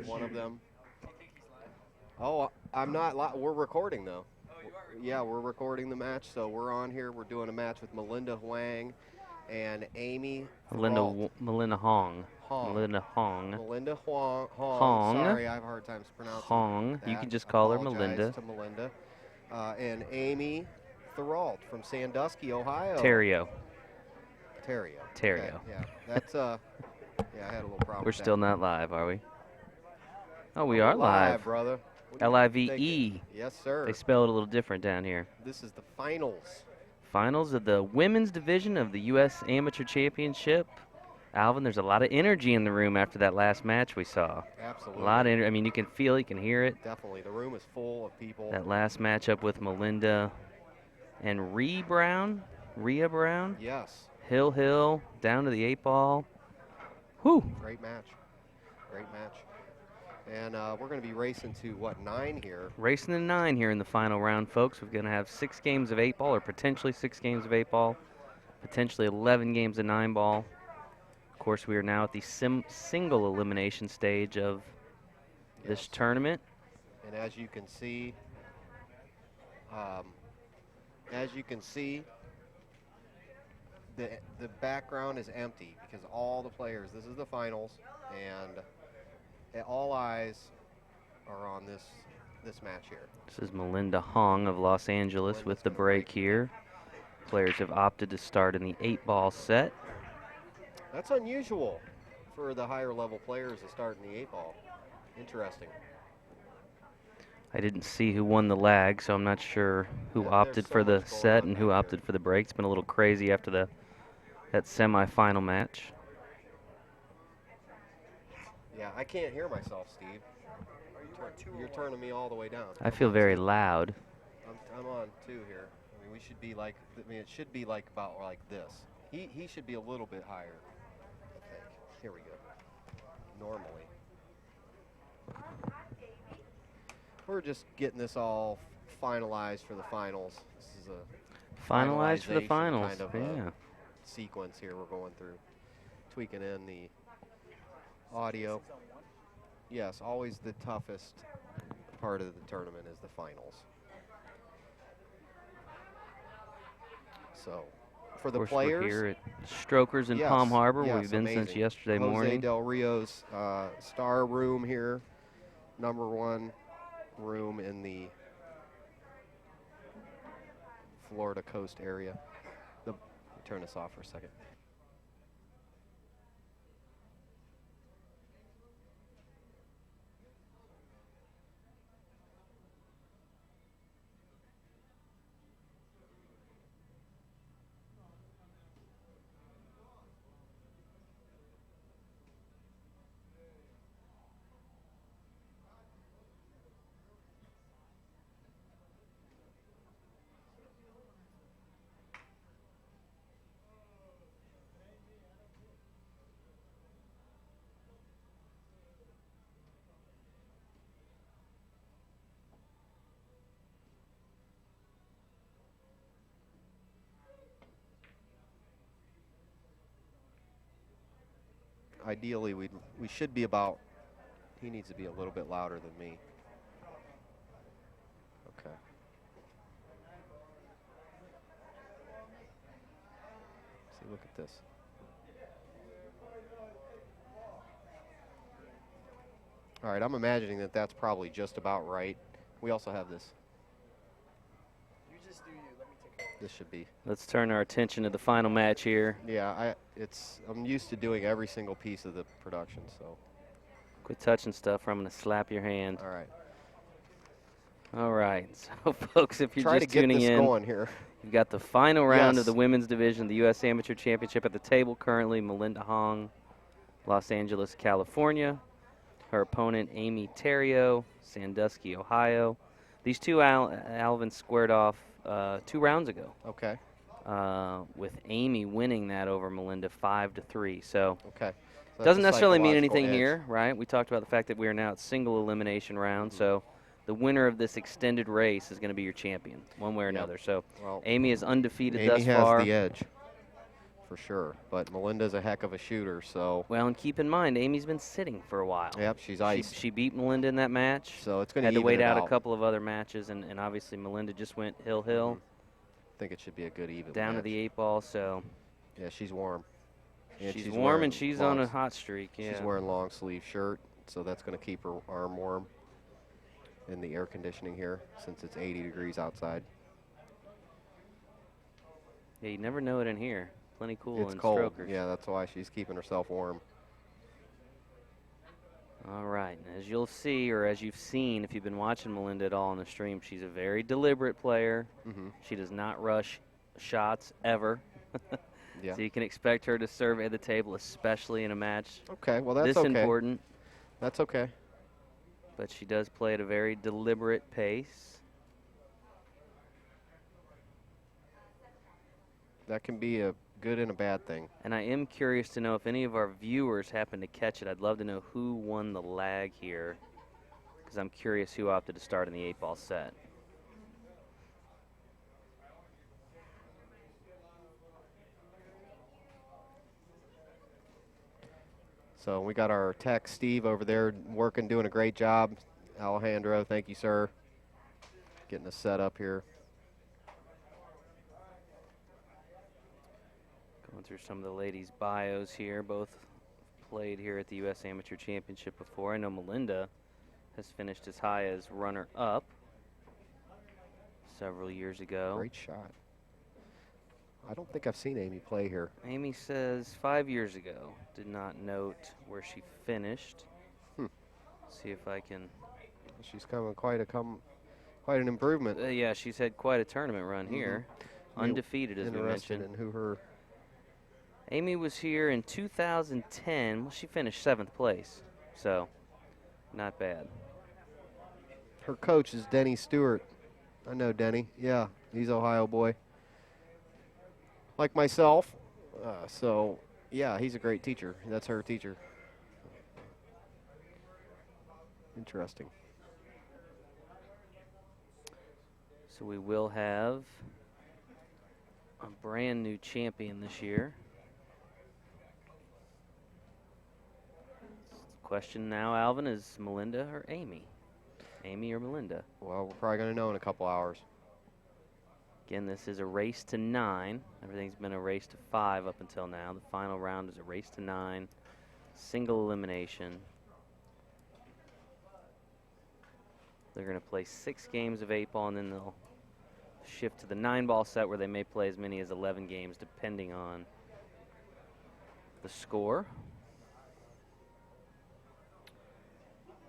one of them. Oh, I'm not. We're recording though. Yeah, we're recording the match, so we're on here. We're doing a match with Melinda Huang and Amy Theriault. Melinda Huang. Huang. Melinda Huang. Melinda Huang. Huang. Sorry, I have a hard time pronouncing Huang. that. You can just call her Apologize Melinda. to Melinda. And Amy Theriault from Sandusky, Ohio. Theriault. Theriault. Okay, yeah, that's yeah, I had a little problem. We're with still that. not live, are we? Oh, we We're are live. brother. L-I-V-E. Yes, sir. They spell it a little different down here. This is the finals. Finals of the women's division of the U.S. Amateur Championship. Alvin, there's a lot of energy in the room after that last match we saw. Absolutely. A lot of energy. I mean, you can feel it, you can hear it. Definitely. The room is full of people. That last matchup with Melinda and Rhea Brown. Yes. Hill, down to the 8-ball. Whew. Great match. And we're going to be racing to, 9 here? Racing to 9 here in the final round, folks. We're going to have 6 games of 8-ball, or potentially 6 games of 8-ball, potentially 11 games of 9-ball. Of course, we are now at the single elimination stage of this tournament. And as you can see, the background is empty because all the players, this is the finals, and all eyes are on this match here. This is Melinda Huang of Los Angeles with the break here. Players have opted to start in the 8-ball set. That's unusual for the higher level players to start in the 8-ball. Interesting. I didn't see who won the lag, so I'm not sure who opted for the set and who opted for the break. It's been a little crazy after that semifinal match. Yeah, I can't hear myself, Steve. You're turning me all the way down. I feel very loud. I'm on 2 here. I mean, we should be like, it should be like about like this. He should be a little bit higher, I think. Here we go. Normally. We're just getting this all finalized for the finals. This is a finalized for the finals, kind of yeah. Sequence here we're going through. Tweaking in the audio. Yes, always the toughest part of the tournament is the finals. So, for the players, we're here at Strokers in Palm Harbor, where we've been since yesterday morning. Jose Del Rio's star room here, #1 room in the Florida coast area. Let me turn this off for a second. Ideally, we should be about, he needs to be a little bit louder than me. Okay. See, look at this. All right, I'm imagining that that's probably just about right. We also have this. You just do you. Let me take it. This should be. Let's turn our attention to the final match here. Yeah, I'm used to doing every single piece of the production, so. Quit touching stuff or I'm going to slap your hand. All right. All right. So, folks, if you're Try just to get tuning this in, going here. you've got the final round of Yes. the women's division, the U.S. Amateur Championship at the table currently. Melinda Huang, Los Angeles, California. Her opponent, Amy Theriault, Sandusky, Ohio. These two Alvin squared off 2 rounds ago. Okay. With Amy winning that over Melinda 5-3. So Okay. So doesn't that's a necessarily mean psychological anything edge. here, right? We talked about the fact that we are now at single elimination round. So the winner of this extended race is going to be your champion, one way or another. So Well, Amy is undefeated Amy thus has far. the edge. for sure. But Melinda's a heck of a shooter, so. Well, and keep in mind, Amy's been sitting for a while. Yep, she's iced. She beat Melinda in that match. So it's going to had to even wait it out out a couple of other matches, and obviously Melinda just went hill. I think it should be a good even down match. to the 8 ball. So yeah, she's warm. And she's warm and she's on a long, hot streak. Yeah. she's wearing long sleeve shirt, so that's going to keep her arm warm in the air conditioning here since it's 80 degrees outside. Yeah, you never know it in here. Plenty cool It's and cold. strokers. Yeah, that's why she's keeping herself warm. All right, and as you'll see, or as you've seen, if you've been watching Melinda at all on the stream, she's a very deliberate player. She does not rush shots ever. Yeah. So you can expect her to serve at the table, especially in a match Okay, well that's this okay. important. That's okay. But she does play at a very deliberate pace. That can be a good and a bad thing. And I am curious to know if any of our viewers happen to catch it. I'd love to know who won the lag here, because I'm curious who opted to start in the 8 ball set. So we got our tech, Steve, over there working, doing a great job. Alejandro, thank you, sir. Getting us set up here. Going through some of the ladies' bios here. Both played here at the U.S. Amateur Championship before. I know Melinda has finished as high as runner-up several years ago. Great shot. I don't think I've seen Amy play here. Amy says 5 years ago. Did not note where she finished. See if I can. She's coming quite an improvement. Yeah, she's had quite a tournament run here. Undefeated, as we Interested mentioned. in who her. Amy was here in 2010. Well, she finished 7th place, so not bad. Her coach is Denny Stewart. I know Denny. Yeah, he's Ohio boy. Like myself. So, yeah, he's a great teacher. That's her teacher. Interesting. So we will have a brand new champion this year. Question now, Alvin, is Melinda or Amy? Amy or Melinda? Well, we're probably going to know in a couple hours. Again, this is a race to 9. Everything's been a race to 5 up until now. The final round is a race to 9, single elimination. They're going to play 6 games of 8 ball, and then they'll shift to the 9 ball set where they may play as many as 11 games depending on the score.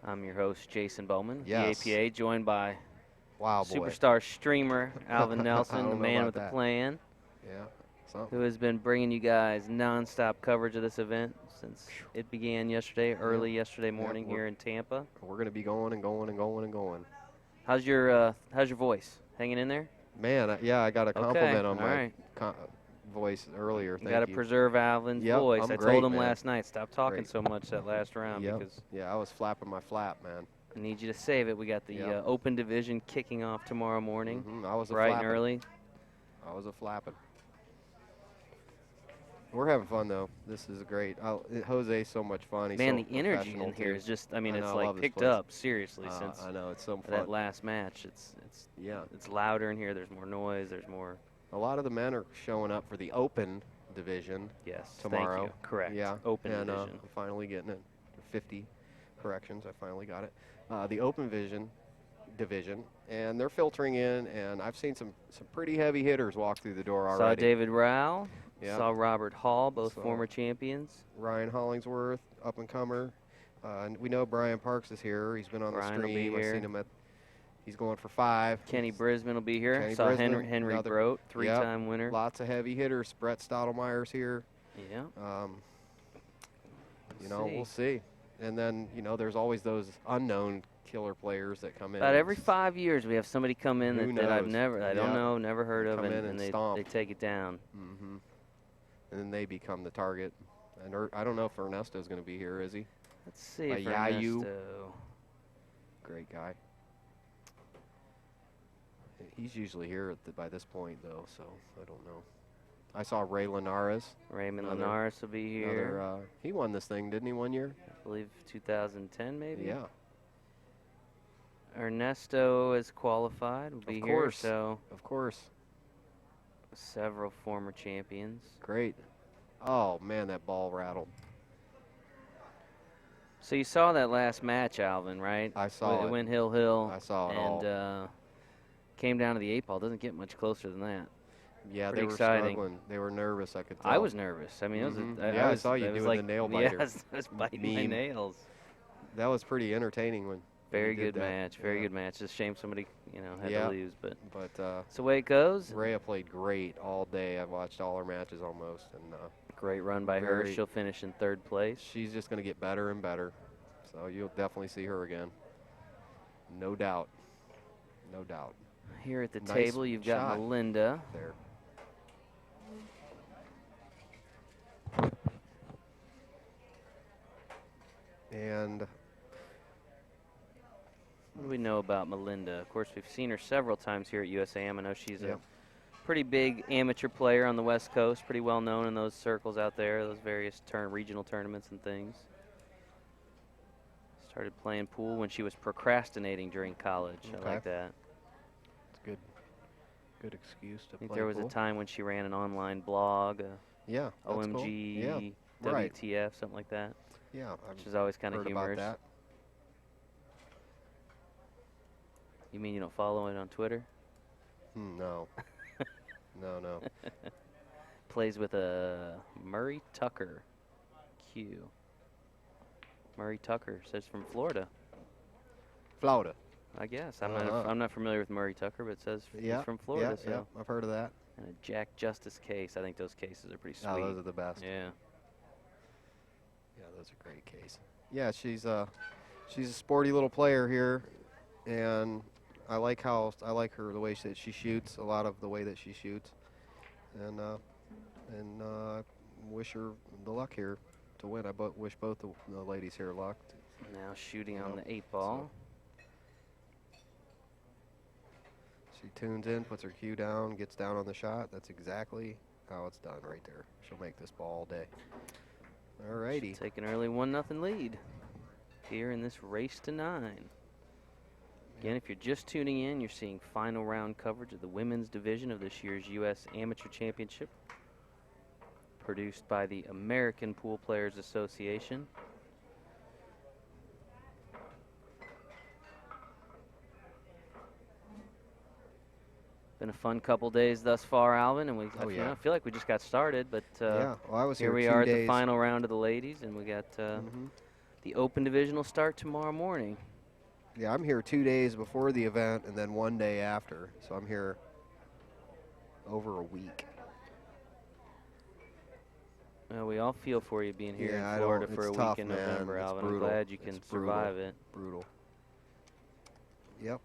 I'm your host, Jason Bowman, Yes. the APA, joined by Wow, boy. superstar streamer Alvin I Nelson, don't the know man about with the that. plan, Yeah, something. who has been bringing you guys nonstop coverage of this event since it began yesterday, early yesterday morning here in Tampa. We're going to be going and going and going and going. How's your voice? Hanging in there? Man, yeah, I got a compliment on all my right. voice earlier. You got to preserve Alvin's Yep, voice. I'm I great, told him man. last night, stop talking Great. so much that last round Yep. because Yeah, I was flapping my flap, man. I need you to save it. We got the Yep. open division kicking off tomorrow morning, I was bright and flapping. early. I was a flapping. We're having fun though. This is great. Jose's so much fun. He's Man, so the energy professional, in here too. is just—I mean, I it's know, I like love this picked place. up seriously since I know, it's so fun. that last match. It's Yeah. it's louder in here. There's more noise. There's more. A lot of the men are showing up for the open division Yes. tomorrow. Thank you. Correct. Yeah. Open and, division. I'm finally getting it. 50 corrections. I finally got it. The open division, and they're filtering in, and I've seen some pretty heavy hitters walk through the door Saw already. David Rao. Yeah. Saw Robert Hall, both Saw former champions. Ryan Hollingsworth, up and comer. And we know Brian Parks is here. He's been on Brian the will be stream. I've here. seen him at. He's going for 5. Kenny Brisbane will be here. Kenny Saw Brisbane, Henry another- Brote, 3-time winner. Lots of heavy hitters. Brett Stottlemyre's here. Yeah. We'll see. And then, there's always those unknown killer players that come in. About every 5 years, we have somebody come in Who that I've knows? I don't Yeah. know, never heard of, Come in and and they stomp. take it down. Mm-hmm. And then they become the target. And I don't know if Ernesto's going to be here, is he? Let's see By if Yayu. Ernesto. Great guy. He's usually here by this point, though, so I don't know. I saw Ray Linares. Raymond Linares will be here. He won this thing, didn't he, one year? I believe 2010 maybe. Yeah. Ernesto is qualified. Will be here. So of course. Several former champions. Great. Oh man, that ball rattled. So you saw that last match, Alvin, right? I saw it. It went hill. I saw it all. And came down to the 8 ball. Doesn't get much closer than that. Yeah, Pretty they were exciting. struggling. They were nervous, I could tell. I was nervous. I mean, it was I saw you doing the nail biter. Yes, I was biting my nails. That was pretty entertaining when Very good match. Very good match. Just shame somebody, had to lose, but it's the way it goes. Rhea played great all day. I've watched all her matches almost, and great run by her. She'll finish in 3rd place. She's just going to get better and better, so you'll definitely see her again. No doubt. No doubt. Here at the table, you've got Melinda. There. And what do we know about Melinda? Of course, we've seen her several times here at USAM. I know she's a pretty big amateur player on the West Coast, pretty well known in those circles out there, those various regional tournaments and things. Started playing pool when she was procrastinating during college. I like that. It's good excuse to play. I think there was a time when she ran an online blog. Yeah. OMG, cool. WTF, something like that. Yeah. Which is always kind of humorous. About that. You mean you don't follow it on Twitter? No. No. Plays with a Murray Tucker. Q. Murray Tucker says from Florida. Florida. I guess. I'm not familiar with Murray Tucker, but it says he's from Florida. Yeah, I've heard of that. And a Jack Justice case. I think those cases are pretty sweet. Oh, those are the best. Yeah. Yeah, those are great cases. Yeah, she's a sporty little player here, and I like her the way that she shoots. A lot of the way that she shoots, and wish her the luck here to win. I wish both the ladies here luck. Now shooting on the 8 ball. She tunes in, puts her cue down, gets down on the shot. That's exactly how it's done right there. She'll make this ball all day. All righty. Take an early 1-0 lead here in this race to 9. Again, if you're just tuning in, you're seeing final round coverage of the women's division of this year's U.S. Amateur Championship, produced by the American Poolplayers Association. Been a fun couple days thus far, Alvin, and I feel like we just got started, but I was here we are at the final round of the ladies, and we got the open division will start tomorrow morning. Yeah, I'm here 2 days before the event and then 1 day after, so I'm here over a week. We all feel for you being here in Florida for a tough, week in man. November, It's Alvin. brutal. I'm glad you can survive it. Brutal. Yep.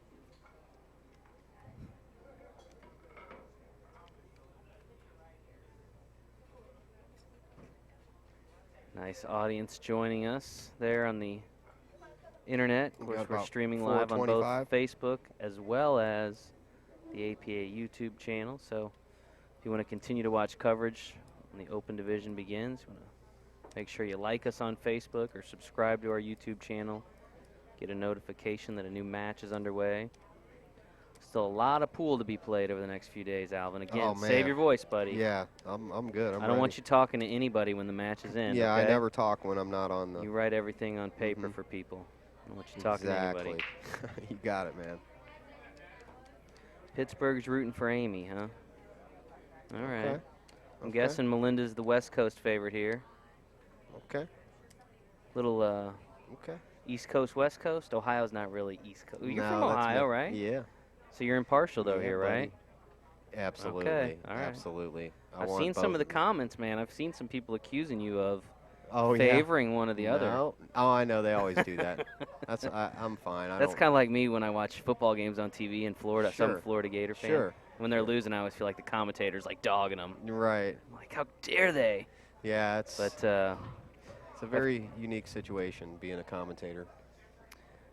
Nice audience joining us there on the internet. Of course, we're streaming live on both Facebook as well as the APA YouTube channel. So if you want to continue to watch coverage when the open division begins, you want to make sure you like us on Facebook or subscribe to our YouTube channel. Get a notification that a new match is underway. Still a lot of pool to be played over the next few days, Alvin. Again, save your voice, buddy. Yeah, I'm good. I don't want you talking to anybody when the match is in. Yeah, okay? I never talk when I'm not on the. You write everything on paper for people. I don't want you talking to anybody. You got it, man. Pittsburgh's rooting for Amy, huh? All right. Okay. I'm guessing Melinda's the West Coast favorite here. Okay. Little okay. East Coast, West Coast. Ohio's not really East Coast. You're no, from Ohio, right? Yeah. So you're impartial though here, buddy. right? Absolutely. Okay. All right. Absolutely. I've seen some of the comments, man. I've seen some people accusing you of Oh, favoring one or the other. Oh, I know. They always do that. That's I'm fine. That's kind of like me when I watch football games on TV in Florida. Sure. I'm a Florida Gator fan. Sure. When they're losing, I always feel like the commentators like dogging them. Right. I'm like, how dare they? Yeah, it's. But it's a very unique situation being a commentator.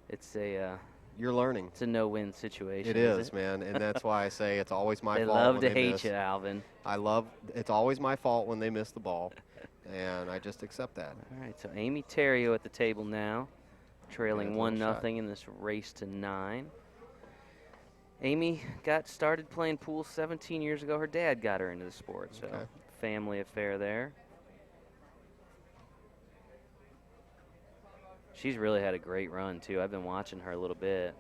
It's a You're learning. It's a no-win situation. It is, man, and that's why I say it's always my they fault. love when to they hate miss. you, Alvin. It's always my fault when they miss the ball, and I just accept that. All right, so Amy Theriault at the table now, trailing Yeah, 1-0 in this race to 9. Amy got started playing pool 17 years ago. Her dad got her into the sport, so Okay. family affair there. She's really had a great run, too. I've been watching her a little bit.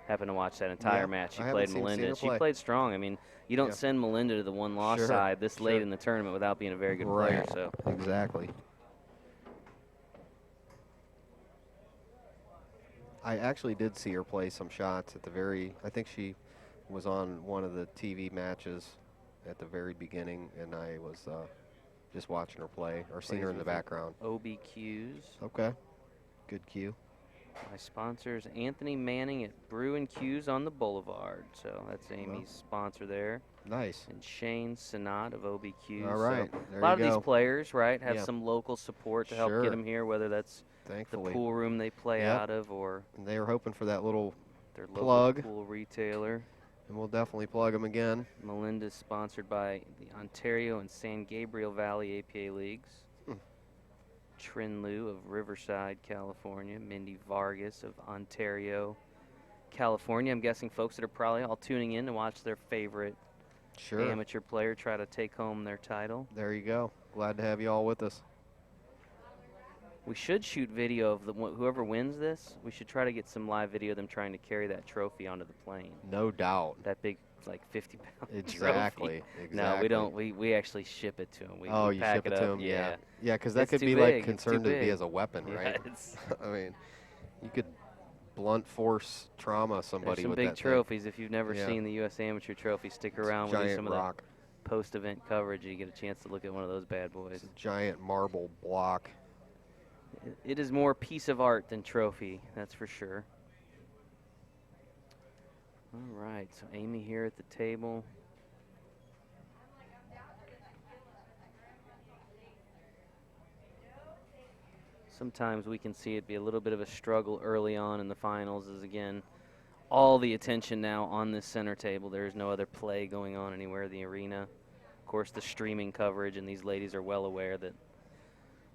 Happened to watch that entire match. She played Melinda. She played strong. I mean, you don't send Melinda to the one-loss side this late in the tournament without being a very good player. So exactly. I actually did see her play some shots at the very. I think she was on one of the TV matches at the very beginning, and I was just watching her play or seen her in the background. OBQs. Okay. Good cue. My sponsors, Anthony Manning at Brew and Q's on the Boulevard. So that's Amy's sponsor there. Nice. And Shane Sinat of OBQs. All right. So there a lot you of go. these players, right, have some local support to help Sure. get them here, whether that's Thankfully. the pool room they play out of or and they were hoping for that little their local plug. pool retailer. And we'll definitely plug them again. Melinda's sponsored by the Ontario and San Gabriel Valley APA Leagues. Trin Liu of Riverside, California. Mindy Vargas of Ontario, California. I'm guessing folks that are probably all tuning in to watch their favorite amateur player try to take home their title. There you go. Glad to have you all with us. We should shoot video of whoever wins this. We should try to get some live video of them trying to carry that trophy onto the plane. No doubt. That big, like 50-pound Exactly. trophy. No, we don't. We actually ship it to them. We you pack ship it up. to them? Yeah. Yeah, because that It's could too be big. like concerned to be as a weapon, right? I mean, you could blunt force trauma somebody There's with some big that trophies. If you've never seen the U.S. Amateur Trophy, stick around with some of the post-event coverage. You get a chance to look at one of those bad boys. It's a giant marble block. It is more piece of art than trophy, that's for sure. All right, so Amy here at the table. Sometimes we can see it be a little bit of a struggle early on in the finals, as again, all the attention now on this center table. There is no other play going on anywhere in the arena. Of course, the streaming coverage, and these ladies are well aware that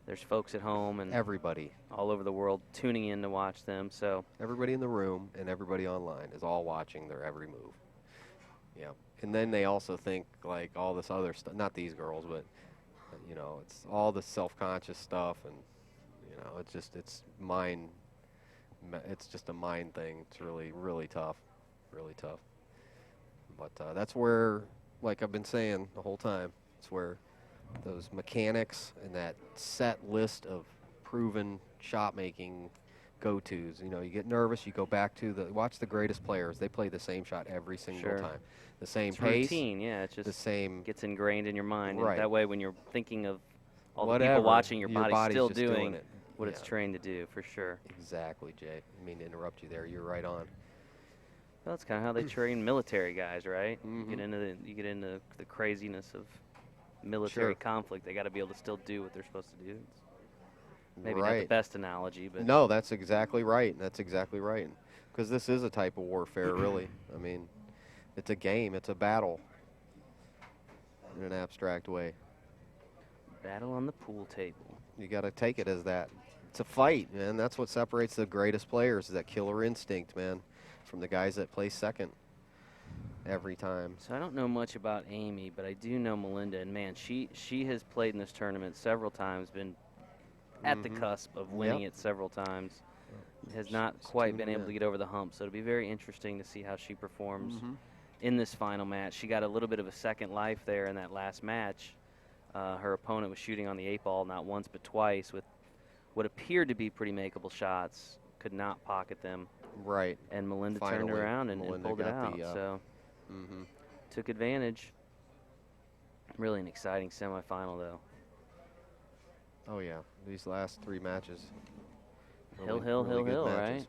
there's folks at home and everybody all over the world tuning in to watch them. So everybody in the room and everybody online is all watching their every move. Yeah, and then they also think like all this other stuff. Not these girls, but you know, it's all the self-conscious stuff, and you know, it's just it's just a mind thing. It's really tough, really tough. But that's where, like I've been saying the whole time, it's where those mechanics and that set list of proven shot making go-tos. You know, you get nervous, you go back to watch the greatest players. They play the same shot every single time. The same pace. Routine, yeah. It's just the same. Gets ingrained in your mind. Right. And that way, when you're thinking of all Whatever, the people watching, your body's still just doing it. what it's trained to do, for sure. Exactly, Jay. I mean to interrupt you there. You're right on. Well, that's kind of how they train military guys, right? You get into the craziness of military conflict. They got to be able to still do what they're supposed to do. It's maybe not the best analogy, but no, that's exactly right. That's exactly right. Because this is a type of warfare, really. I mean, it's a game. It's a battle in an abstract way. Battle on the pool table. You got to take it as that. It's a fight, man. That's what separates the greatest players, is that killer instinct, man, from the guys that play second every time. So I don't know much about Amy, but I do know Melinda, and man, she has played in this tournament several times, been at the cusp of winning it several times. Has not quite been able to get over the hump, so it'll be very interesting to see how she performs in this final match. She got a little bit of a second life there in that last match. Her opponent was shooting on the 8-ball not once but twice with what appeared to be pretty makeable shots. Could not pocket them. Right. And Melinda turned around and pulled it out. So took advantage. Really an exciting semifinal, though. Oh, yeah. These last 3 matches. Hill, right?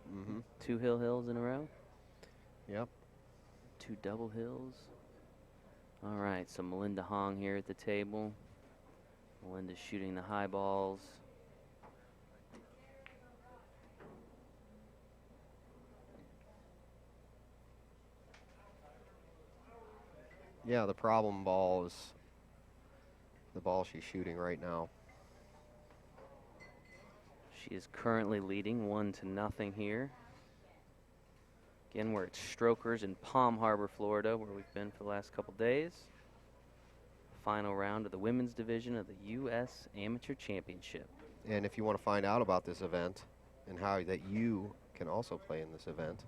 2 hills in a row? Yep. 2 double hills. All right, so Melinda Huang here at the table. Melinda's shooting the high balls. Yeah, the problem ball is the ball she's shooting right now. She is currently leading 1-0 here. Again, we're at Strokers in Palm Harbor, Florida, where we've been for the last couple days. Final round of the women's division of the U.S. Amateur Championship. And if you want to find out about this event and how that you can also play in this event,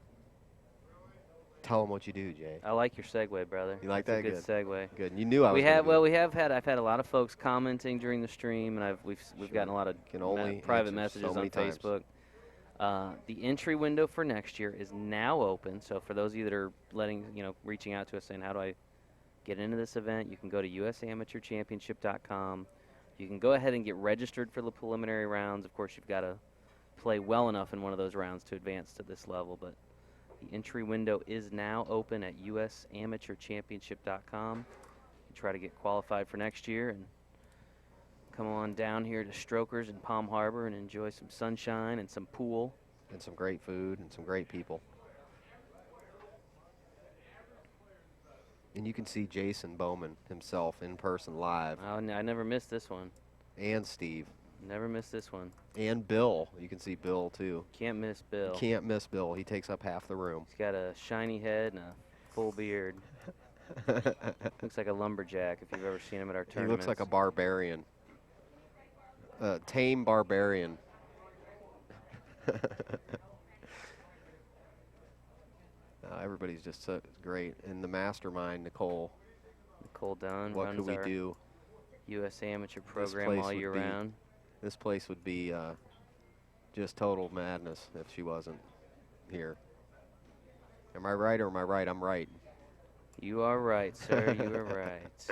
tell them what you do, Jay. I like your segue, brother. You like That's that? a good segue. Good. You knew I was. I've had a lot of folks commenting during the stream, and we've gotten a lot of private messages on Facebook. The entry window for next year is now open. So for those of you that are reaching out to us saying, how do I get into this event, you can go to usamateurchampionship.com. You can go ahead and get registered for the preliminary rounds. Of course, you've got to play well enough in one of those rounds to advance to this level, but the entry window is now open at usamateurchampionship.com. You try to get qualified for next year and come on down here to Strokers in Palm Harbor and enjoy some sunshine and some pool. And some great food and some great people. And you can see Jason Bowman himself in person live. Oh, I never missed this one. And Steve. Never missed this one. And Bill. You can see Bill, too. Can't miss Bill. You can't miss Bill. He takes up half the room. He's got a shiny head and a full beard. Looks like a lumberjack if you've ever seen him at our tournaments. He looks like a barbarian. A tame barbarian. Everybody's just so great. And the mastermind, Nicole. Nicole Dunn What runs could we our do? U.S. Amateur program all year round. This place would be just total madness if she wasn't here. Am I right or am I right? I'm right. You are right, sir. You are right.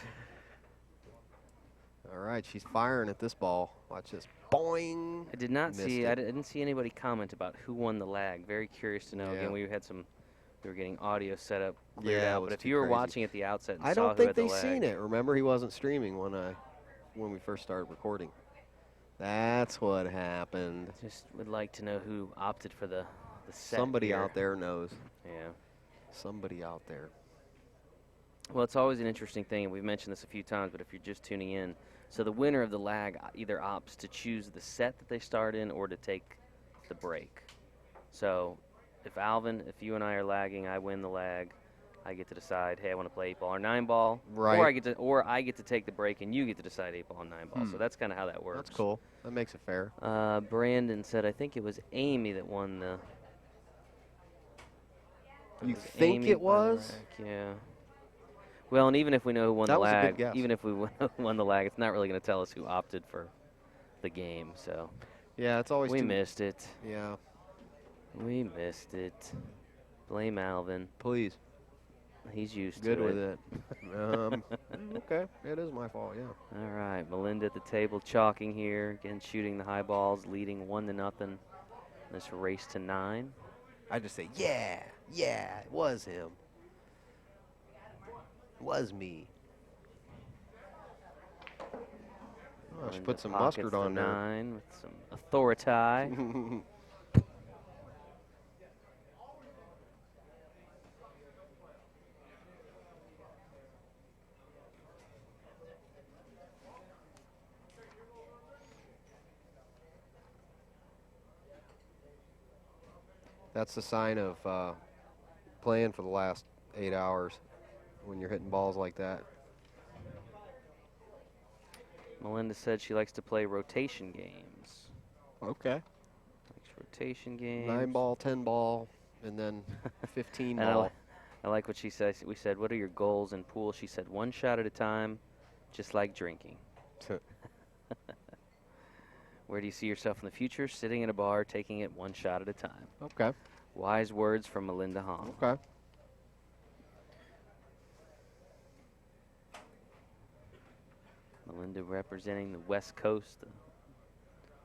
All right, she's firing at this ball. Watch this. Boing. I didn't see anybody comment about who won the lag. Very curious to know. Yeah. Again, we were getting audio set up, cleared out. But if too you were crazy. watching at the outset and I saw don't who think had the they lag, seen it. Remember, he wasn't streaming when we first started recording. That's what happened. Just would like to know who opted for the set. Somebody here. out there knows. Yeah. Somebody out there. Well, it's always an interesting thing, and we've mentioned this a few times, but if you're just tuning in, so the winner of the lag either opts to choose the set that they start in or to take the break. So if Alvin, if you and I are lagging, I win the lag, I get to decide, hey, I want to play 8-ball or 9-ball. Right. Or I get to take the break and you get to decide 8-ball and 9-ball. So that's kind of how that works. That's cool. That makes it fair. Brandon said, I think it was Amy that won the. You think it was? Yeah. Well, and even if we know who won That the was a good lag, guess. even if we won the lag, it's not really going to tell us who opted for the game. So Yeah, it's always we too- missed it. Yeah, We missed it. Blame Alvin. please. He's used Good to with it. Okay, it is my fault, yeah. All right, Melinda at the table chalking here. Again, shooting the high balls, leading 1-0. This race to 9. I just say, yeah, it was him. It was me. Oh, I should put some Pockets mustard the on there. 9 with some authority. That's the sign of playing for the last 8 hours when you're hitting balls like that. Melinda said she likes to play rotation games. Okay. Likes rotation games. 9-ball, 10-ball, and then 15 And ball. I like what she said. We said, what are your goals in pool? She said, 1 shot at a time, just like drinking. Where do you see yourself in the future? Sitting in a bar, taking it 1 shot at a time. Okay. Wise words from Melinda Huang. Okay. Melinda representing the West Coast,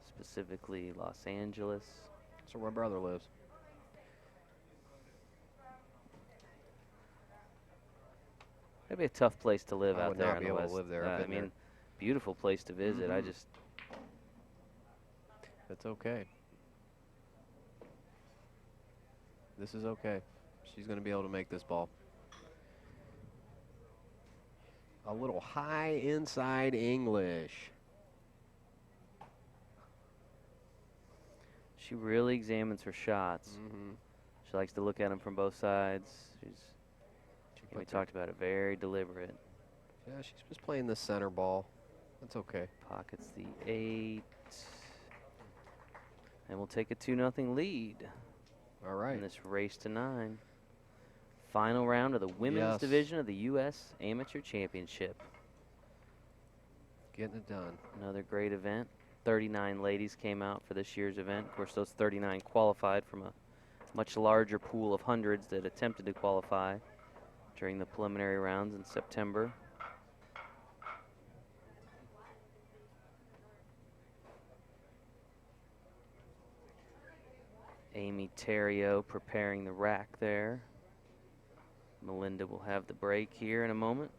specifically Los Angeles. That's where my brother lives. That'd be a tough place to live I out would there not on be the able to West. live there. I've I been there. mean, beautiful place to visit. I Mhm. just, It's okay. This is okay. She's going to be able to make this ball. a little high inside English. She really examines her shots. Mm-hmm. She likes to look at them from both sides. We talked about it, very deliberate. Yeah, she's just playing the center ball. That's okay. Pockets the 8. And we'll take a 2-0 lead. All right. In this race to 9. Final round of the women's division of the U.S. Amateur Championship. Getting it done. Another great event. 39 ladies came out for this year's event. Of course, those 39 qualified from a much larger pool of hundreds that attempted to qualify during the preliminary rounds in September. Amy Theriault preparing the rack there. Melinda will have the break here in a moment.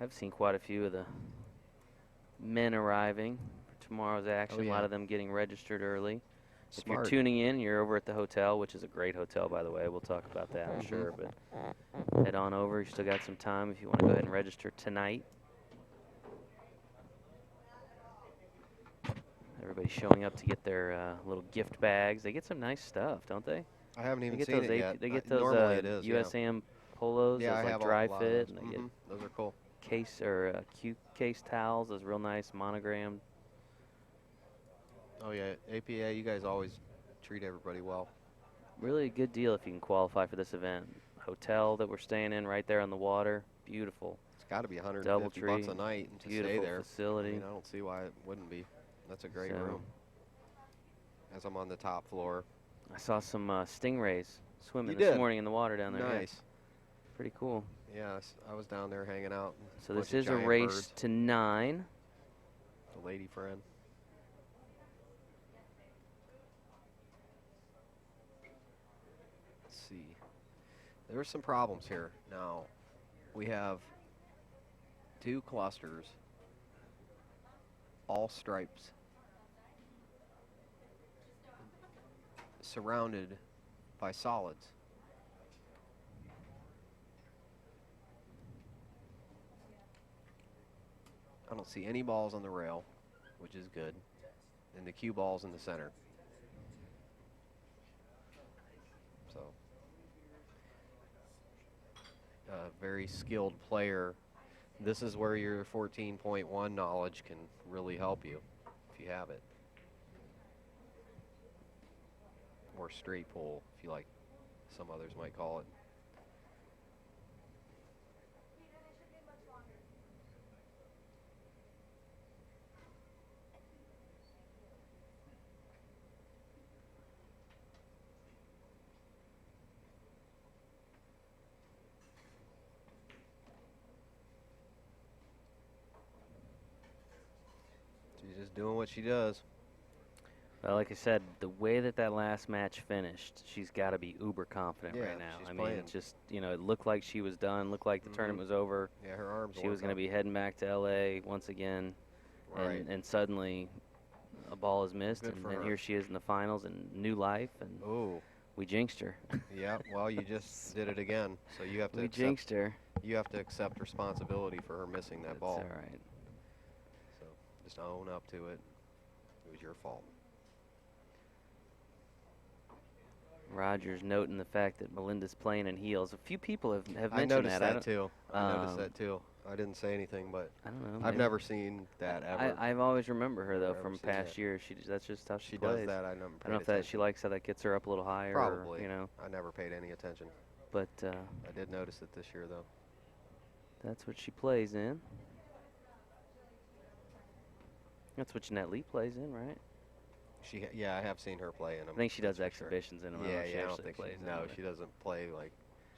I've seen quite a few of the men arriving for tomorrow's action. Oh, yeah. A lot of them getting registered early. Smart. If you're tuning in, you're over at the hotel, which is a great hotel, by the way. We'll talk about that, I'm sure. But head on over. You still got some time if you want to go ahead and register tonight. Everybody's showing up to get their little gift bags. They get some nice stuff, don't they? I haven't even They get seen those it yet. They get Normally it those is, USAM polos, yeah, those I like have dry a lot fit, of and they get those are cool. case or cute case towels, those real nice monogrammed. Oh yeah, APA, you guys always treat everybody well. Really a good deal if you can qualify for this event. Hotel that we're staying in right there on the water, beautiful. It's got to be $150 bucks a night to stay there. Facility. I mean, I don't see why it wouldn't be. That's a great room. As I'm on the top floor. I saw some stingrays swimming this morning in the water down there. Nice. Yeah. Pretty cool. Yeah, I was down there hanging out. So this is a race to 9. The lady friend. Let's see. There's some problems here. Now, we have 2 clusters, all stripes, surrounded by solids. I don't see any balls on the rail, which is good, and the cue ball's in the center. So, a very skilled player. This is where your 14.1 knowledge can really help you, if you have it. Or straight pull, if you like, some others might call it. She's just doing what she does. Well, like I said, the way that last match finished, she's got to be uber confident right now. I mean, it just, it looked like she was done, looked like the tournament was over. Yeah, her arms She was going to be heading back to L.A. once again. Right. And suddenly a ball is missed, and here she is in the finals and new life, and we jinxed her. Yeah, well, you just did it again, so you have to jinxed her. You have to accept responsibility for her missing that ball. That's all right. So just own up to it. It was your fault. Rogers noting the fact that Melinda's playing in heels. A few people have mentioned that. I noticed that too. I noticed that too. I didn't say anything, but I don't know. I've never seen that ever. I've always remember her though from past years. That's just how she plays. Does that. I don't know if that she likes how that gets her up a little higher. Probably. Or, I never paid any attention. But I did notice it this year though. That's what she plays in. That's what Jeanette Lee plays in, right? Yeah, I have seen her play in them. I think she does exhibitions in them. Yeah, I don't think she doesn't play like.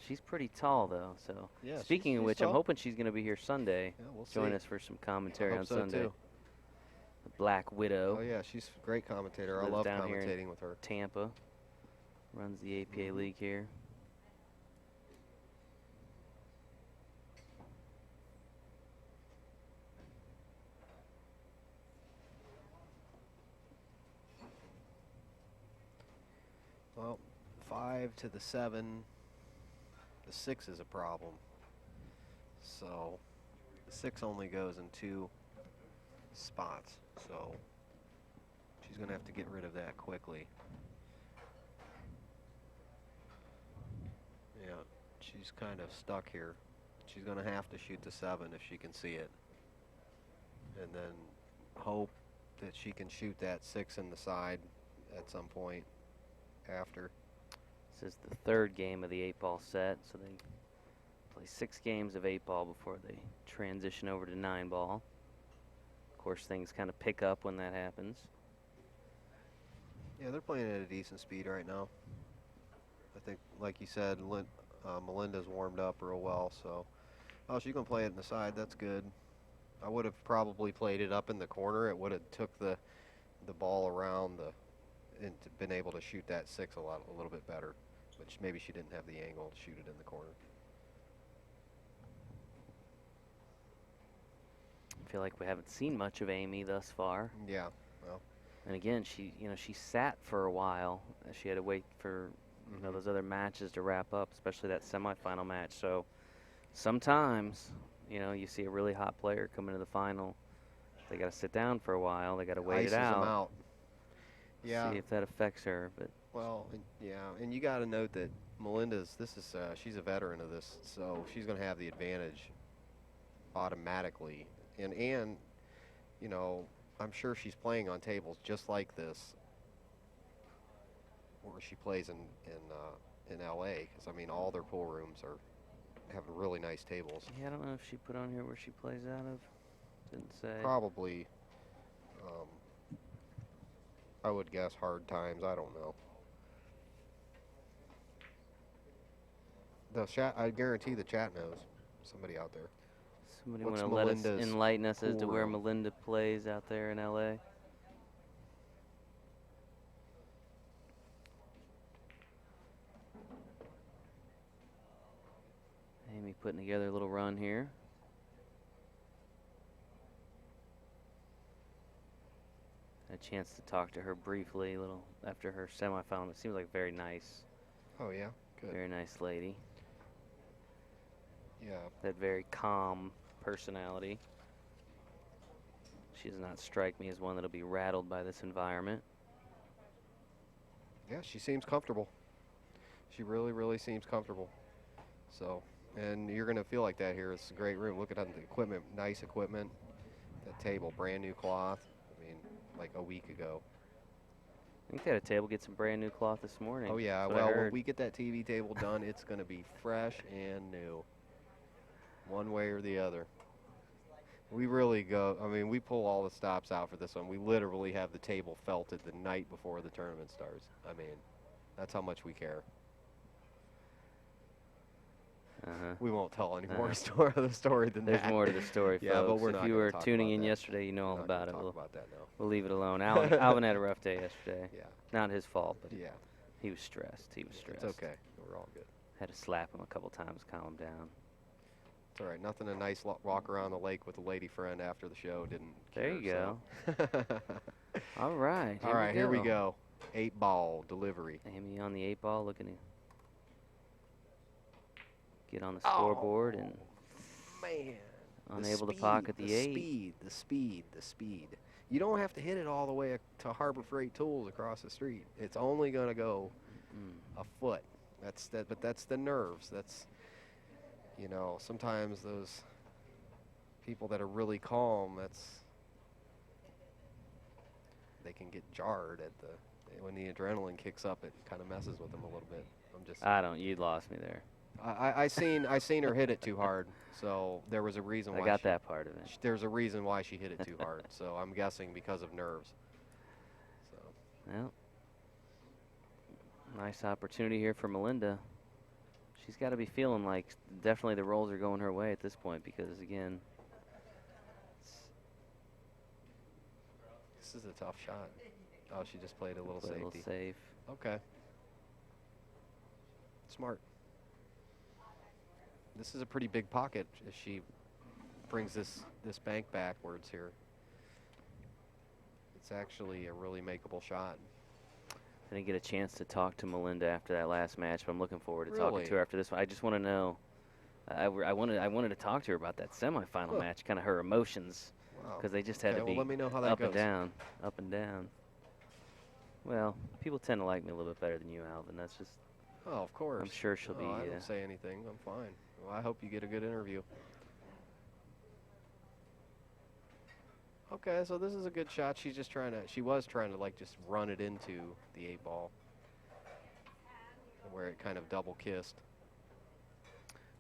She's pretty tall though, so. Yeah. Speaking of which, I'm hoping she's going to be here Sunday. Yeah, we'll join see. us for some commentary on so Sunday. Too. The Black Widow. Oh yeah, she's a great commentator. I love commentating with her. Tampa. Runs the APA League here. Well, 5 5 to the 7. The 6 is a problem. So the 6 only goes in 2 spots. So she's going to have to get rid of that quickly. Yeah, she's kind of stuck here. She's going to have to shoot the 7 if she can see it. And then hope that she can shoot that 6 in the side at some point after. This is the 3rd game of the 8-ball set, so they play 6 games of 8-ball before they transition over to 9-ball. Of course, things kind of pick up when that happens. Yeah, they're playing at a decent speed right now. I think, like you said, Melinda's warmed up real well, so. Oh, she's going to play it in the side. That's good. I would have probably played it up in the corner. It would have took the ball around and been able to shoot that 6 a little bit better. But maybe she didn't have the angle to shoot it in the corner. I feel like we haven't seen much of Amy thus far. Yeah, well. And again, she sat for a while. She had to wait for those other matches to wrap up, especially that semifinal match. So sometimes, you see a really hot player come into the final. They got to sit down for a while. They got to wait it out. Them out. Yeah. See if that affects her. But well, yeah, and you got to note that Melinda's. She's a veteran of this, so she's going to have the advantage automatically. And I'm sure she's playing on tables just like this, where she plays in L.A. Because I mean, all their pool rooms have really nice tables. Yeah, I don't know if she put on here where she plays out of. Didn't say. Probably. I would guess Hard Times. I don't know. The chat. I guarantee the chat knows. Somebody out there. Somebody want to let us enlighten us as to where Melinda plays out there in L.A.? Amy putting together a little run here. A chance to talk to her briefly a little after her semifinal. It seems like very nice. Oh, yeah? Good. Very nice lady. Yeah. That very calm personality. She does not strike me as one that'll be rattled by this environment. Yeah, she seems comfortable. She really, really seems comfortable. So, and you're going to feel like that here. It's a great room. Look at the equipment, nice equipment. That table, brand new cloth. I mean, like a week ago. I think they had a table get some brand new cloth this morning. Oh, yeah. Well, when we get that TV table done, it's going to be fresh and new. One way or the other. We really go, I mean, we pull all the stops out for this one. We literally have the table felted the night before the tournament starts. I mean, that's how much we care. We won't tell any more of the story than that. There's more to the story, folks. Yeah, but we're not if you were talk tuning about in that. yesterday, you know all about it. About that now. We'll leave it alone. Alvin had a rough day yesterday. Yeah. Not his fault, but yeah, he was stressed. He was stressed. It's okay. We're all good. Had to slap him a couple times, calm him down. It's all right. Nothing a nice walk around the lake with a lady friend after the show didn't There cure, you go. So. All right. All right, here we go. 8-ball delivery. Amy on the 8-ball looking to get on the scoreboard and man, unable to pocket the 8. The speed. You don't have to hit it all the way to Harbor Freight Tools across the street. It's only going to go a foot. But that's the nerves. That's, sometimes those people that are really calm, they can get jarred when the adrenaline kicks up. It kind of messes with them a little bit. You lost me there. I seen her hit it too hard, so there was a reason why. I got that part of it. There's a reason why she hit it too hard, so I'm guessing because of nerves. So. Well, nice opportunity here for Melinda. She's got to be feeling like definitely the rolls are going her way at this point because, again, this is a tough shot. Oh, she just played a little safety. A little safe. Okay. Smart. This is a pretty big pocket as she brings this bank backwards here. It's actually a really makeable shot. Didn't get a chance to talk to Melinda after that last match, but I'm looking forward to Really? talking to her after this one. I just want to know. I wanted to talk to her about that semifinal match, kind of her emotions, Wow. because they just had to be well, let me know how that up goes. and down, up and down. Well, people tend to like me a little bit better than you, Alvin. That's just. Oh, of course. I'm sure she'll be. I don't say anything. I'm fine. Well, I hope you get a good interview. Okay, so this is a good shot. She's just trying to. She was trying to like just run it into the 8-ball, where it kind of double kissed.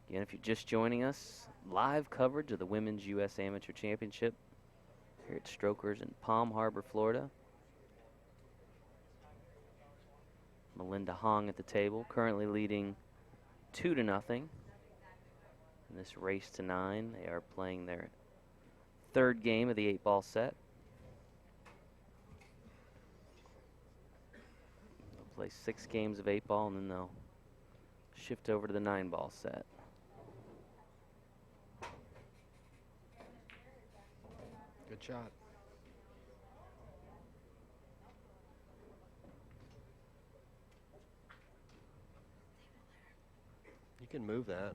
Again, if you're just joining us, live coverage of the Women's U.S. Amateur Championship here at Strokers in Palm Harbor, Florida. Melinda Huang at the table, currently leading 2-0 in this race to 9. They are playing their third game of the 8-ball set. They'll play 6 games of 8-ball, and then they'll shift over to the 9-ball set. Good shot. You can move that.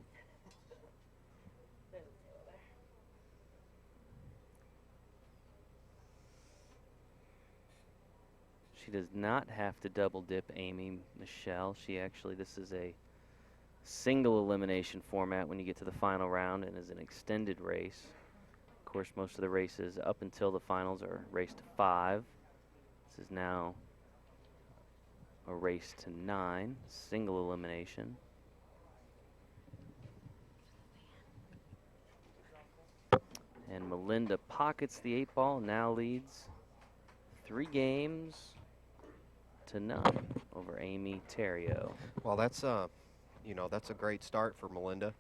She does not have to double dip Amy Michelle. She actually, this is a single elimination format when you get to the final round and is an extended race. Of course, most of the races up until the finals are race to 5. This is now a race to 9, single elimination. And Melinda pockets the 8-ball, now leads 3 games to 0 over Amy Theriault. Well, that's you know, that's a great start for Melinda,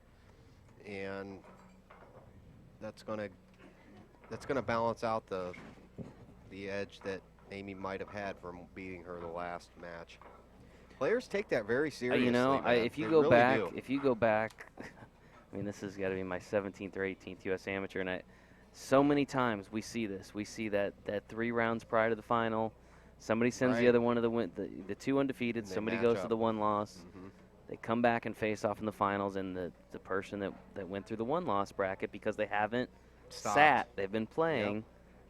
and that's gonna balance out the edge that Amy might have had from beating her the last match. Players take that very seriously. You know, man. if you They go really back, do. if you go back, I mean, this has got to be my 17th or 18th U.S. Amateur, and so many times we see this. We see that 3 rounds prior to the final, somebody sends the Right. other one to the 2 undefeated. And they Somebody match goes to up. the 1 loss. Mhm. They come back and face off in the finals, and the person that went through the 1 loss bracket because they haven't Stopped. sat, they've been playing,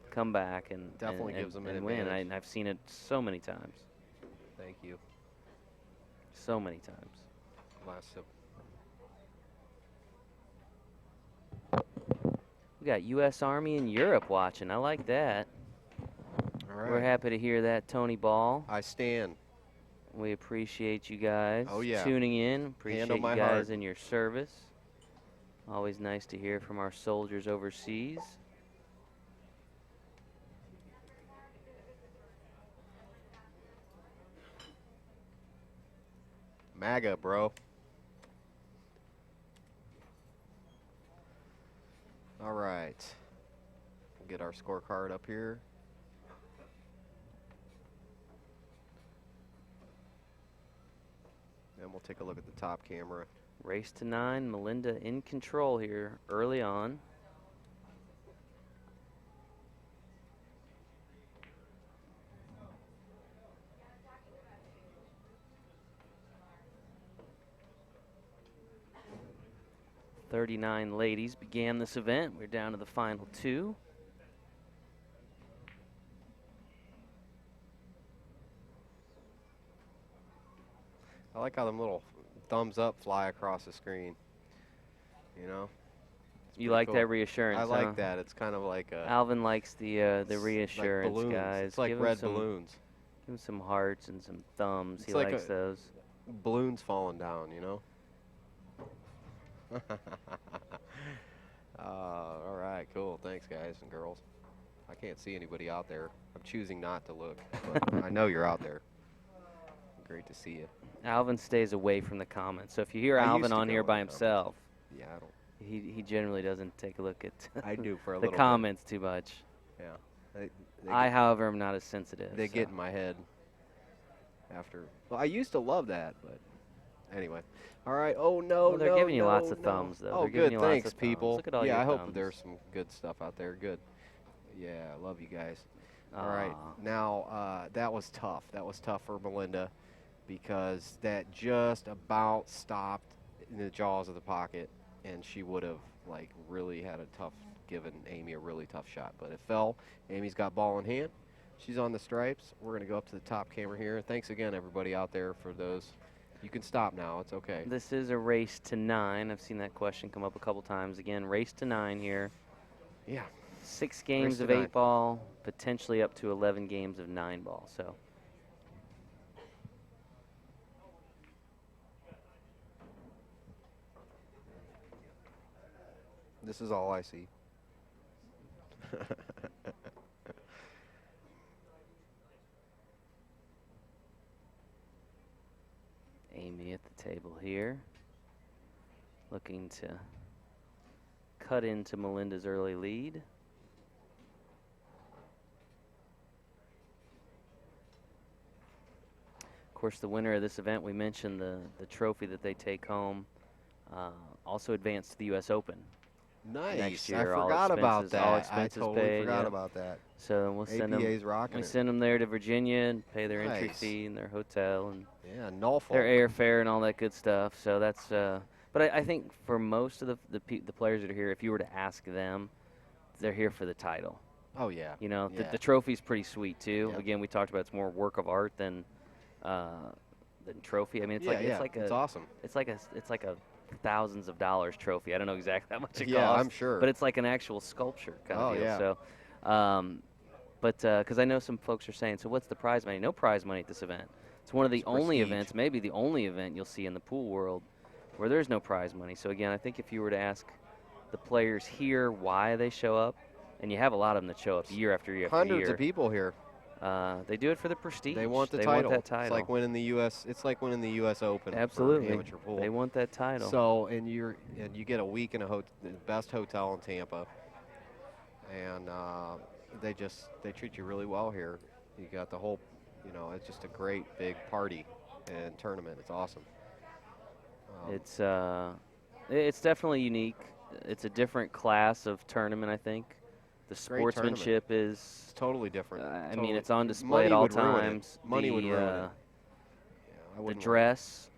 come back and Definitely and, gives them an and win. advantage. And I've seen it so many times. Thank you. So many times. Last sip. We got U.S. Army in Europe watching. I like that. All right. We're happy to hear that, Tony Ball. I stand. We appreciate you guys Oh, yeah. tuning in. Appreciate Hand on you my guys heart. and your service. Always nice to hear from our soldiers overseas. MAGA, bro. All right. We'll get our scorecard up here. And we'll take a look at the top camera. Race to 9, Melinda in control here early on. "39 ladies began this event. We're down to the final 2. I like how them little thumbs up fly across the screen. You know? It's You pretty like cool. that reassurance, I huh? like that. It's kind of like a Alvin likes the it's like reassurance, balloons. guys. It's like Give him red some, balloons. Give him some hearts and some thumbs. It's He like likes those. Balloons falling down, you know? All right, cool. Thanks, guys and girls. I can't see anybody out there. I'm choosing not to look, but I know you're out there. Great to see you. Alvin stays away from the comments. So if you hear I used Alvin to on go here in by the comments. himself, Yeah, I don't. he generally doesn't take a look at I do for a the little bit. comments too much. Yeah. They I, however, am not as sensitive. They so. get in my head after. Well, I used to love that, but anyway. All right. Oh, no, Well, they're no, giving you no, lots of no. thumbs, though. Oh, They're giving good. you lots Thanks, of thumbs. people. Look at all yeah, your I hope thumbs. there's some good stuff out there. Good. Yeah, I love you guys. All right. Now, that was tough. That was tough for Melinda because that just about stopped in the jaws of the pocket, and she would have, like, really had a tough, given Amy a really tough shot. But it fell. Amy's got ball in hand. She's on the stripes. We're going to go up to the top camera here. Thanks again, everybody out there, for those. You can stop now. It's okay. This is a race to 9. I've seen that question come up a couple times. Again, race to 9 here. Yeah. 6 games of to 9. 8 ball, potentially up to 11 games of 9 ball. So. This is all I see. Amy at the table here, looking to cut into Melinda's early lead. Of course, the winner of this event, we mentioned the trophy that they take home, also advanced to the U.S. Open. Nice. Next year, I forgot about that. all expenses I totally paid, forgot yeah. about that. So we'll send them. APA's rocking We it. send them there to Virginia and pay their entry Nice. fee and their hotel and Yeah, Norfolk. their airfare and all that good stuff. So that's. But I think for most of the players that are here, if you were to ask them, they're here for the title. Oh yeah. You know, Yeah. the trophy's pretty sweet too. Yep. Again, we talked about it's more work of art than trophy. I mean, it's it's awesome. it's like a thousands of dollars trophy. I don't know exactly how much it Yeah, costs. I'm sure. But it's like an actual sculpture kind of Oh, deal. yeah. So, because I know some folks are saying, so what's the prize money? No prize money at this event. It's one of the It's only prestige. events, maybe the only event you'll see in the pool world where there's no prize money. So again, I think if you were to ask the players here why they show up, and you have a lot of them that show up year after year after Hundreds year. of people here. They do it for the prestige. They want the they title. Want that title. It's like winning the U.S. It's like winning the U.S. Open. Absolutely. For amateur pool. They want that title. So and you get a week in the best hotel in Tampa, and they treat you really well here. You got the whole, it's just a great big party and tournament. It's awesome. It's definitely unique. It's a different class of tournament, I think. The Great sportsmanship tournament. is It's totally different. I Totally. mean, it's on display Money at all would ruin it. times. Money would ruin it. The I wouldn't dress,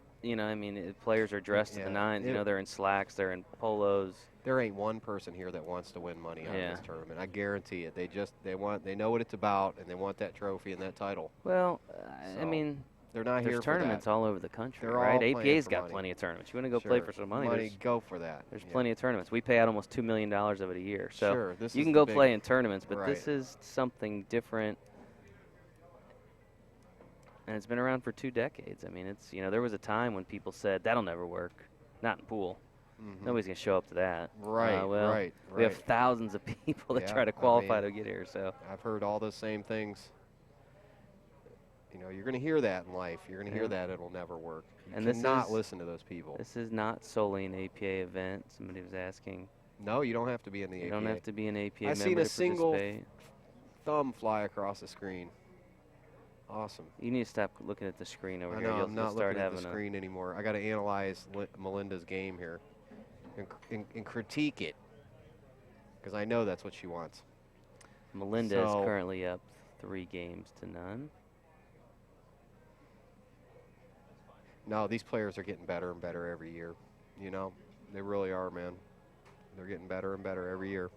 players are dressed to Yeah. the nines. It- They're in slacks, they're in polos. There ain't one person here that wants to win money out Yeah. of this tournament. I guarantee it. They know what it's about, and they want that trophy and that title. Well, I So, mean, They're not here there's for tournaments that. all over the country, They're right? all playing APA's for got money. plenty of tournaments. You want to go play for some money? Go for that. There's Yeah. plenty of tournaments. We pay out almost $2 million of it a year. So Sure, this you is can the go big- play in tournaments, but Right. this is something different. And it's been around for 2 decades. I mean, it's, there was a time when people said, that'll never work. Not in pool. Mhm. Nobody's going to show up to that. Right, Well, right. we have thousands of people that Yeah, try to I qualify mean- to get here. So I've heard all those same things. You're going to hear that in life. You're going to Yeah. hear that it'll never work. You And this cannot is- listen to those people. this is not solely an APA event. Somebody was asking. No, you don't have to be in the You APA. don't have to be an APA I've member seen a to single participate. thumb fly across the screen. Awesome. You need to stop looking at the screen over I here. know, You'll I'm not start looking at the having screen anymore. I got to analyze Melinda's game here and critique it because I know that's what she wants. Melinda So- is currently up 3 games to none. No, these players are getting better and better every year. They really are, man. They're getting better and better every year.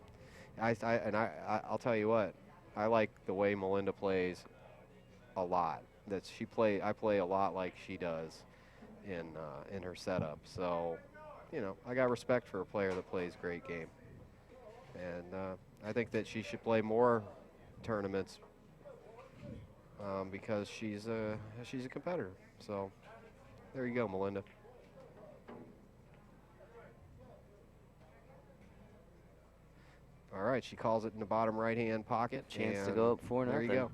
I'll tell you what, I like the way Melinda plays a lot. I play a lot like she does in her setup. So, I got respect for a player that plays great game, and I think that she should play more tournaments because she's a competitor. So, there you go, Melinda. All right, she calls it in the bottom right-hand pocket. Chance to and go up 4-0. There you go.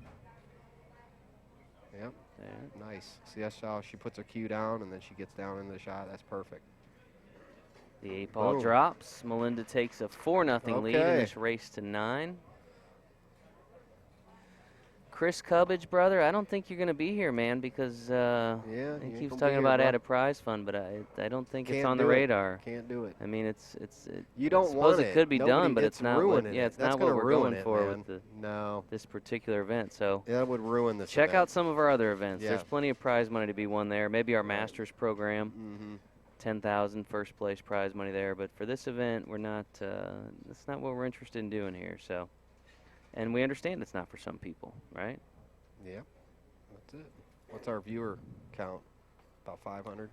Yep, There. nice. See, that's how she puts her cue down, and then she gets down into the shot. That's perfect. The 8-ball Boom. drops. Melinda takes a 4-0 lead in Okay. this race to 9. Chris Cubbage, brother, I don't think you're going to be here, man, because Yeah, he keeps talking about added prize fund, but I don't think it's on the radar. Can't do it. I mean, you don't I suppose want it could be done, but it's not what. it. Yeah, it's That's not what we're ruin going it, for man. with this particular event. So that would ruin this. Check event. out some of our other events. Yeah. There's plenty of prize money to be won there. Maybe our Right. Masters program, Mm-hmm. 10,000 first place prize money there. But for this event, we're not. That's not what we're interested in doing here. So, and we understand it's not for some people, right? Yep. That's it. What's our viewer count? About 500.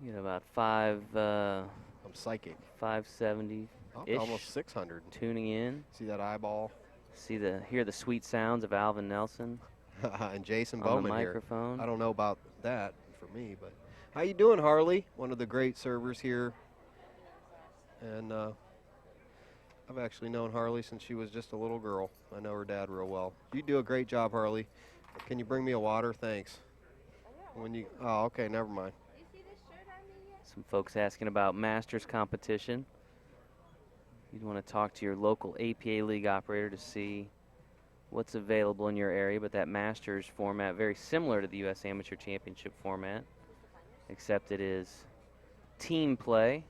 You know, about I'm psychic. 570. Oh, almost 600. Tuning in. See that eyeball? Hear the sweet sounds of Alvin Nelson and Jason on Bowman the microphone. Here. I don't know about that for me, but how you doing, Harley? One of the great servers here. And I've actually known Harley since she was just a little girl. I know her dad real well. You do a great job, Harley. Can you bring me a water? Thanks. Oh, okay, never mind. Some folks asking about Masters competition. You'd want to talk to your local APA League operator to see what's available in your area, but that Masters format, very similar to the U.S. Amateur Championship format, except it is team play.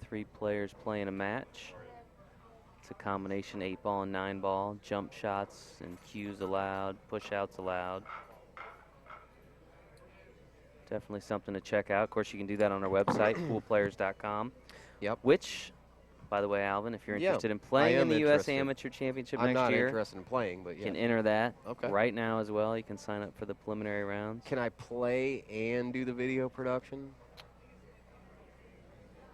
3 players playing a match. It's a combination 8-ball and 9-ball, jump shots and cues allowed, push-outs allowed. Definitely something to check out. Of course, you can do that on our website, poolplayers.com. Yep. Which, by the way, Alvin, if you're interested in playing in the U.S. Amateur Championship next year, I'm not interested in playing, but you can enter that okay. right now as well. You can sign up for the preliminary rounds. Can I play and do the video production?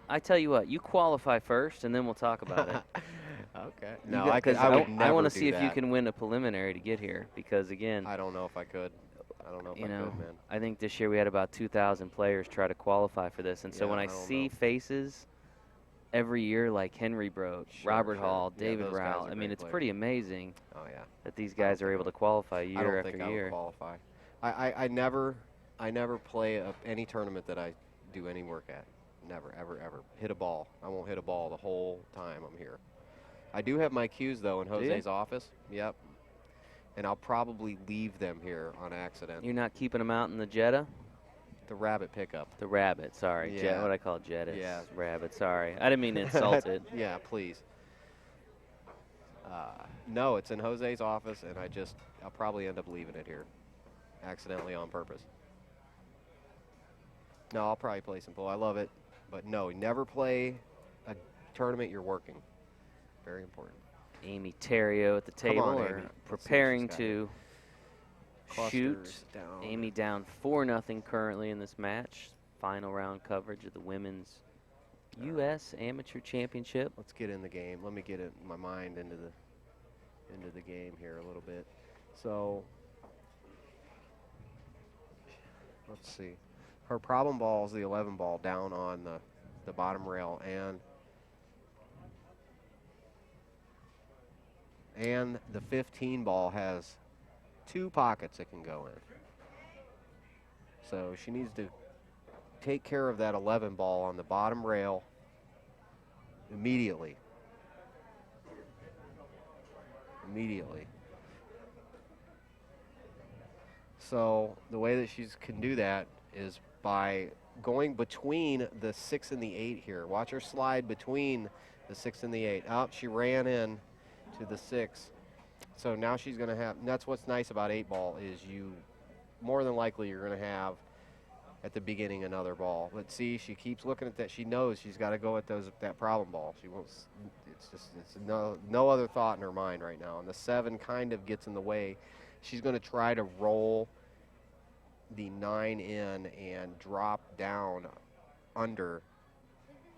I tell you what, you qualify first, and then we'll talk about it. Okay. No, I would never I want to do see if you that. can win a preliminary to get here, because again, I don't know if I could. I don't know if I could, man. I think this year we had about 2,000 players try to qualify for this, and so Yeah, when I see faces every year like Henry Broach, Robert Hall, David those guys Rowell, are I mean, great it's players. pretty amazing. Oh yeah. That these guys are able to qualify year I don't after think year. I would qualify. I never play any tournament that I do any work at. Never, ever, ever. Hit a ball. I won't hit a ball the whole time I'm here. I do have my cues, though, in Jose's office. Yep. And I'll probably leave them here on accident. You're not keeping them out in the Jetta? The rabbit pickup. The rabbit, sorry. Yeah. What I call Jetta. Yeah. Rabbit, sorry. I didn't mean to insult it. Yeah, please. No, it's in Jose's office, and I'll probably end up leaving it here. Accidentally on purpose. No, I'll probably play some pool. I love it. But no, never play a tournament you're working. Very important. Amy Theriault at the table on, are Amy. preparing to shoot. Clusters down. Amy down 4-0 currently in this match. Final round coverage of the Women's U.S. Amateur Championship. Let's get in the game. Let me get my mind into the game here a little bit. So let's see. Her problem ball is the 11 ball down on the bottom rail, and the 15 ball has 2 pockets it can go in. So she needs to take care of that 11 ball on the bottom rail immediately. So the way that she can do that is by going between the 6 and the 8 here. Watch her slide between the 6 and the 8. Oh, she ran in to the 6. So now she's going to have, and that's what's nice about 8 ball is more than likely you're going to have at the beginning another ball. But see, she keeps looking at that. She knows she's got to go at that problem ball. She wants, it's no other thought in her mind right now. And the 7 kind of gets in the way. She's going to try to roll the 9 in and drop down under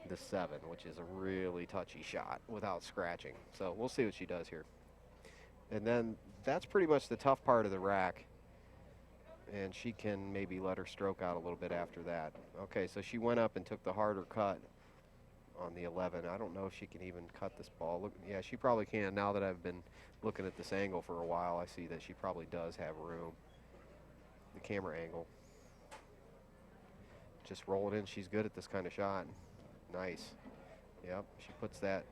the 7, which is a really touchy shot without scratching. So we'll see what she does here. And then that's pretty much the tough part of the rack. And she can maybe let her stroke out a little bit after that. Okay, so she went up and took the harder cut on the 11. I don't know if she can even cut this ball. Look, yeah, she probably can. Now that I've been looking at this angle for a while, I see that she probably does have room. The camera angle. Just roll it in. She's good at this kind of shot. Nice. Yep, she puts that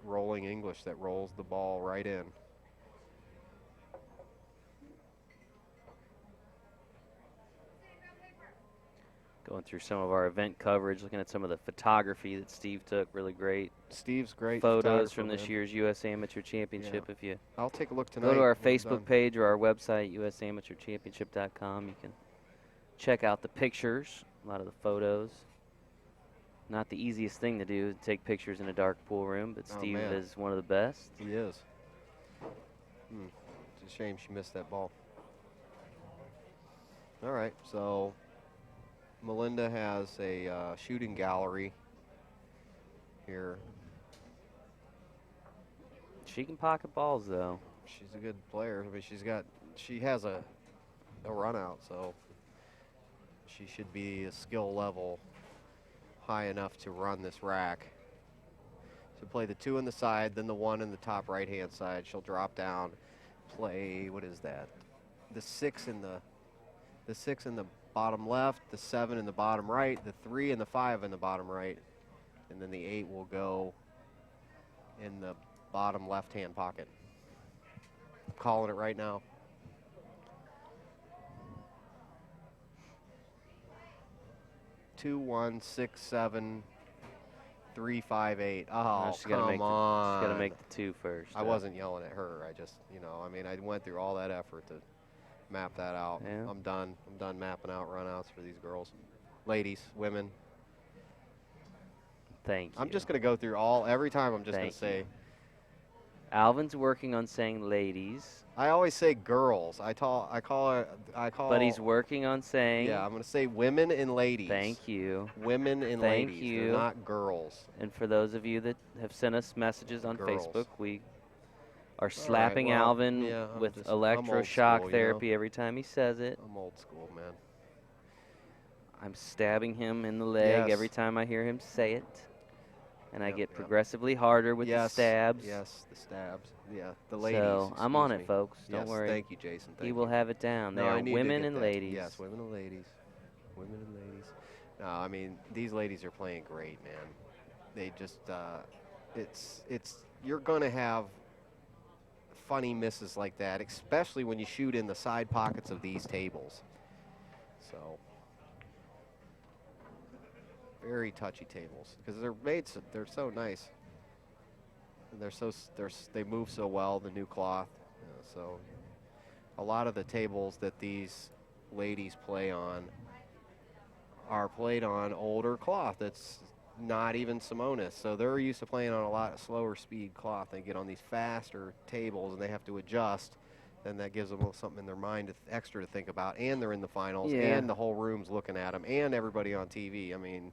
rolling English that rolls the ball right in. Going through some of our event coverage, looking at some of the photography that Steve took. Really great. Steve's great Photos photographer, from this man. year's U.S. Amateur Championship. Yeah. If you I'll take a look tonight. go to our when I'm done. Facebook page or our website, usamateurchampionship.com, you can check out the pictures, a lot of the photos. Not the easiest thing to do, take pictures in a dark pool room, but Oh, Steve man. is one of the best. He is. It's a shame she missed that ball. All right, so Melinda has a shooting gallery here. She can pocket balls, though. She's a good player. I mean, she has a run out, so she should be a skill level high enough to run this rack. So play the 2 on the side, then the 1 in the top right-hand side. She'll drop down, play, what is that? The 6 in the bottom left, the 7 in the bottom right, the 3 and the 5 in the bottom right, and then the 8 will go in the bottom left-hand pocket. I'm calling it right now. Two, 1, 6, 7, 3, 5, 8. Oh, She's gotta make come on. She's got to make the 2 first. I wasn't yelling at her. I just, I mean, I went through all that effort to map that out. Yeah. I'm done. I'm done mapping out runouts for these girls. Ladies, women. Thank you. I'm just going to go through every time I'm just going to Thank say. you. Alvin's working on saying ladies. I always say girls. I call. But he's working on saying. Yeah, I'm going to say women and ladies. Thank you. Women and Thank ladies. you. They're not girls. And for those of you that have sent us messages on Girls. Facebook, we are slapping well, Alvin yeah, with I'm old electroshock school, therapy every time he says it. I'm old school, man. I'm stabbing him in the leg Yes. every time I hear him say it. And I Yep, get yep. progressively harder with the stabs. Yes, the stabs. Yeah, the ladies. So I'm on excuse it, me. folks. Don't Yes, worry. Thank you, Jason. Thank He you. will have it down. They No, I are need to women get and that. ladies. Yes, women and ladies. Women and ladies. No, I mean, these ladies are playing great, man. They just, you're going to have funny misses like that, especially when you shoot in the side pockets of these tables. So, very touchy tables because they're so nice. And they move so well, the new cloth. So a lot of the tables that these ladies play on are played on older cloth that's not even Simonis. So they're used to playing on a lot slower speed cloth. They get on these faster tables and they have to adjust. Then that gives them a little something in their mind extra to think about. And they're in the finals, Yeah. and the whole room's looking at them, and everybody on TV. I mean,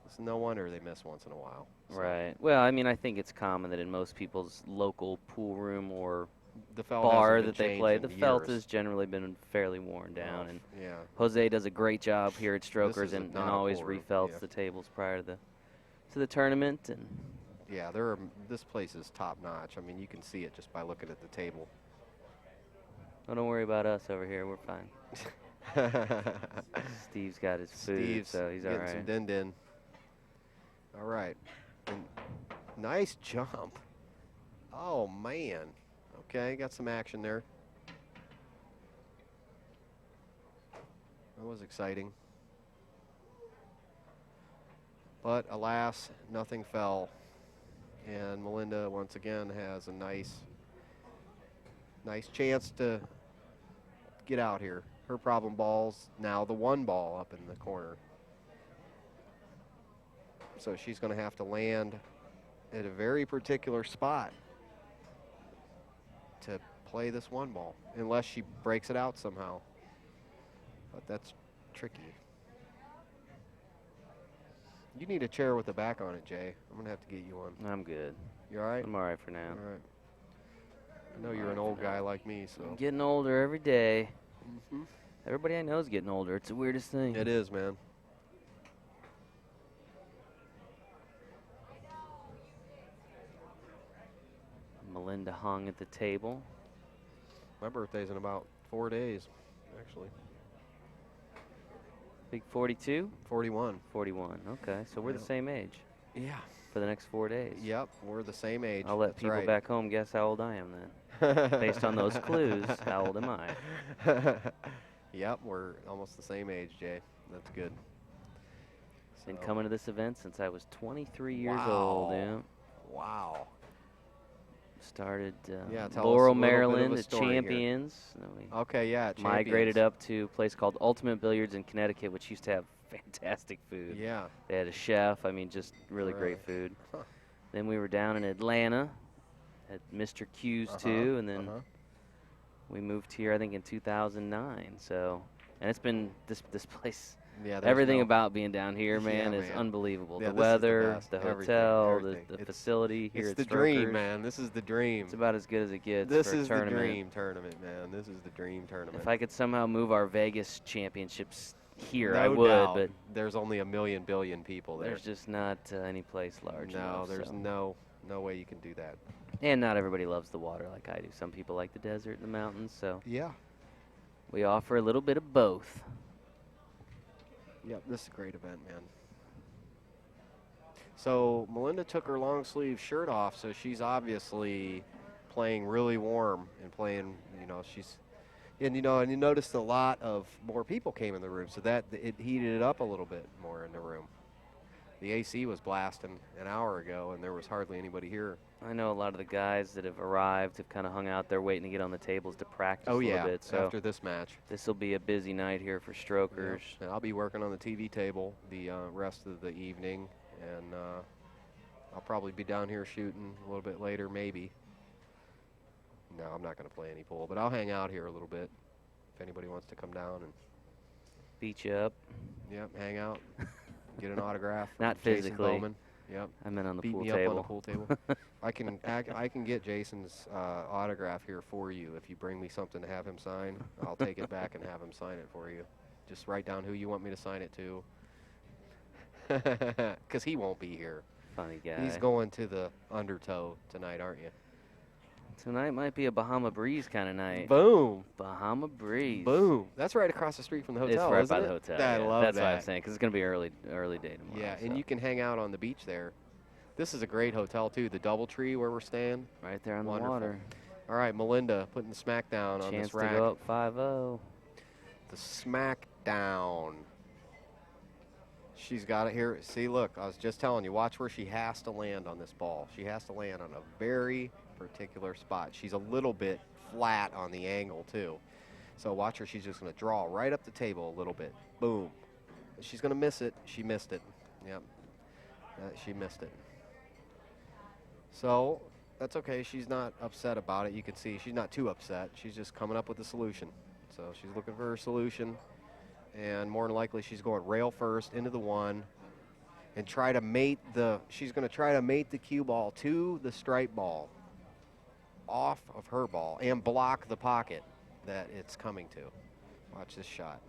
it's no wonder they miss once in a while. So Right. Well, I mean, I think it's common that in most people's local pool room or the felt bar hasn't that been they changed play, in the felt years. has generally been fairly worn down. And Yeah. Jose does a great job here at Strokers is and not a always pool room, refelts yeah. the tables prior to the tournament. And Yeah, this place is top notch. I mean, you can see it just by looking at the table. oh, don't worry about us over here. We're fine. Steve's got his food, Steve's so he's all getting some right. din-din. All right. And nice jump. Oh, man. Okay, got some action there. That was exciting. But alas, nothing fell. And Melinda, once again, has a nice chance to get out here. Her problem ball's now the 1 ball up in the corner. So she's going to have to land at a very particular spot to play this 1 ball, unless she breaks it out somehow. But that's tricky. You need a chair with the back on it, Jay. I'm going to have to get you one. I'm good. You all right? I'm all right for now. All right. I know you're an old guy like me, so. I'm getting older every day. Mhm. Everybody I know is getting older. It's the weirdest thing. It is, man. Melinda Huang at the table. My birthday's in about 4 days, actually. Big 42? 41. 41. Okay, so we're the Yep. same age Yeah. for the next 4 days. Yep, we're the same age. I'll let That's people right. back home guess how old I am then. Based on those clues, how old am I? Yep, we're almost the same age, Jay. That's good. Been coming to this event since I was 23 years old. Yeah. Wow. Started yeah, tell Laurel, us a little Maryland bit of a at story here. Champions. Then we Okay, yeah, migrated Champions. up to a place called Ultimate Billiards in Connecticut, which used to have fantastic food. Yeah. They had a chef. I mean, just really great food. Huh. Then we were down in Atlanta at Mr. Q's too, and then we moved here I think in 2009. So, and it's been this place. Yeah, Everything about being down here, man, Yeah, is man. unbelievable. Yeah, the this is the weather, best. the Everything, hotel, everything. the facility here It's at the Strokers. dream, man. This is the dream. It's about as good as it gets This for a is the tournament. dream tournament, man. This is the dream tournament. If I could somehow move our Vegas championships here, no I would, doubt. but there's only a million billion people there. there's just not any place large enough. there's so. no way you can do that. And not everybody loves the water like I do. Some people like the desert and the mountains, so Yeah. we offer a little bit of both. Yep, this is a great event, man. So Melinda took her long sleeve shirt off, so she's obviously playing really warm and playing, and you noticed a lot of more people came in the room, so that it heated it up a little bit more in the room. The AC was blasting an hour ago, and there was hardly anybody here. I know a lot of the guys that have arrived have kind of hung out there waiting to get on the tables to practice a little bit. So after this match. This will be a busy night here for Strokers. Yep. And I'll be working on the TV table the rest of the evening, and I'll probably be down here shooting a little bit later, maybe. No, I'm not going to play any pool, but I'll hang out here a little bit if anybody wants to come down and Beat you up. Yep, hang out, get an autograph. Not from Jason physically. Bowman. Yep. I meant on the Beat pool me table. up on the pool table. I can get Jason's autograph here for you if you bring me something to have him sign. I'll take it back and have him sign it for you. Just write down who you want me to sign it to. Because he won't be here. Funny guy. He's going to the Undertow tonight, aren't you? Tonight might be a Bahama Breeze kind of night. Boom. Bahama Breeze. Boom. That's right across the street from the hotel, It's right isn't by it? the hotel. I yeah. love That's that. what I'm saying, because it's going to be early day tomorrow. Yeah, so. and you can hang out on the beach there. This is a great hotel, too. The DoubleTree where we're staying. Right there on Wonderful. the water. All right, Melinda putting the smack down on Chance this rack. to go up 5-0. The smack down. She's got it here. See, look, I was just telling you, watch where she has to land on this ball. She has to land on a very particular spot. She's a little bit flat on the angle, too. So watch her. She's just going to draw right up the table a little bit. Boom. She's going to miss it. She missed it. Yep. She missed it. So that's okay. She's not upset about it. You can see she's not too upset. She's just coming up with a solution. So she's looking for her solution. And more than likely, she's going rail first into the one and try to mate she's going to try to mate the cue ball to the stripe ball off of her ball and block the pocket that it's coming to. Watch this shot.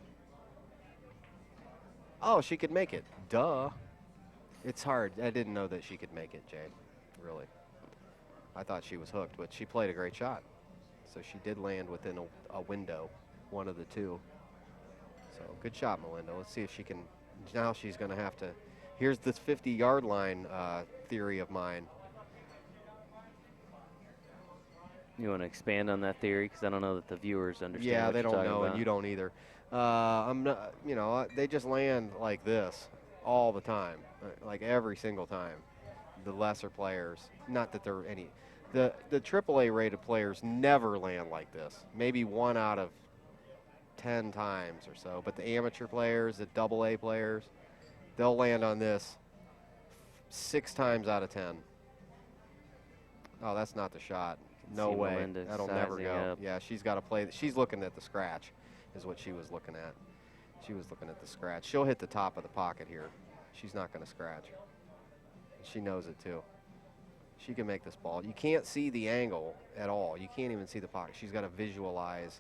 Oh, she could make it. Duh. It's hard. I didn't know that she could make it, Jay. Really. I thought she was hooked, but she played a great shot. So she did land within a window, one of the two. So good shot, Melinda. Let's see if she can. Now she's going to have to. Here's this 50-yard line theory of mine. You want to expand on that theory? Because I don't know that the viewers understand Yeah, what they you're don't talking know, about. and you don't either. I'm not. They just land like this all the time, like every single time. The lesser players, not that there are any. The AAA rated players never land like this. Maybe 1 out of 10 times or so. But the amateur players, the AA players, they'll land on this 6 times out of 10. Oh, that's not the shot. No See way. Melinda That'll never sizing go. up. Yeah, she's got to play. She's looking at the scratch is what she was looking at. She was looking at the scratch. She'll hit the top of the pocket here. She's not going to scratch. She knows it, too. She can make this ball. You can't see the angle at all. You can't even see the pocket. She's got to visualize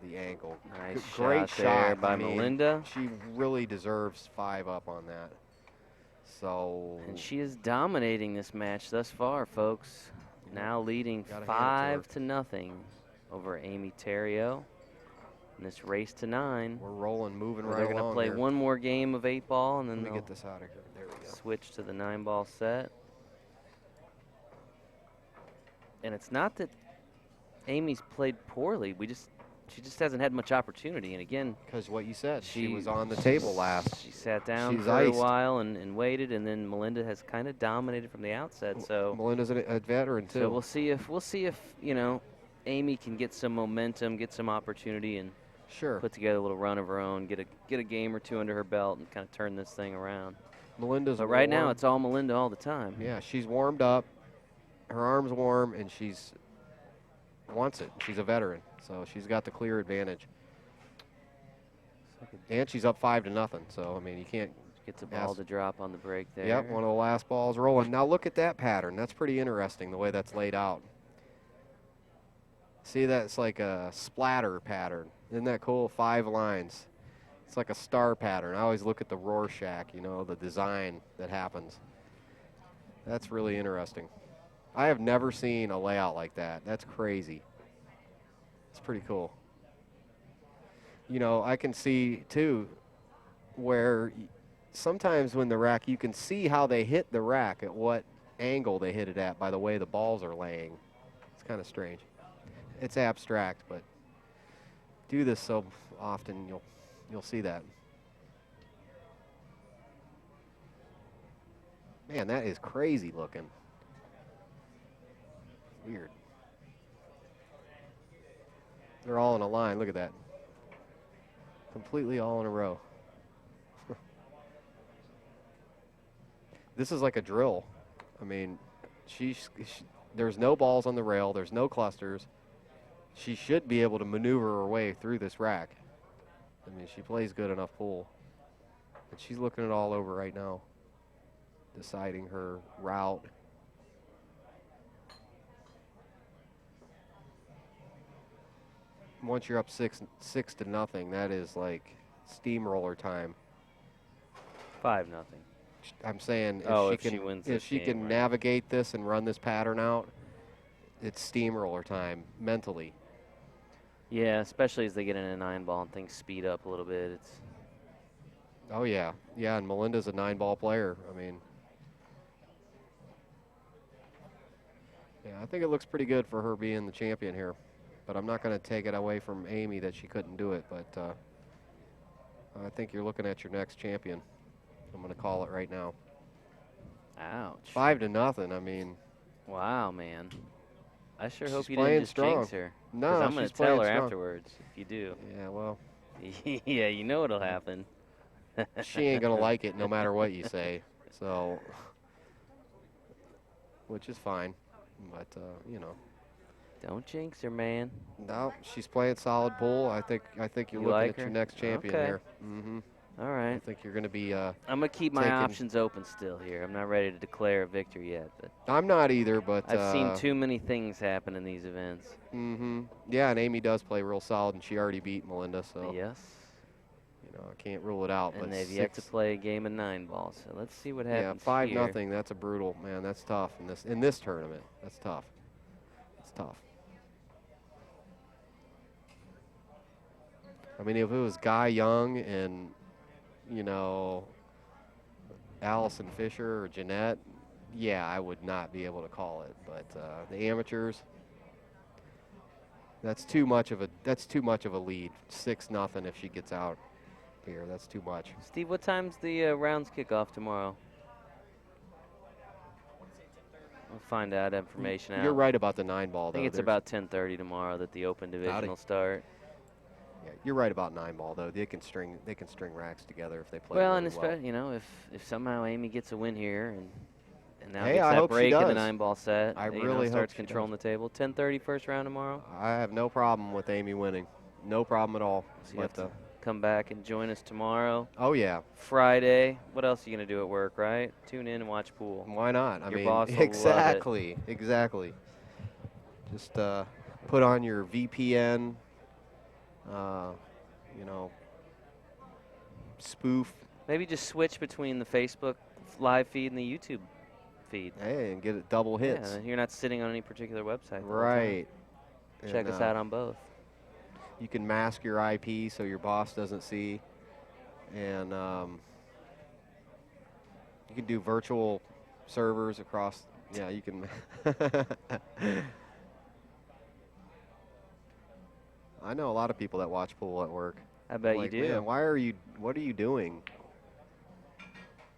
the angle. Nice Great shot there shot by I mean, Melinda. She really deserves 5 up on that. So. And she is dominating this match thus far, folks. Now leading Gotta hand it to 5-0 over Amy Theriault in this race to 9. We're rolling, moving They're right going to along play here. one more game of 8-ball, and then Let me they'll get this out of here. There we go. switch to the 9-ball set. And it's not that Amy's played poorly. We just she just hasn't had much opportunity. And again, Because what you said, she she was on the table last. She sat down She's for iced. a while and waited, and then Melinda has kind of dominated from the outset. So Melinda's a veteran too. So we'll see if you know, Amy can get some momentum, get some opportunity, and Sure. put together a little run of her own, get a game or two under her belt, and kind of turn this thing around. Melinda's But right now, warm. it's all Melinda all the time. Yeah, she's warmed up. Her arm's warm, and she's wants it. She's a veteran, so she's got the clear advantage. And she's up 5-0. So I mean, you can't. Gets a ball to drop on the break there. Yep, one of the last balls rolling. Now look at that pattern. That's pretty interesting, the way that's laid out. See, that's like a splatter pattern. Isn't that cool? 5 lines. It's like a star pattern. I always look at the Rorschach, you know, the design that happens. That's really interesting. I have never seen a layout like that. That's crazy. It's pretty cool. You know, I can see, too, where sometimes when the rack, you can see how they hit the rack, at what angle they hit it at by the way the balls are laying. It's kind of strange. It's abstract, but do this so often, you'll see that. Man, that is crazy looking. Weird. They're all in a line. Look at that. Completely all in a row. This is like a drill. I mean, there's no balls on the rail. There's no clusters. She should be able to maneuver her way through this rack. I mean, she plays good enough pool. And she's looking it all over right now, deciding her route. Once you're up 6-0, that is like steamroller time. 5-0. I'm saying if she wins if this she game, can right. navigate this and run this pattern out, it's steamroller time mentally. Yeah, especially as they get in a 9-ball and things speed up a little bit. It's Oh yeah, yeah, and Melinda's a 9-ball player. I mean, yeah, I think it looks pretty good for her being the champion here, but I'm not going to take it away from Amy that she couldn't do it. But I think you're looking at your next champion. I'm going to call it right now. ouch. 5-0. I mean, Wow, man. I sure She's hope you playing didn't just strong. jinx her. No, 'Cause I'm going she's to tell her playing strong. afterwards if you do. yeah, well, Yeah, you know what'll happen. she ain't going to like it no matter what you say. So, which is fine. But, you know. Don't jinx her, man. No, she's playing solid pool. I think you're You looking like at your her? next champion Okay. here. Mm-hmm. All I right. think you're going to be. I'm going to keep my taking- options open still here. I'm not ready to declare a victory yet, but I'm not either, but I've seen too many things happen in these events. Mm-hmm. Yeah, and Amy does play real solid, and she already beat Melinda, so Yes. you know I can't rule it out. And but they've yet to play a game of 9 balls. So let's see what yeah, happens 5-0. here. That's a brutal man. That's tough in this tournament. That's tough. It's tough. I mean, if it was Guy Young and, you know, Allison Fisher or Jeanette, yeah, I would not be able to call it. But the amateurs, that's too much of a lead. 6-0 if she gets out here. That's too much. Steve, what time's the rounds kick off tomorrow? We'll find out information out. You're right about the 9-ball, I though. think it's There's- about 10:30 tomorrow that the Open Division Howdy. will start. Yeah, you're right about 9-ball, though. They can string racks together if they play. Well, really and well. you know, if somehow Amy gets a win here and now Hey, gets I that hope she break in the does. 9-ball set, I you really know, hope starts she controlling does. the table. 10:30 first round tomorrow. I have no problem with Amy winning. No problem at all. So you have But, to come back and join us tomorrow. oh yeah, Friday. What else are you gonna do at work, right? Tune in and watch pool. why not? I Your mean, boss will love it. exactly. Just put on your VPN. You know, spoof. Maybe just switch between the Facebook live feed and the YouTube feed. Hey, and get it double hits. Yeah, then you're not sitting on any particular website. the whole time. Right. Check And, us out on both. You can mask your IP so your boss doesn't see, and you can do virtual servers across. Yeah, you can. I know a lot of people that watch pool at work. I bet Like, you do. Man, what are you doing?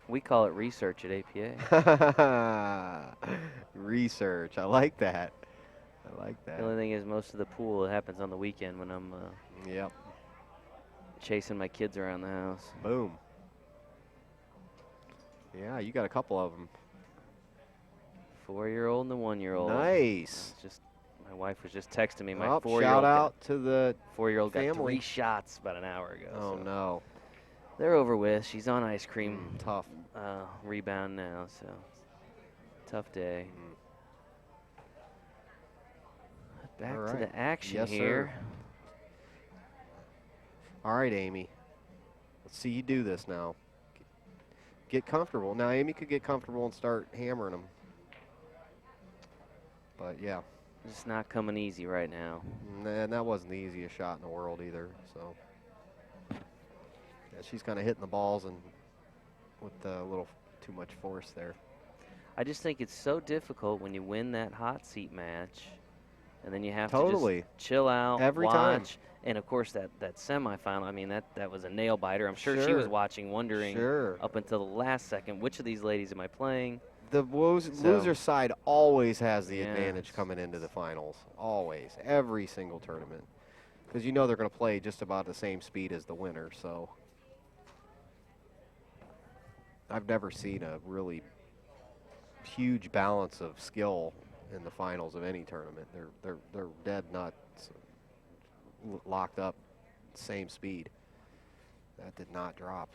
We call it research at APA. Research. I like that. I like that. The only thing is, most of the pool happens on the weekend when I'm Yep. chasing my kids around the house. Boom. Yeah, you got a couple of them. 4-year-old and the 1-year-old. Nice. My wife was just texting me. My Oh, 4-year-old. shout out to the 4-year-old got family. 3 shots about an hour ago. Oh, so no. they're over with. She's on ice cream. Tough. Rebound now, so tough day. Back All to right. the action Yes, here. sir. All right, Amy. Let's see you do this now. Get comfortable. Now, Amy could get comfortable and start hammering them. But, yeah. It's not coming easy right now. And that wasn't the easiest shot in the world either. So, yeah, she's kind of hitting the balls and with a little too much force there. I just think it's so difficult when you win that hot seat match, and then you have Totally. to just chill out, Every time. watch. And, of course, that semifinal, I mean, that was a nail-biter. I'm sure she Sure. was watching, wondering Sure. up until the last second, which of these ladies am I playing? The loser side always has the advantage Yes. coming into the finals. Always. Every single tournament. Because you know they're going to play just about the same speed as the winner. So I've never seen a really huge balance of skill in the finals of any tournament. They're dead nuts, locked up, same speed. That did not drop.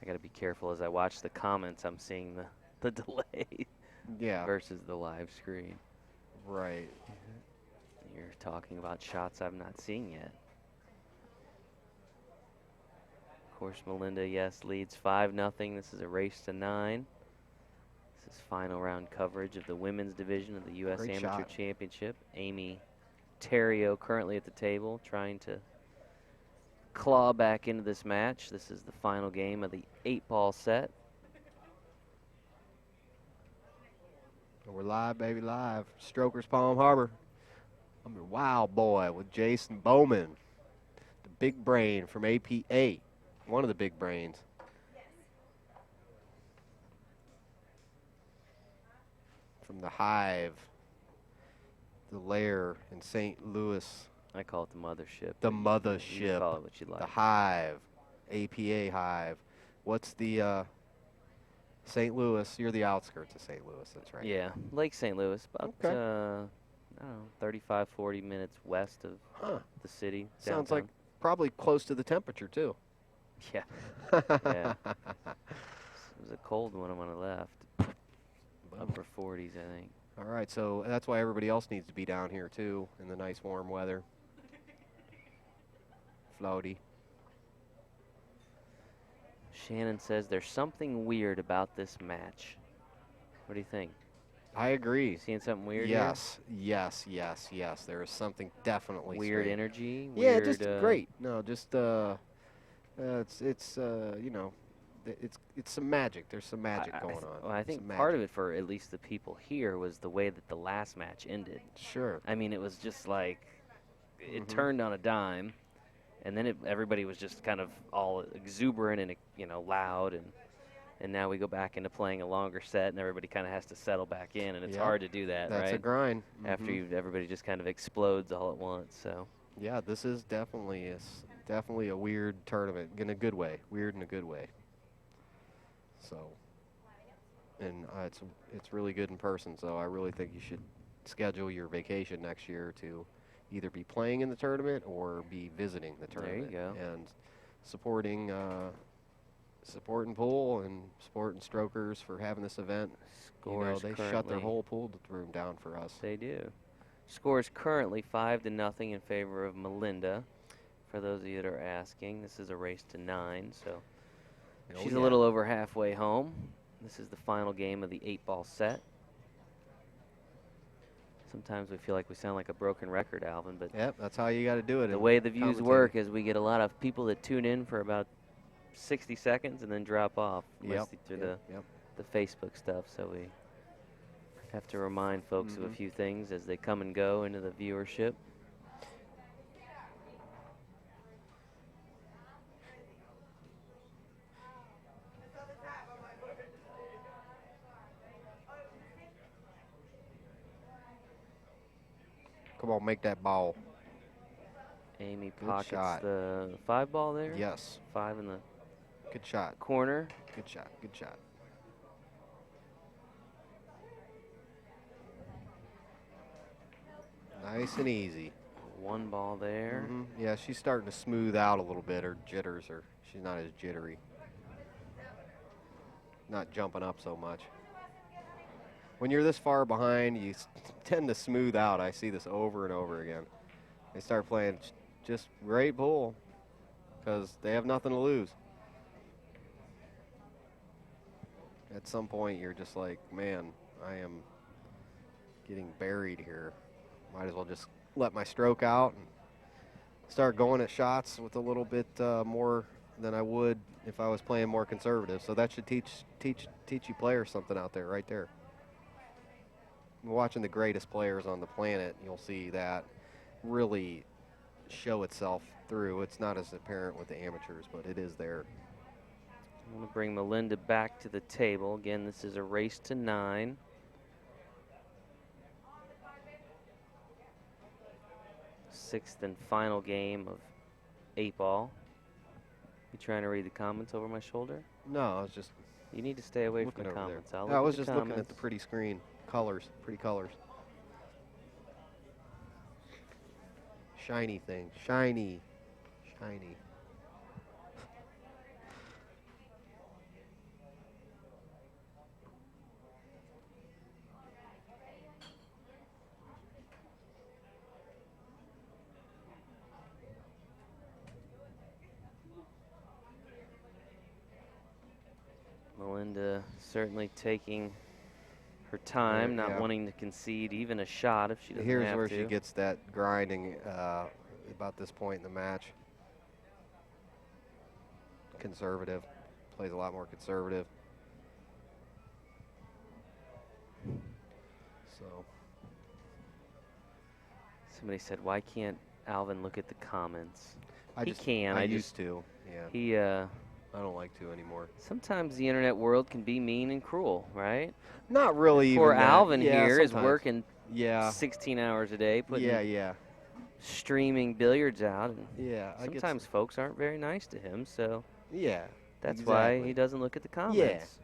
I got to be careful as I watch the comments. I'm seeing the delay Yeah. versus the live screen. Right. You're talking about shots I'm not seeing yet. Of course, Melinda, yes, leads 5-0. This is a race to 9. This is final round coverage of the women's division of the U.S. Great Amateur shot. Championship. Amy Theriault currently at the table trying to claw back into this match. This is the final game of the 8-ball set. We're live, baby, live. Strokers Palm Harbor. I'm your wild boy with Jason Bowman, the big brain from APA, one of the big brains. From the Hive, the Lair in St. Louis. I call it the mothership. The You mothership. call it what you like. The Hive, APA Hive. What's the St. Louis? You're the outskirts of St. Louis, that's right. Yeah, Lake St. Louis, about Okay. I don't know, 35, 40 minutes west of the city. Sounds like downtown. probably close to the temperature, too. Yeah. Yeah. It was a cold one when I left. Upper 40s, I think. All right, so that's why everybody else needs to be down here, too, in the nice warm weather. Floaty. Shannon says there's something weird about this match. What do you think? I agree. You seeing something weird Yes, yes. There is something definitely here? Weird strange. energy? Yeah, Weird, just great. No, just it's you know, it's some magic. There's some magic going on. Well, I Some think part of magic. it for at least the people here was the way that the last match ended. Sure. I mean, it was just like it Mhm. turned on a dime, and then everybody was just kind of all exuberant and loud, and now we go back into playing a longer set, and everybody kind of has to settle back in, and it's Yep. hard to do that, That's a right? grind. After Mhm. everybody just kind of explodes all at once. So Yeah, this is definitely a weird tournament in a good way. Weird in a good way. So, and it's really good in person. So I really think you should schedule your vacation next year to either be playing in the tournament or be visiting the There you tournament go. and supporting pool and supporting strokers for having this event. scores They currently, shut their whole pool room down for us. They do. Scores currently 5-0 in favor of Melinda. For those of you that are asking, this is a race to 9, so Oh, she's yeah. a little over halfway home. This is the final game of the 8-ball set. Sometimes we feel like we sound like a broken record, Alvin, but Yep, that's how you got to do it. the in way the views commentating. work is we get a lot of people that tune in for about 60 seconds and then drop off, Yep, mostly through yep. the Facebook stuff, so we Have to remind folks of a few things as they come and go into the viewership. Come on, make that ball. Amy Good pockets shot. the 5 ball there. Yes. 5 in the Good shot. corner. Good shot. Good shot. Nice and easy. 1 ball there. Yeah, she's starting to smooth out a little bit. Her jitters are, she's not as jittery. Not jumping up so much. When you're this far behind, you tend to smooth out. I see this over and over again. They start playing just great pool because they have nothing to lose. At some point, you're just like, man, I am getting buried here. Might as well just let my stroke out and start going at shots with a little bit more than I would if I was playing more conservative. So that should teach you players something out there, right there. Watching the greatest players on the planet, you'll see that really show itself through. It's not as apparent with the amateurs, but it is there. I'm going to bring Melinda back to the table. Again, this is a race to 9. Sixth and final game of 8 ball. You trying to read the comments over my shoulder? No, I was just You need to stay away from the over comments. there. I'll I look was at the just looking at comments. the pretty screen. Colors, pretty colors. Shiny thing, shiny, shiny. Melinda certainly taking her time, not yeah. wanting to concede even a shot if she doesn't Here's have where to. she gets that grinding about this point in the match. Conservative, plays a lot more conservative. So. Somebody said, why can't Alvin look at the comments? I used to, yeah. He, I don't like to anymore. sometimes the internet world can be mean and cruel, right? Not really. Poor even that. Alvin Yeah, here is sometimes. working Yeah. 16 hours a day, putting Yeah. streaming billiards out. And Yeah. sometimes folks aren't very nice to him, so Yeah. that's why exactly. he doesn't look at the comments.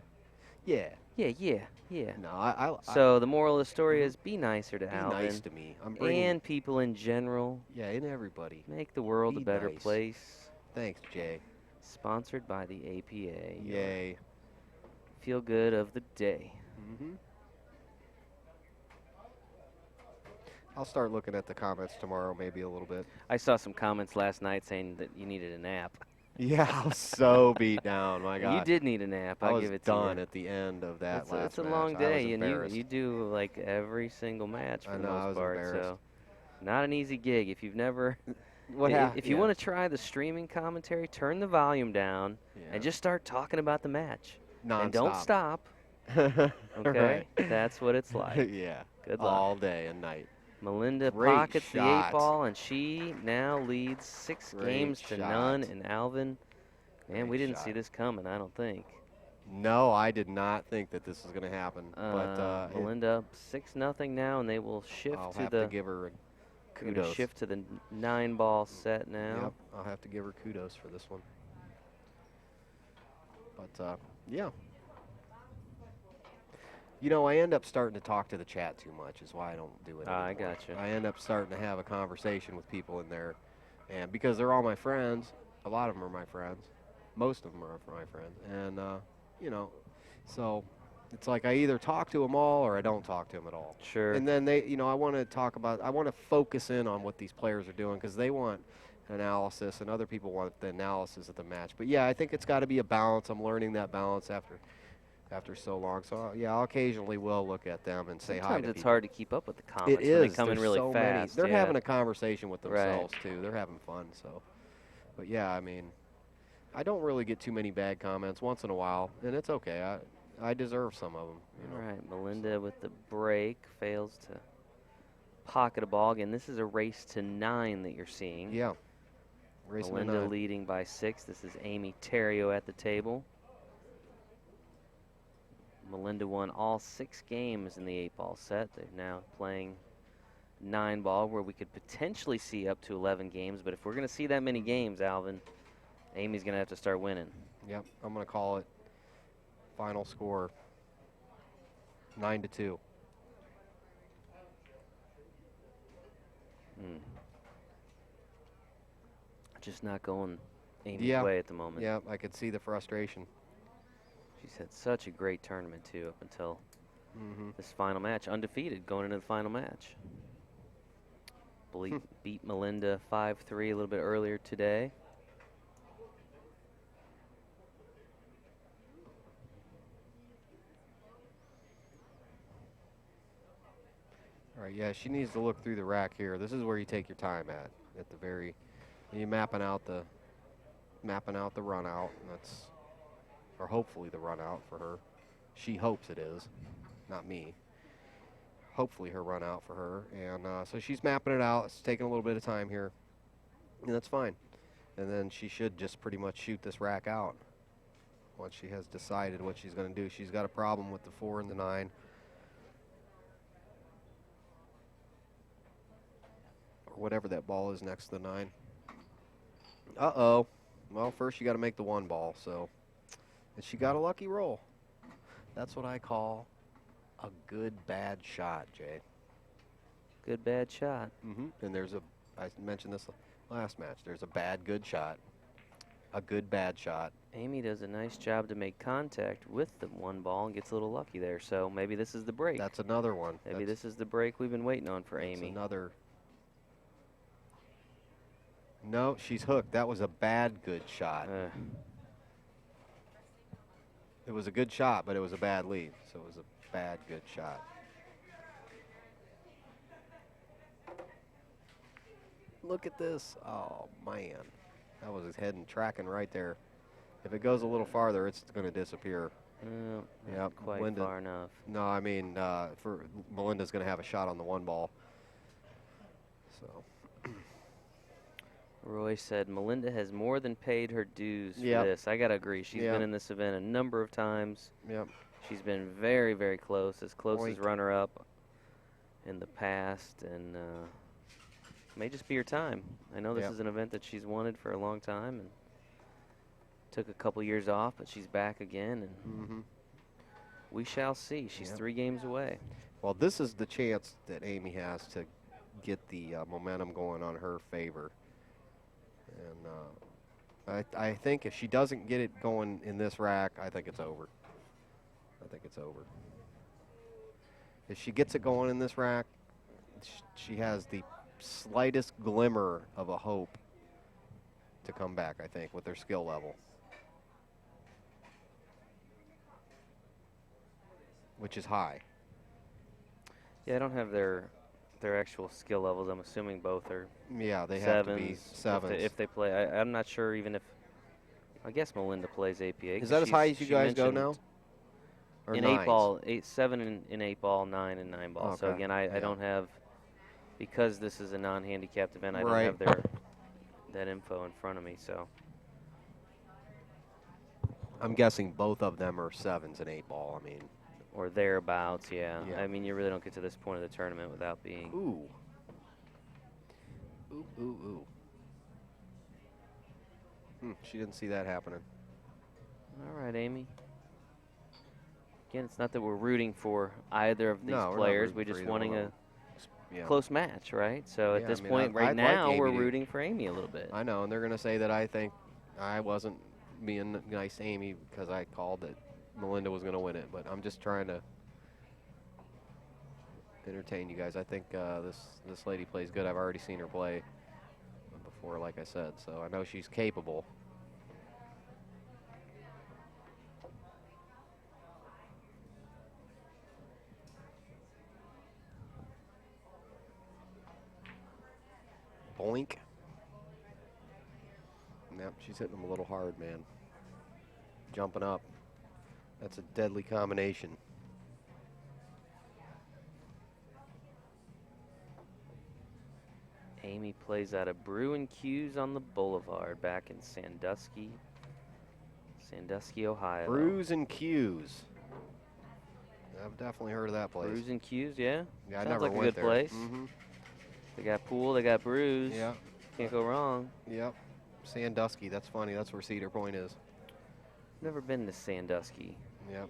Yeah. Yeah. No, I So the moral of the story is be nicer to be Alvin nice to me. I'm bringing. and people in general. Yeah, and everybody. Make the world a Be better nice. place. Thanks, Jay. Sponsored by the APA. your Yay. Feel good of the day. I'll start looking at the comments tomorrow, maybe a little bit. I saw some comments last night saying that you needed a nap. Yeah, I was so beat down. My God. You did need a nap. I I'll was give it done to you. at the end of that last It's a match. long I day, was and embarrassed. you do like every single match for I the know, I most was part. embarrassed. So, not an easy gig. If you've never, if you want to try the streaming commentary, turn the volume down and just start talking about the match. And don't stop. Okay, Right. that's what it's like. Yeah. Good luck. All day and night. Melinda Great pockets the 8 shot. ball, and she now leads 6 Great games to shot. none. And Alvin, man, Great we didn't see shot. this coming, I don't think. No, I did not think that this was going to happen. But Melinda up 6-0 now, and they will shift I'll to have the to give her gonna kudos. shift to the 9-ball set now. Yep, I'll have to give her kudos for this one. But yeah. You know, I end up starting to talk to the chat too much is why I don't do it anymore. I gotcha. I end up starting to have a conversation with people in there. And because they're all my friends, a lot of them are my friends. Most of them are my friends. And, you know, so it's like I either talk to them all or I don't talk to them at all. Sure. And then I want to focus in on what these players are doing because they want analysis and other people want the analysis of the match. But yeah, I think it's got to be a balance. I'm learning that balance after so long. So yeah, I'll occasionally will look at them and say hi Sometimes to it's people. hard to keep up with the comments It when is. they come in There's really so fast. Many. They're yeah. having a conversation with Right. themselves too. They're having fun. So, but yeah, I mean, I don't really get too many bad comments once in a while, and it's okay. I deserve some of them. You All know. right, Melinda with the break fails to pocket a ball. Again, this is a race to 9 that you're seeing. Yeah. Racing to Melinda 9. leading by 6. This is Amy Theriault at the table. Melinda won all 6 games in the 8-ball set. They're now playing 9-ball, where we could potentially see up to 11 games. But if we're going to see that many games, Alvin, Amy's going to have to start winning. Yep. I'm going to call it. Final score 9-2. Just not going Amy's way at the moment. Yeah, I could see the frustration. She's had such a great tournament, too, up until this final match. Undefeated going into the final match. Beat Melinda 5-3 a little bit earlier today. All right, yeah, she needs to look through the rack here. This is where you take your time at the very, you're mapping out the run out. That's, or hopefully the run out for her. She hopes it is, not me. Hopefully her run out for her, and so she's mapping it out. It's taking a little bit of time here, and that's fine. And then she should just pretty much shoot this rack out once she has decided what she's going to do. She's got a problem with the 4 and the 9. Whatever that ball is next to the 9. Uh-oh. Well, first you got to make the 1 ball, so. And she got a lucky roll. That's what I call a good bad shot, Jay. Good bad shot. And there's I mentioned this last match, there's a bad good shot, a good bad shot. Amy does a nice job to make contact with the 1 ball and gets a little lucky there, so maybe this is the break. That's another one. Maybe this is the break we've been waiting on for Amy. Another. No, she's hooked. That was a bad good shot. It was a good shot, but it was a bad lead. So it was a bad good shot. Look at this. Oh, man. That was his head and tracking right there. If it goes a little farther, it's going to disappear. Not quite far enough. No, I mean, for Melinda's going to have a shot on the 1 ball. So. Roy said Melinda has more than paid her dues for this. I got to agree. She's been in this event a number of times. Yep. She's been very, very close as runner-up in the past, and may just be her time. I know this is an event that she's wanted for a long time, and took a couple years off, but she's back again, and we shall see. She's 3 games away. Well, this is the chance that Amy has to get the momentum going on her favor. And I think if she doesn't get it going in this rack, I think it's over. I think it's over. If she gets it going in this rack, she has the slightest glimmer of a hope to come back, I think, with her skill level. Which is high. Yeah, I don't have their actual skill levels. I'm assuming both are they have to be 7s. If they play. I'm not sure even if, I guess Melinda plays APA. Is that as high as you guys go now? Or in 8-ball, 7 in 8-ball, 9 in 9-ball. Okay. So again, I don't have, because this is a non-handicapped event, I don't have that info in front of me. So I'm guessing both of them are 7s in 8-ball. I mean, or thereabouts, yeah. I mean, you really don't get to this point of the tournament without being. Ooh. Ooh, ooh, ooh. She didn't see that happening. All right, Amy. Again, it's not that we're rooting for either of these players. We're just wanting a close match, right? So at this point, right now, we're rooting for Amy a little bit. I know, and they're going to say that I think I wasn't being nice to Amy because I called that Melinda was going to win it, but I'm just trying to entertain you guys. I think this lady plays good. I've already seen her play before, like I said, so I know she's capable. Boink. Yep, she's hitting them a little hard, man. Jumping up. That's a deadly combination. Amy plays out of Brew and Q's on the Boulevard back in Sandusky, Ohio. Brews and Q's. I've definitely heard of that place. Brews and Q's, yeah? Yeah, I Sounds never like a went good there. place. Mm-hmm. They got pool, they got brews. Yeah. Can't go wrong. Yep. Sandusky, that's funny. That's where Cedar Point is. Never been to Sandusky. Yep.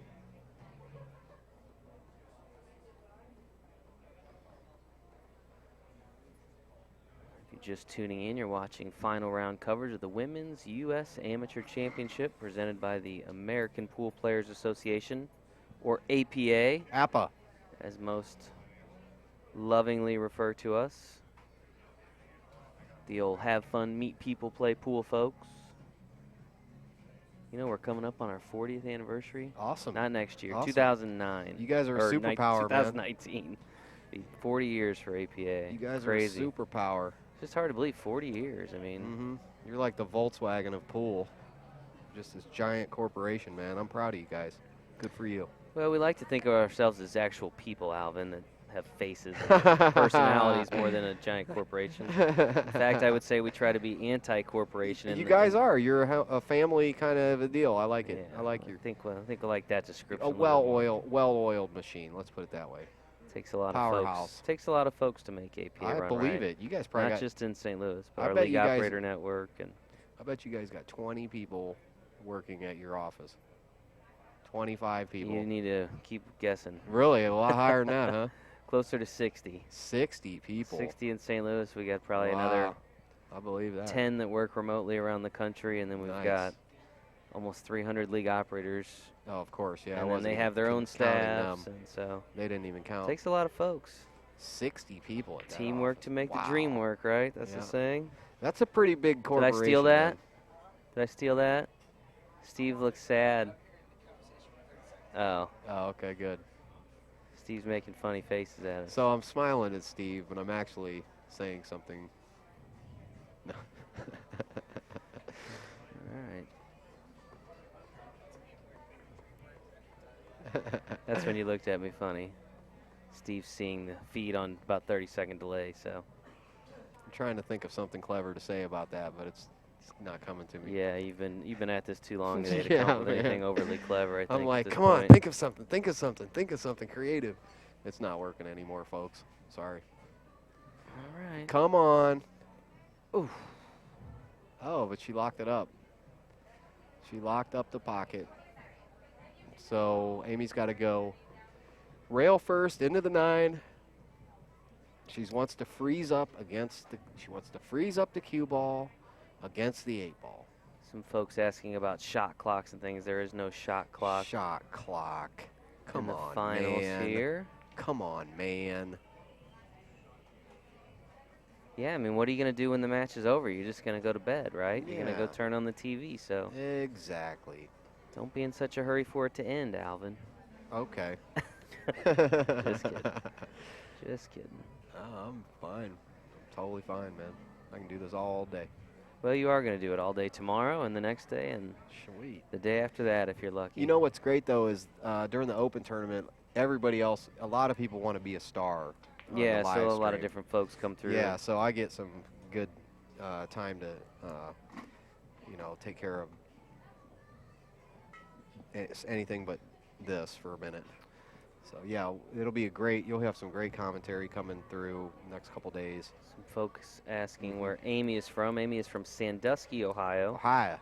If you're just tuning in, you're watching final round coverage of the Women's U.S. Amateur Championship presented by the American Poolplayers Association, or APA, APA. as most lovingly refer to us. The old have fun, meet people, play pool folks. You know, we're coming up on our 40th anniversary. Awesome. Not next year, Awesome. 2009. You guys are a or superpower, man. 2019. Be 40 years for APA. You guys Crazy. are a superpower. It's just hard to believe, 40 years. I mean, Mm-hmm. You're like the Volkswagen of pool. Just this giant corporation, man. I'm proud of you guys. Good for you. well, we like to think of ourselves as actual people, Alvin, that have faces and personalities more than a giant corporation. In fact, I would say we try to be anti-corporation. You guys are. You're a family kind of a deal. I like it. Yeah, I like your I think I like that description. a well-oiled machine. Let's put it that way. Takes a lot of powerhouse. folks. Takes a lot of folks to make APA I run believe right. it. You guys probably Not got. just in St. Louis, but I our bet league you guys- operator network and. I bet you guys got 20 people working at your office. 25 people. You need to keep guessing. Really, a lot higher than that, huh? Closer to 60. 60 people. 60 in St. Louis. We got probably Wow. another I believe that. 10 that work remotely around the country, and then we've Nice. got almost 300 league operators. Oh, of course, yeah. I and then wasn't they even have their own counting staffs, them. and so They didn't even count. takes a lot of folks. 60 people at that Teamwork office. to make Wow. the dream work, right? That's Yeah. the saying. That's a pretty big Did corporation. I steal that? man. Did I steal that? Steve looks sad. Oh, Oh, okay, good. Steve's making funny faces at us. So I'm smiling at Steve, but I'm actually saying something. No. All right. That's when you looked at me funny. Steve's seeing the feed on about 30-second delay, so. I'm trying to think of something clever to say about that, but it's not coming to me. Yeah, you've been at this too long today to Yeah, come up with man. anything overly clever, I think. I'm at like, this come on, point. think of something, think of something, think of something creative. It's not working anymore, folks. Sorry. All right. Come on. Oof. Oh, but she locked it up. She locked up the pocket. So Amy's got to go rail first into the 9. She wants to freeze up against the. She wants to freeze up the cue ball against the 8 ball. Some folks asking about shot clocks and things. There is no shot clock Shot clock. Come in the on, finals man. here. Come on, man. Yeah, I mean, what are you going to do when the match is over? You're just going to go to bed, right? You're going to go Yeah. turn on the TV, so Exactly. don't be in such a hurry for it to end, Alvin. Okay. Just kidding. Just kidding. Oh, I'm fine. I'm totally fine, man. I can do this all day. Well, you are going to do it all day tomorrow and the next day and Sweet. the day after that if you're lucky. You know what's great, though, is during the Open tournament, everybody else, a lot of people want to be a star. On the Yeah, live so a lot of stream. different folks come through. Yeah, so I get some good time to, take care of anything but this for a minute. So, yeah, it'll be you'll have some great commentary coming through next couple days. Some folks asking where Amy is from. Amy is from Sandusky, Ohio. Hi.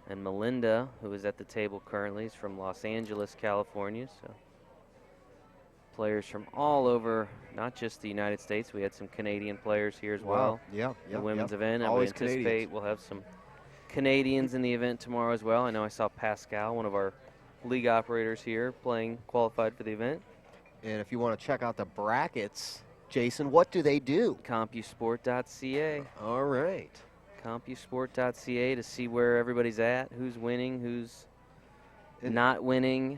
And Melinda, who is at the table currently, is from Los Angeles, California. So players from all over, not just the United States. We had some Canadian players here as well. Yeah, The women's event, and Always we anticipate Canadians. we'll have some Canadians in the event tomorrow as well. I know I saw Pascal, one of our league operators here, qualified for the event. And if you want to check out the brackets, Jason, what do they do? CompuSport.ca. All right. CompuSport.ca to see where everybody's at, who's winning, who's And- not winning.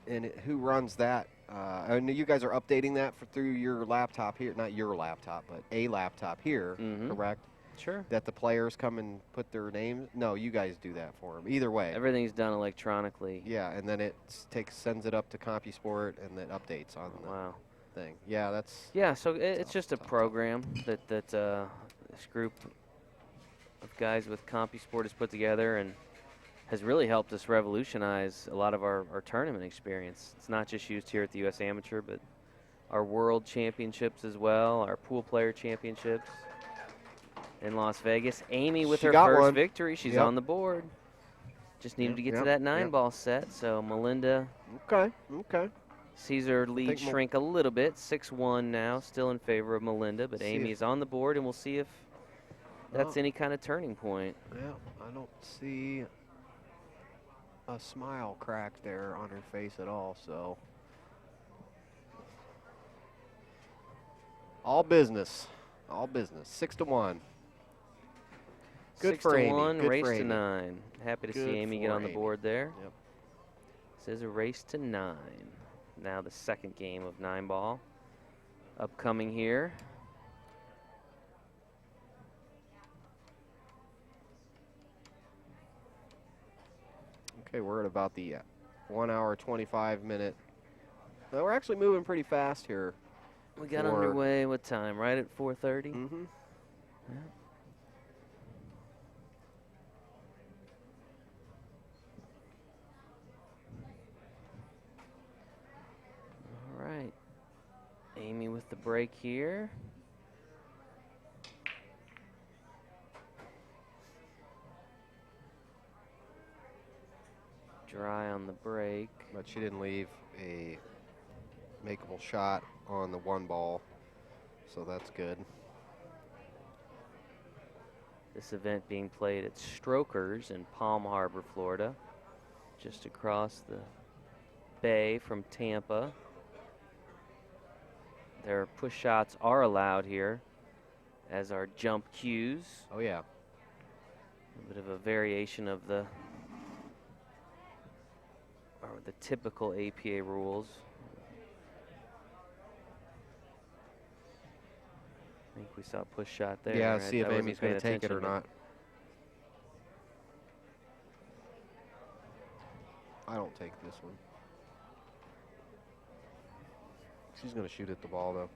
And who runs that? I know you guys are updating that through your laptop here. Not your laptop, but a laptop here, Mhm. correct? Sure. that the players come and put their names? No, you guys do that for them. Either way. Everything's done electronically. Yeah, and then it sends it up to CompuSport, and it updates on the Wow. thing. Yeah, that's. Yeah, so it's tough, just a tough. program that this group of guys with CompuSport has put together and has really helped us revolutionize a lot of our tournament experience. It's not just used here at the U.S. Amateur, but our World Championships as well, our Pool Player Championships in Las Vegas. Amy with She her got first one. victory. She's Yep. on the board. Just needed Yep, to get to yep, that yep. 9-ball set, so Melinda Okay. sees her lead think shrink a little bit. 6-1 now, still in favor of Melinda, but See Amy if- is on the board, and we'll see if that's Oh. any kind of turning point. Yeah, I don't see a smile crack there on her face at all, so. All business. 6-1. Good 6 for to Amy. 1, Good race for to Amy. 9. Happy to Good see Amy get for on the Amy. board there. Yep. This is a race to 9. Now the second game of 9-ball upcoming here. Okay, we're at about the 1 hour, 25 minute. Well, we're actually moving pretty fast here. We got for- underway, what time? Right at 4:30? Mm-hmm. Yeah. All right. Amy with the break here. Dry on the break. But she didn't leave a makeable shot on the 1 ball, so that's good. This event being played at Strokers in Palm Harbor, Florida, just across the bay from Tampa. Their push shots are allowed here, as are jump cues. Oh, yeah. A bit of a variation of the typical APA rules. I think we saw a push shot there. Yeah, right? see if I wasn't Amy's going to paying take it or attention, not. I don't take this one. She's going to shoot at the ball, though.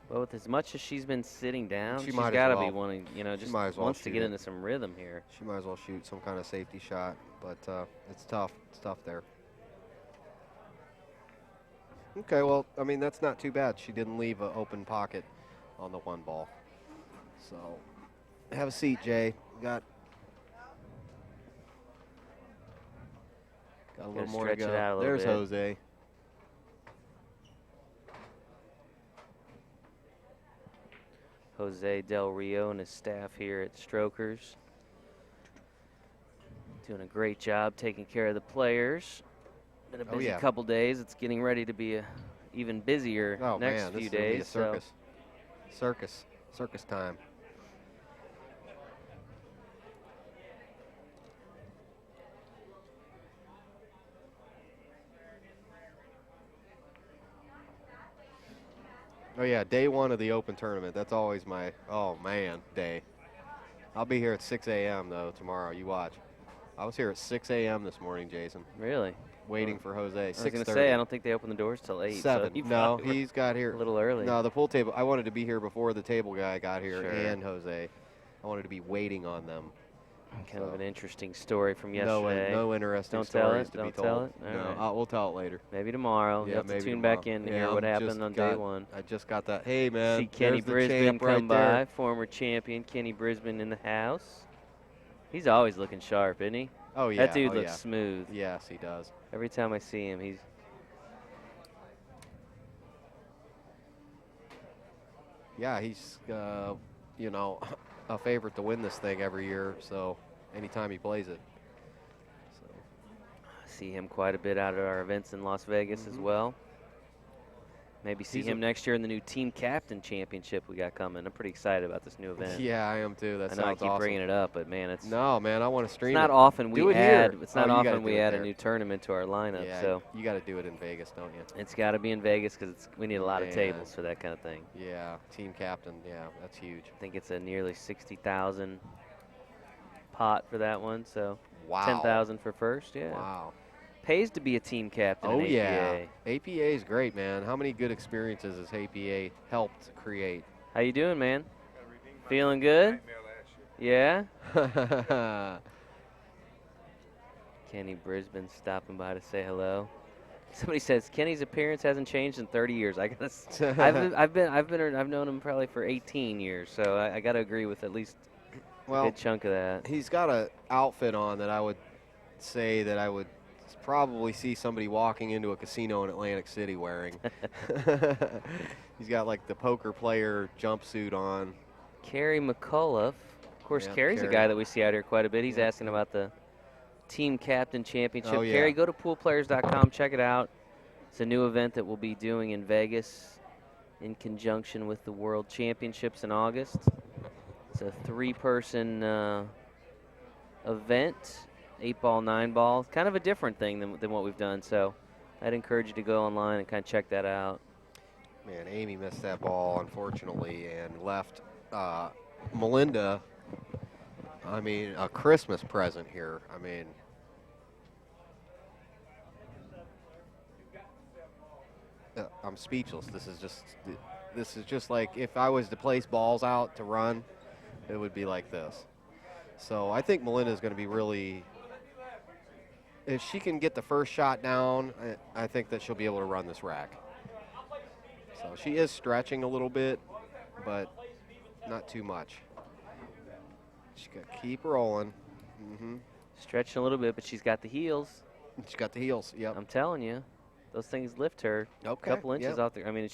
But with as much as she's been sitting down, She she's might as got to well. be wanting, just might as well wants to shoot get it. into some rhythm here. She might as well shoot some kind of safety shot, but it's tough. It's tough there. Okay, well, I mean, that's not too bad. She didn't leave an open pocket on the 1 ball. So, have a seat, Jay. Got a little more to stretch it go. out a little There's bit. Jose. Jose Del Rio and his staff here at Strokers doing a great job taking care of the players. Been a Oh, busy yeah. couple days. It's getting ready to be a even busier Oh, next man, this few is gonna be a days. So circus. Circus time. Oh, yeah, day 1 of the Open tournament. That's always my, oh, man, day. I'll be here at 6 a.m., though, tomorrow. You watch. I was here at 6 a.m. this morning, Jason, really, waiting for Jose. I was going to 6:30. say I don't think they open the doors till 8. 7. So you No, probably were he's got here. a little early. No, the pool table. I wanted to be here before the table guy got here Sure. and Jose. I wanted to be waiting on them. Kind of So, an interesting story from no, yesterday. no interesting Don't tell stories it, to be don't told. tell it? All No, right. we'll tell it later. Maybe tomorrow. Yeah, You have to maybe tune tomorrow. back in to Yeah, hear what I'm happened just on got- day 1. I just got that. Hey, man. See Kenny there's the Brisbane champ right come there. by, former champion Kenny Brisbane in the house. He's always looking sharp, isn't he? Oh, yeah. That dude oh, looks yeah. smooth. Yes, he does. Every time I see him, he's Yeah, he's, you know, a favorite to win this thing every year, so anytime he plays it. So, I see him quite a bit out at our events in Las Vegas as Mhm. well. Maybe see him next year in the new team captain championship we got coming. I'm pretty excited about this new event. Yeah, I am too. That I know sounds I keep awesome. bringing it up, but man, it's no, man. I want to stream. It's not it. often we add. It's not you often gotta we do it add there. a new tournament to our lineup. Yeah, so you got to do it in Vegas, don't you? it's got to be in Vegas because we need a lot of Man. tables for that kind of thing. Yeah, team captain. Yeah, that's huge. I think it's a nearly 60,000 pot for that one. So Wow. 10,000 for first. Yeah. Wow. Pays to be a team captain. Oh in APA. yeah. APA is great, man. How many good experiences has APA helped create? How you doing, man? Feeling good? Yeah. Kenny Brisbane stopping by to say hello. Somebody says Kenny's appearance hasn't changed in 30 years. I gotta. I've known him probably for 18 years, so I gotta agree with at least a good chunk of that. He's got an outfit on that I would say that I would probably see somebody walking into a casino in Atlantic City wearing. He's got like the poker player jumpsuit on. Kerry McCullough. Of course, Yeah, Kerry's a guy that we see out here quite a bit. He's asking about the Team Captain Championship. Oh, yeah. Kerry, go to poolplayers.com, check it out. It's a new event that we'll be doing in Vegas in conjunction with the World Championships in August. It's a 3-person event, 8-ball, 9-ball. Kind of a different thing than what we've done, so I'd encourage you to go online and kind of check that out. Man, Amy missed that ball, unfortunately, and left Melinda, I mean, a Christmas present here. I mean, I'm speechless. This is just like if I was to place balls out to run, it would be like this. So I think Melinda's going to be really, if she can get the first shot down, I think that she'll be able to run this rack. So she is stretching a little bit, but not too much. She's got to keep rolling. Stretching a little bit, but she's got the heels. She's got the heels, yep. I'm telling you, those things lift her a couple inches out there. I mean,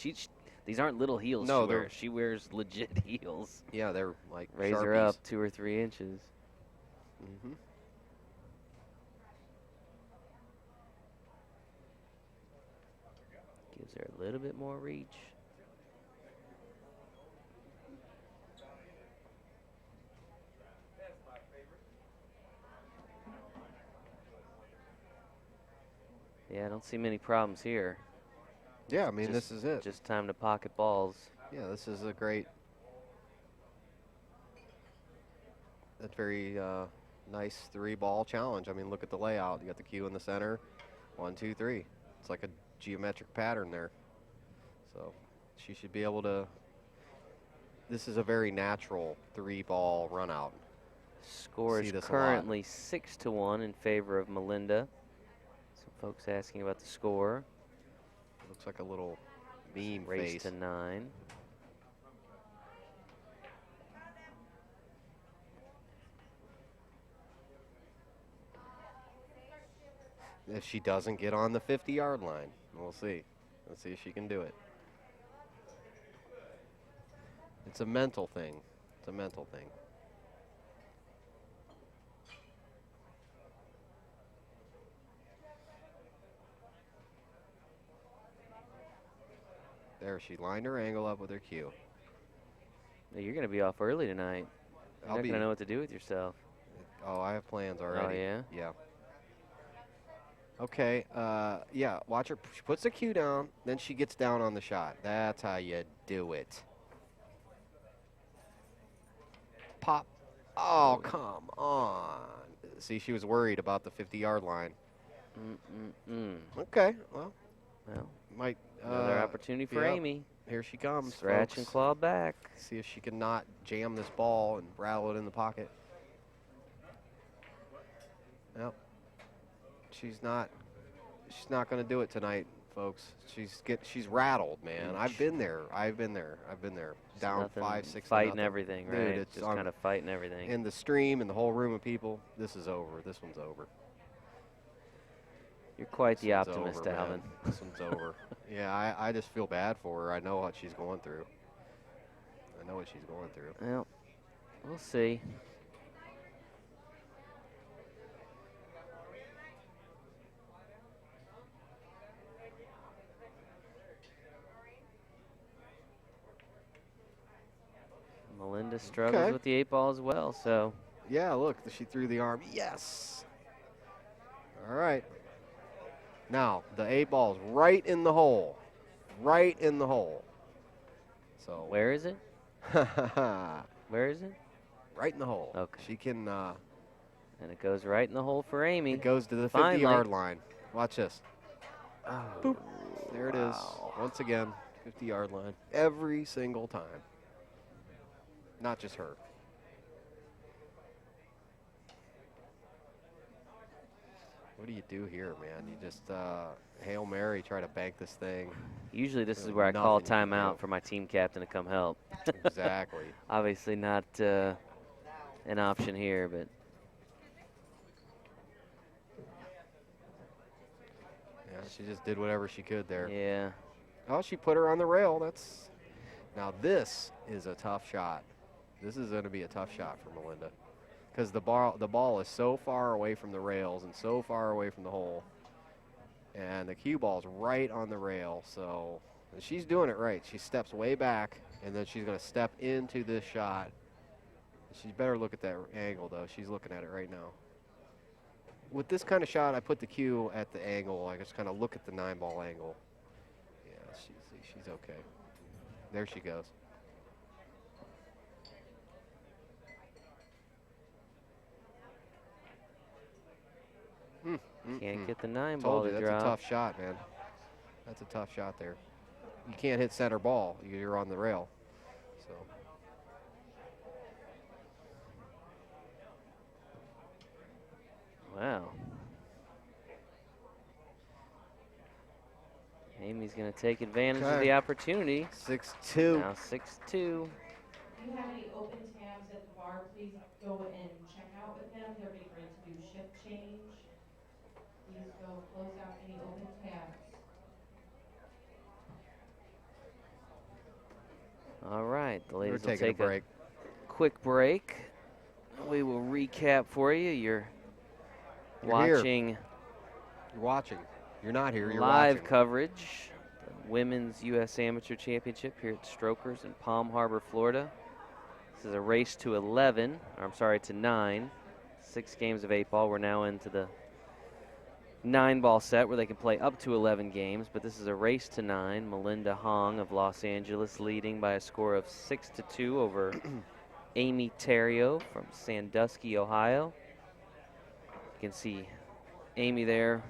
these aren't little heels No, she wears. She wears legit heels. Yeah, they're like Raise Sharpies. her up 2 or 3 inches. Gives her a little bit more reach. Yeah, I don't see many problems here. Yeah, I mean, this is it. Just time to pocket balls. Yeah, this is a great, that's very nice 3-ball challenge. I mean, look at the layout. You got the cue in the center. 1, 2, 3. It's like a geometric pattern there. So she should be able to, this is a very natural 3-ball run out. Score is currently 6-1 in favor of Melinda. Some folks asking about the score. Looks like a little meme Race face. to 9. If she doesn't get on the 50-yard line, we'll see. Let's see if she can do it. It's a mental thing. It's a mental thing. There, she lined her angle up with her cue. You're going to be off early tonight. You're not going to know what to do with yourself. Oh, I have plans already. Oh, yeah? Yeah. Okay, yeah, watch her. She puts the cue down, then she gets down on the shot. That's how you do it. Pop. Oh, come on. See, she was worried about the 50-yard line. Okay, well, might. Another opportunity for Amy. Here she comes, Scratch folks. and claw back. See if she can not jam this ball and rattle it in the pocket. Yep. She's not going to do it tonight, folks. She's rattled, man. I've been there. Down 5, 6. Fighting everything, right? Dude, it's just kind of fighting everything. In the stream and the whole room of people, this is over. This one's over. You're quite the optimist, over, Alvin. This one's over. Yeah, I just feel bad for her. I know what she's going through. Well, we'll see. Melinda struggles with the 8-ball as well, so. Yeah, look, she threw the arm. Yes. All right. Now, the 8-ball's right in the hole. Right in the hole. So. Where is it? Where is it? Right in the hole. Okay. She can. And it goes right in the hole for Amy. It goes to the 50-yard line. Watch this. Oh, boop. There it is. Once again, 50-yard line. Every single time. Not just her. What do you do here, man? You just Hail Mary, try to bank this thing. Usually this is where I call a timeout for my team captain to come help. Exactly. Obviously not an option here, but. Yeah, she just did whatever she could there. Yeah. Oh, she put her on the rail. Now this is a tough shot. This is going to be a tough shot for Melinda, because the ball is so far away from the rails and so far away from the hole, and the cue ball's right on the rail. So she's doing it right. She steps way back, and then she's going to step into this shot. She better look at that angle, though. She's looking at it right now. With this kind of shot, I put the cue at the angle. I just kind of look at the 9-ball angle. Yeah, she's okay. There she goes. Can't get the 9-ball to drop. That's a tough shot, man. That's a tough shot there. You can't hit center ball. You're on the rail. So. Wow. Amy's going to take advantage of the opportunity. 6-2. Now 6-2. If you have any open tabs at the bar, please go and check out with them. They're getting ready to do shift change. Please go close out any open tabs. All right, the ladies will take a break. Quick break. We will recap for you. You're watching. Here. You're watching. You're not here. You're live watching. Coverage. The Women's U.S. Amateur Championship here at Strokers in Palm Harbor, Florida. This is a race to 11. Or I'm sorry, to 9. 6 games of 8-ball. We're now into the 9-ball set where they can play up to 11 games, but this is a race to 9. Melinda Huang of Los Angeles leading by a score of 6-2 over Amy Theriault from Sandusky, Ohio. You can see Amy there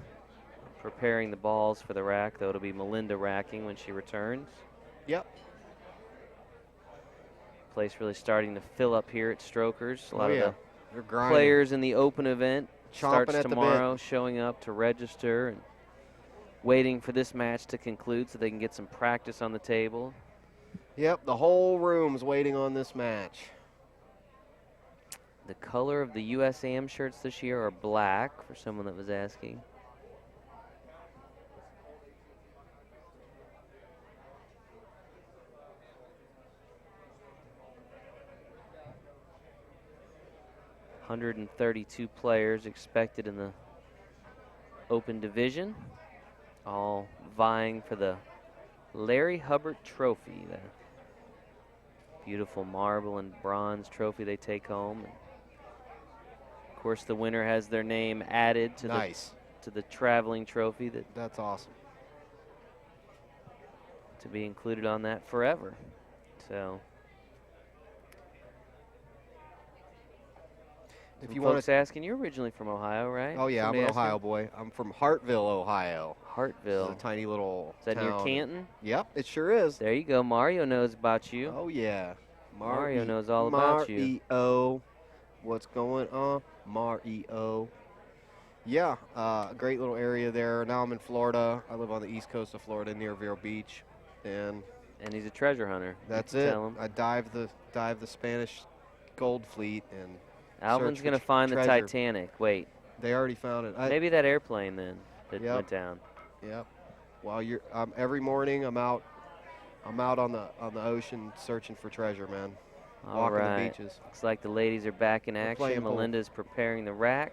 preparing the balls for the rack, though it'll be Melinda racking when she returns. Yep. Place really starting to fill up here at Strokers. A lot of the They're grinding. players in the open event starts at the tomorrow, showing up to register and waiting for this match to conclude so they can get some practice on the table. Yep, the whole room's waiting on this match. The color of the U.S. Am shirts this year are black, for someone that was asking. $132 players expected in the open division, all vying for the Larry Hubbard Trophy, the beautiful marble and bronze trophy they take home. And of course, the winner has their name added to the traveling trophy. That's awesome. To be included on that forever. So. If you want to asking, you're originally from Ohio, right? Oh yeah, Somebody I'm an Ohio boy. I'm from Hartville, Ohio. Hartville. It's a tiny little Is that town. near Canton? Yep, it sure is. There you go. Mario knows about you. Oh yeah. Mario knows all about you. Mario, what's going on? Mario. Yeah, great little area there. Now I'm in Florida. I live on the east coast of Florida near Vero Beach, and he's a treasure hunter. That's it. I dive the Spanish gold fleet and. Alvin's going to find the Titanic. Wait. They already found it. Maybe that airplane then that went down. Yep. Well, every morning I'm out on the ocean searching for treasure, man. All right. Walking the beaches. Looks like the ladies are back in action. Melinda's preparing the rack.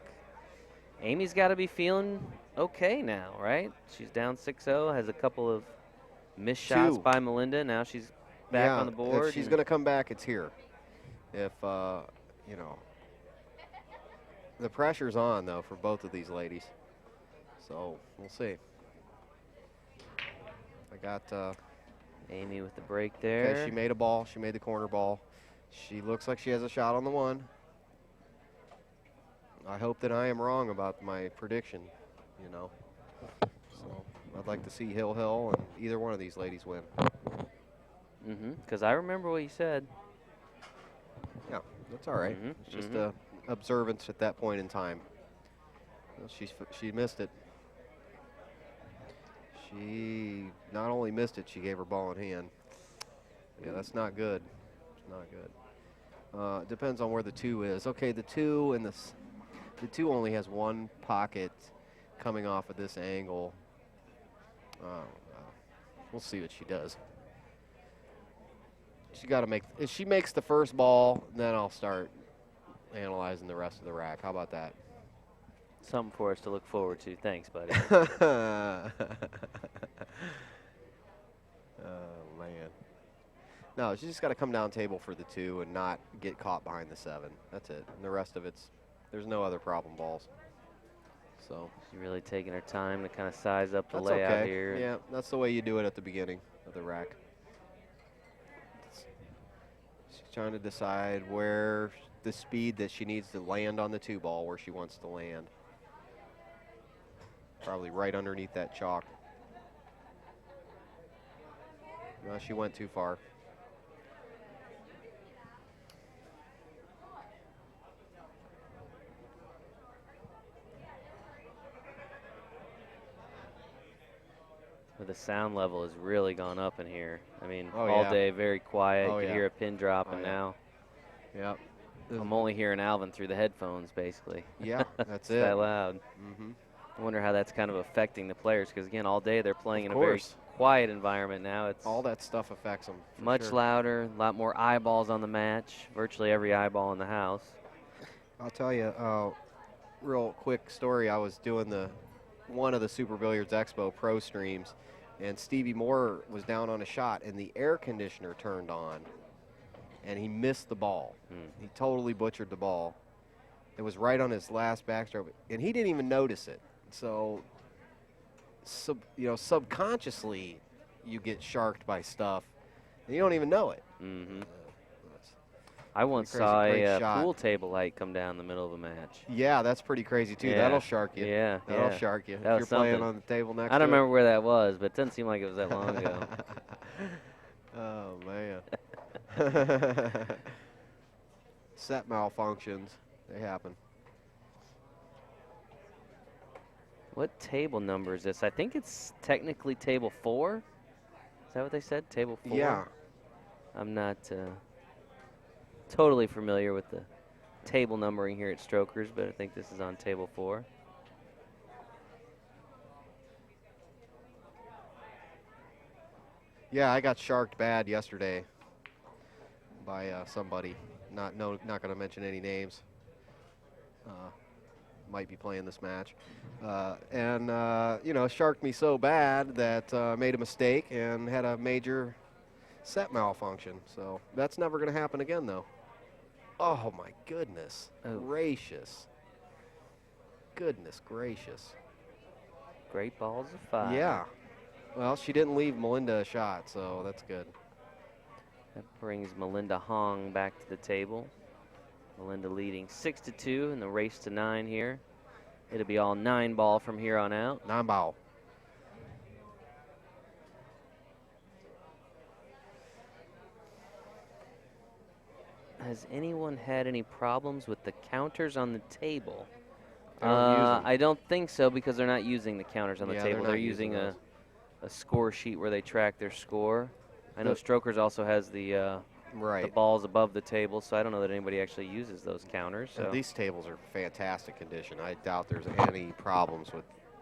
Amy's got to be feeling okay now, right? She's down 6-0, has a couple of missed shots by Melinda. Now she's back on the board. If she's going to come back, it's here. if, you know, the pressure's on, though, for both of these ladies. So we'll see. I got Amy with the break there. okay, she made a ball. She made the corner ball. She looks like she has a shot on the one. I hope that I am wrong about my prediction, you know. So I'd like to see Hill and either one of these ladies win. Because I remember what you said. Yeah, that's all right. It's just a observance at that point in time. Well, she missed it. She not only missed it, she gave her ball in hand. Yeah, that's not good. It's not good. Depends on where the 2 is. Okay, the 2 and the 2 only has one pocket coming off of this angle. We'll see what she does. She got to make. If she makes the first ball, then I'll start analyzing the rest of the rack. How about that? Something for us to look forward to. Thanks, buddy. Oh man. No, she just got to come down table for the 2 and not get caught behind the 7. That's it. And the rest of there's no other problem balls. So She's really taking her time to kind of size up the that's layout okay. here. Yeah, that's the way you do it at the beginning of the rack. She's trying to decide where the speed that she needs to land on the 2 ball, where she wants to land. Probably right underneath that chalk. No, she went too far. But the sound level has really gone up in here. I mean, Oh, all yeah. day, very quiet. Oh, You could yeah. hear a pin drop, Oh, and yeah. now Yep. I'm only hearing Alvin through the headphones, basically. Yeah, that's It's it. that loud. Mm-hmm. I wonder how that's kind of affecting the players, because, again, all day they're playing Of in a very course. quiet environment now. It's All that stuff affects them. much louder, a lot more eyeballs on the match, virtually every eyeball in the house. I'll tell you, real quick story. I was doing one of the Super Billiards Expo Pro streams, and Stevie Moore was down on a shot, and the air conditioner turned on, and he missed the ball. He totally butchered the ball. It was right on his last backstroke, and he didn't even notice it. So, subconsciously, you get sharked by stuff, and you don't even know it. I once Crazy, saw great a shot. pool table light come down the middle of a match. Yeah, that's pretty crazy too. Yeah. That'll shark you. Yeah, That'll yeah. shark you. That If was you're playing something. on the table next I don't to remember where that was, but it doesn't seem like it was that long ago. Oh, man. Set malfunctions. They happen. What table number is this? I think it's technically table 4. Is that what they said? Table 4? Yeah. I'm not totally familiar with the table numbering here at Strokers, but I think this is on table 4. Yeah, I got sharked bad yesterday by somebody. Not going to mention any names. Might be playing this match. Sharked me so bad that made a mistake and had a major set malfunction. So that's never going to happen again, though. Oh, my goodness. Oh. Gracious. Goodness gracious. Great balls of 5. Yeah. Well, she didn't leave Melinda a shot, so that's good. That brings Melinda Huang back to the table. Melinda leading 6-2 in the race to 9 here. It'll be all 9 ball from here on out. 9 ball. Has anyone had any problems with the counters on the table? They don't use 'em. I don't think so, because they're not using the counters on the Yeah, table. they're They're not using using a score sheet where they track their score. I know The- Strokers also has the Right. balls above the table, so I don't know that anybody actually uses those counters. So And these tables are fantastic condition. I doubt there's any problems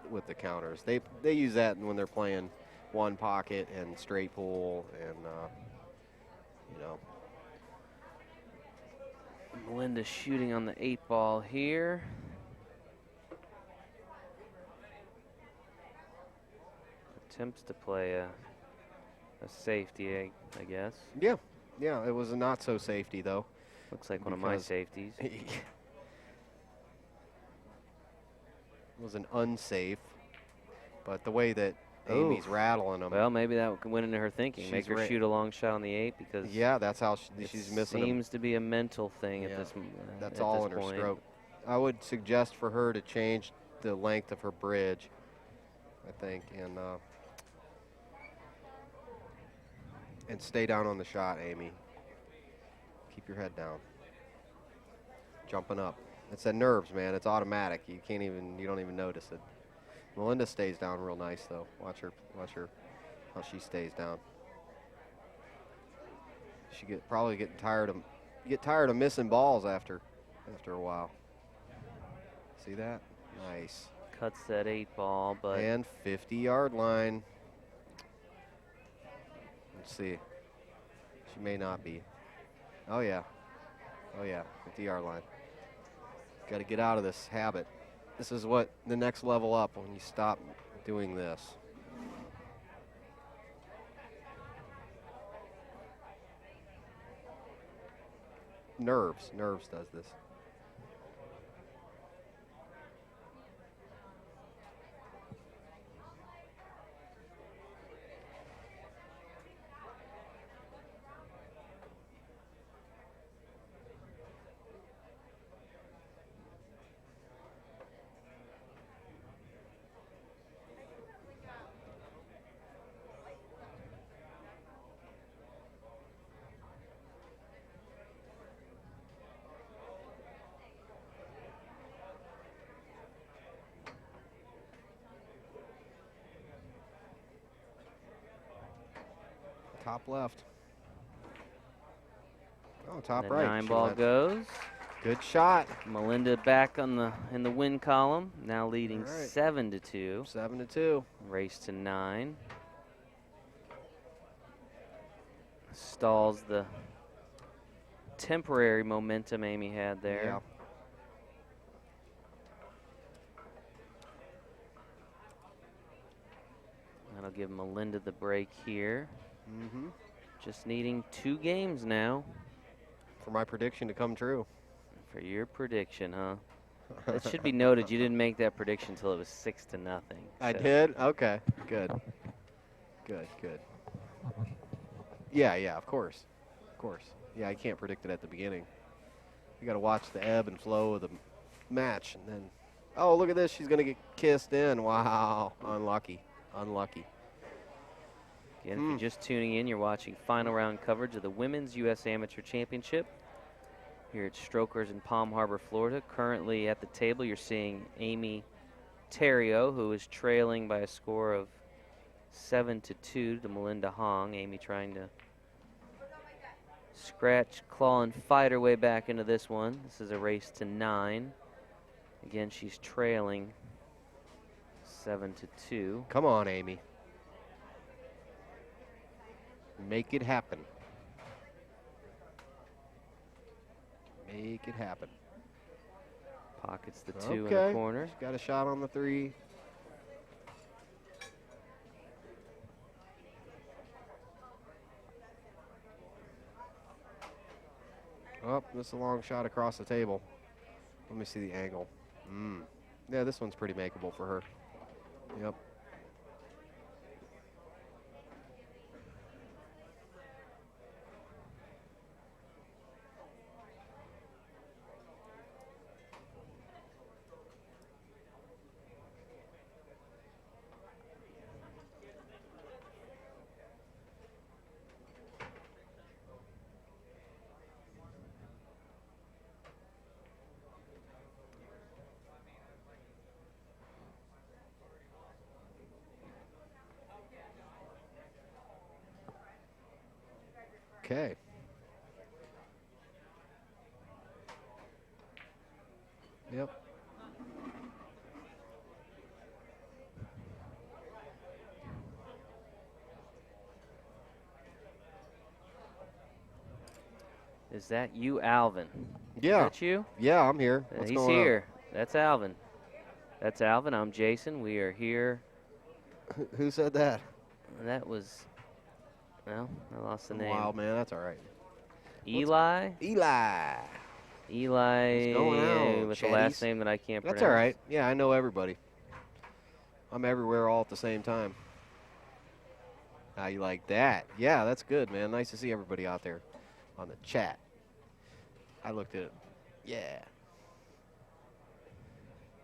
with the counters. They use that when they're playing one pocket and straight pool and Melinda shooting on the 8 ball here. Attempts to play a safety, I guess. Yeah, it was a not so safety though. Looks like one of my because safeties. It was an unsafe, but the way that Amy's Ooh. rattling them. Well, maybe that went into her thinking. Make She's her shoot a long shot on the 8 because yeah, that's how it she's missing them. seems to be a mental thing Yeah, at this that's at all this in her point. stroke. I would suggest for her to change the length of her bridge, I think, and stay down on the shot, Amy. Keep your head down. Jumping up. It's the nerves, man. It's automatic. You don't even notice it. Melinda stays down real nice though. Watch her how she stays down. She probably get tired of missing balls after a while. See that? Nice. Cuts that 8 ball, but And 50-yard line. Let's see. She may not be. Oh yeah. 50-yard line. Got to get out of this habit. This is what the next level up when you stop doing this. Nerves does this. Top left. Oh, top the right. 9 She ball went. goes. Good shot. Melinda back in the win column, now leading All right. 7-2. 7-2. Race to 9. Stalls the temporary momentum Amy had there. Yeah. That'll give Melinda the break here. Mm-hmm. Just needing 2 games now. For my prediction to come true. For your prediction, huh? It should be noted you didn't make that prediction until it was 6-0. I So did? Okay. Good. Yeah, of course. Yeah, I can't predict it at the beginning. You got to watch the ebb and flow of the match. And then, oh, look at this. She's going to get kissed in. Wow. Unlucky. Again, if you're just tuning in, you're watching final round coverage of the Women's U.S. Amateur Championship here at Strokers in Palm Harbor, Florida. Currently at the table, you're seeing Amy Theriault, who is trailing by a score of 7-2 to Melinda Huang. Amy trying to scratch, claw, and fight her way back into this one. This is a race to 9. Again, she's trailing 7-2. Come on, Amy. Make it happen. Pockets the 2 in the corner. She's got a shot on the 3. Oh, this is a long shot across the table. Let me see the angle. Yeah, this one's pretty makeable for her. Yep. Okay. Yep. Is that you, Alvin? Yeah. Is that you? Yeah, I'm here. What's He's going on? here. That's Alvin. That's Alvin. I'm Jason. We are here. Who said that? That was, well, I lost the Some name. wild man. That's all right. Eli? Eli. Eli What's going on, with the last chatties? name that I can't pronounce. That's all right. Yeah, I know everybody. I'm everywhere all at the same time. How you like that? Yeah, that's good, man. Nice to see everybody out there on the chat. I looked at it. Yeah.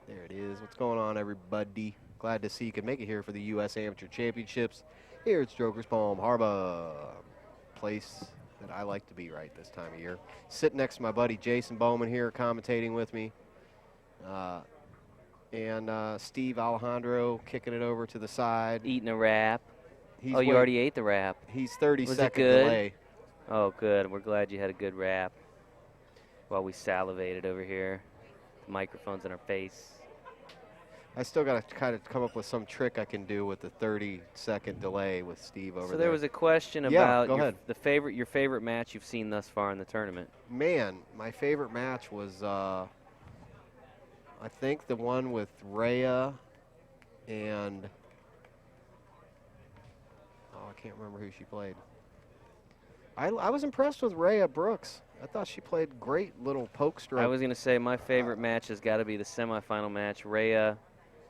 There it is. What's going on, everybody? Glad to see you could make it here for the U.S. Amateur Championships here at Strokers Palm Harbor. Place that I like to be right this time of year. Sitting next to my buddy Jason Bowman here, commentating with me. And Steve Alejandro kicking it over to the side. Eating a wrap. He's You already ate the wrap. He's 30 Was it second good? delay. Oh, good. We're glad you had a good wrap while we salivated over here. The microphone's in our face. I still got to kind of come up with some trick I can do with the 30-second delay with Steve over there. So there was a question Yeah, about go ahead. your favorite match you've seen thus far in the tournament. Man, my favorite match was, I think, the one with Rhea and, I can't remember who she played. I was impressed with Rhea Brooks. I thought she played great little poke stroke. I was going to say my favorite match has got to be the semifinal match, Rhea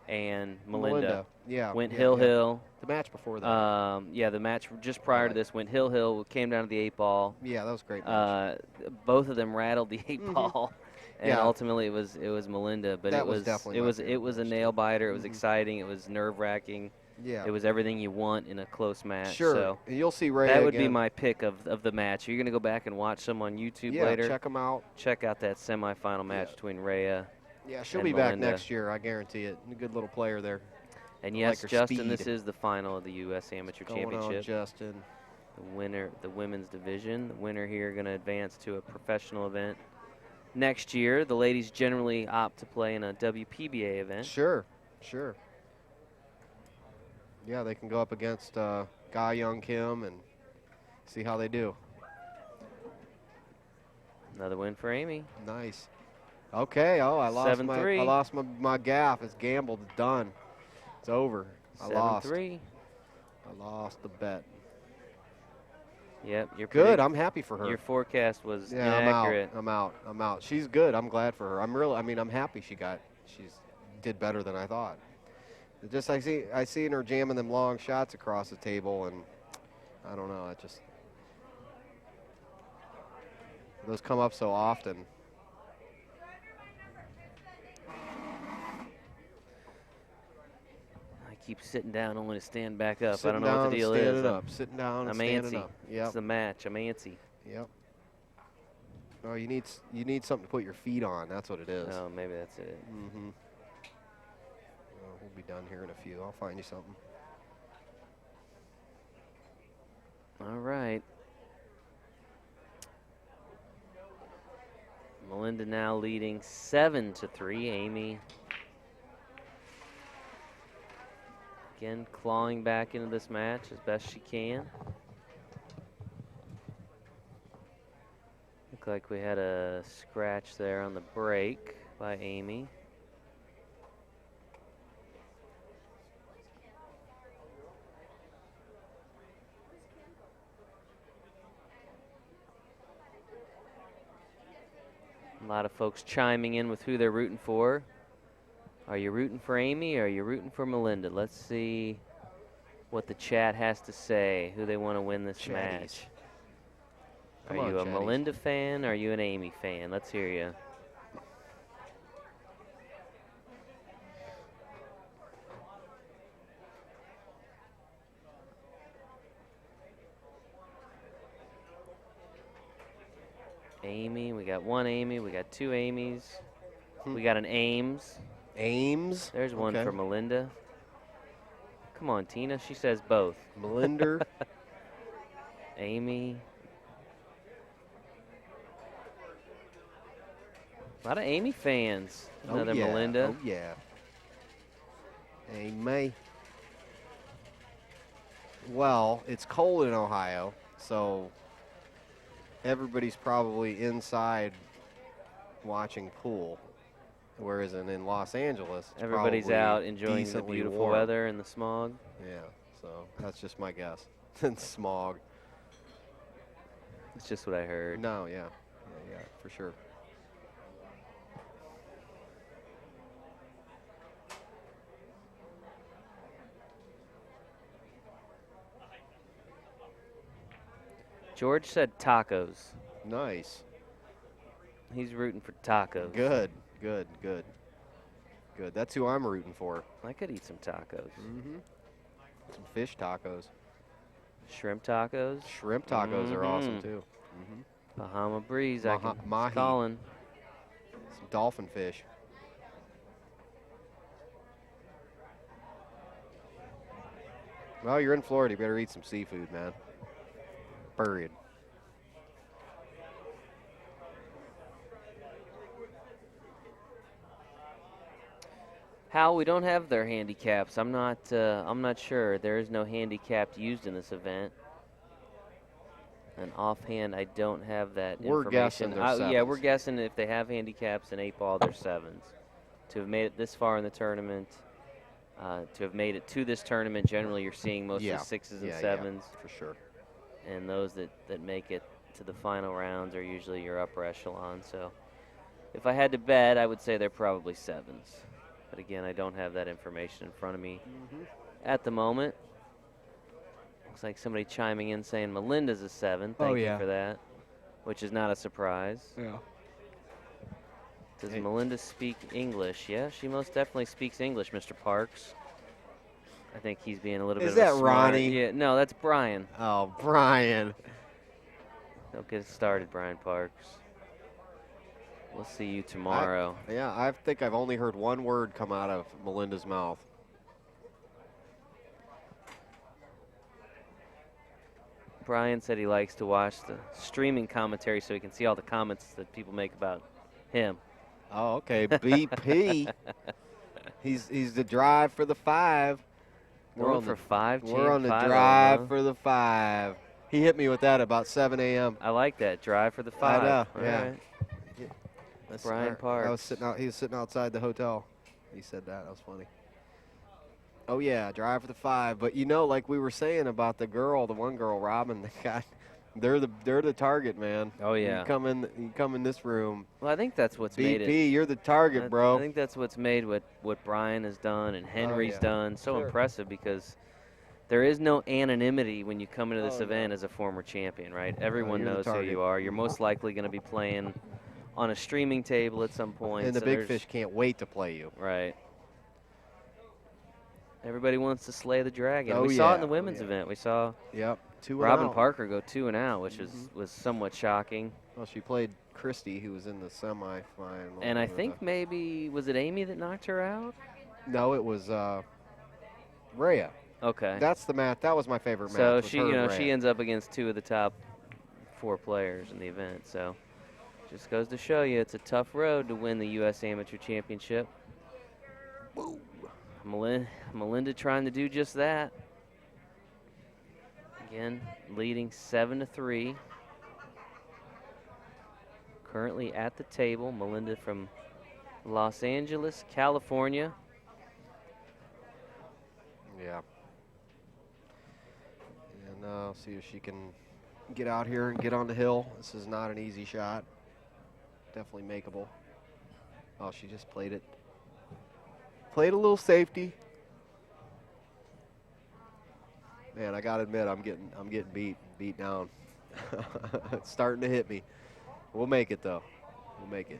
and Melinda. Yeah. Went yeah, Hill. The match before that. Yeah, the match just prior to this went Hill, came down to the 8-ball. Yeah, that was a great match. Both of them rattled the 8-ball. And Yeah. ultimately it was Melinda, but That it was was definitely it my was favorite it was a match, nail too. biter. It was exciting. It was nerve-wracking. Yeah. It was everything you want in a close match. Sure. So And you'll see Rhea that would be again. my pick of the match. You're going to go back and watch some on YouTube Yeah, later. check them out. Check out that semifinal match Yeah. between Rhea. Yeah, she'll and be back Melinda. next year, I guarantee it. A good little player there. And I yes, like her Justin, this speed. is the final of the U.S. Amateur Going on, Championship. Justin. The winner, the women's division. The winner here going to advance to a professional event next year. The ladies generally opt to play in a WPBA event. Sure. Yeah, they can go up against Ga Young Kim and see how they do. Another win for Amy. Nice. Okay. Oh, I lost 7-3. my gaff. It's gambled. It's done. It's over. I lost. 7-3. I lost the bet. Yep, you're Good. I'm happy for her. Your forecast was Yeah, inaccurate. I'm out. She's good. I'm glad for her. I'm happy she's did better than I thought. It just I seen her jamming them long shots across the table, and I don't know. Those come up so often. I keep sitting down only to stand back up. Sitting I don't know down what the deal and is. standing up. Sitting down and I'm standing antsy. up. Yep. It's the match. I'm antsy. Yep. Oh, you need something to put your feet on. That's what it is. Oh, maybe that's it. Mm-hmm. We'll be done here in a few. I'll find you something. All right. Melinda now leading 7-3. Amy again clawing back into this match as best she can. Looked like we had a scratch there on the break by Amy. A lot of folks chiming in with who they're rooting for. Are you rooting for Amy or are you rooting for Melinda? Let's see what the chat has to say, who they want to win this match. Come Are on, you a chatties. Melinda fan or are you an Amy fan? Let's hear you. Amy, we got one Amy, we got two Amys. We got an Ames. Ames. There's one Okay. for Melinda. Come on, Tina. She says both. Melinda. Amy. A lot of Amy fans. Another oh, yeah. Melinda. Oh, yeah. Amy. Well, it's cold in Ohio, so everybody's probably inside watching pool. Whereas in Los Angeles, it's Everybody's probably out enjoying the decently beautiful warm. weather and the smog. Yeah, so that's just my guess. And smog. It's just what I heard. No, yeah, for sure. George said tacos. Nice. He's rooting for tacos. Good. That's who I'm rooting for. I could eat some tacos. Mm-hmm. Some fish tacos. Shrimp tacos. Shrimp tacos are awesome too. Mm-hmm. Bahama Breeze. Mahi. Calling. Some dolphin fish. Well, you're in Florida. You better eat some seafood, man. Period. Hal, we don't have their handicaps. I'm not sure. There is no handicap used in this event. And offhand, I don't have that We're information. guessing they're Yeah, we're sevens. guessing if they have handicaps in 8-ball, they're 7s. To have made it this far in the tournament, to have made it to this tournament, generally you're seeing mostly 6s and 7s. Yeah, for sure. And those that make it to the final rounds are usually your upper echelon. So if I had to bet, I would say they're probably 7s. But again, I don't have that information in front of me at the moment. Looks like somebody chiming in saying Melinda's a 7. Thank you for that, which is not a surprise. Yeah. Does Melinda speak English? Yeah, she most definitely speaks English, Mr. Parks. I think he's being a little bit Is of a that smart- Ronnie? Yeah, no, that's Brian. Oh, Brian. Don't get it started, Brian Parks. We'll see you tomorrow. I think I've only heard one word come out of Melinda's mouth. Brian said he likes to watch the streaming commentary so he can see all the comments that people make about him. Oh, okay. BP. he's the drive for the 5. We're on for 5. We're on the 5-0, drive huh? for the 5. He hit me with that about 7 a.m. I like that. Drive for the 5. I know, All yeah. right. Brian Parks. I was he was sitting outside the hotel. He said that. That was funny. Oh, yeah, drive for the 5. But, you know, like we were saying about the one girl, Robin, they're the target, man. Oh, yeah. You come in this room. Well, I think that's what's made it. BP, you're the target, bro. I think that's what's made what Brian has done and Henry's done so impressive, because there is no anonymity when you come into this event as a former champion, right? Everyone you're the knows who target. you are. You're most likely going to be playing on a streaming table at some point. And the so big there's- fish can't wait to play you. Right. Everybody wants to slay the dragon. Oh, We saw it in yeah. the women's event. We saw Yep. 2 Robin out. Parker go 2 and out, which was somewhat shocking. Well, she played Christy, who was in the semifinal. And I think maybe, was it Amy that knocked her out? No, it was Rhea. Okay. That's the match. That was my favorite match. So was she, her and she Rhea. ends up against 2 of the top 4 players in the event. So just goes to show you it's a tough road to win the U.S. Amateur Championship. Woo. Melinda trying to do just that. Again, leading 7-3. Currently at the table, Melinda from Los Angeles, California. Yeah. And I'll see if she can get out here and get on the hill. This is not an easy shot. Definitely makeable. Oh, she just played it. Played a little safety. Man, I gotta admit, I'm getting beat down. It's starting to hit me. We'll make it though. We'll make it.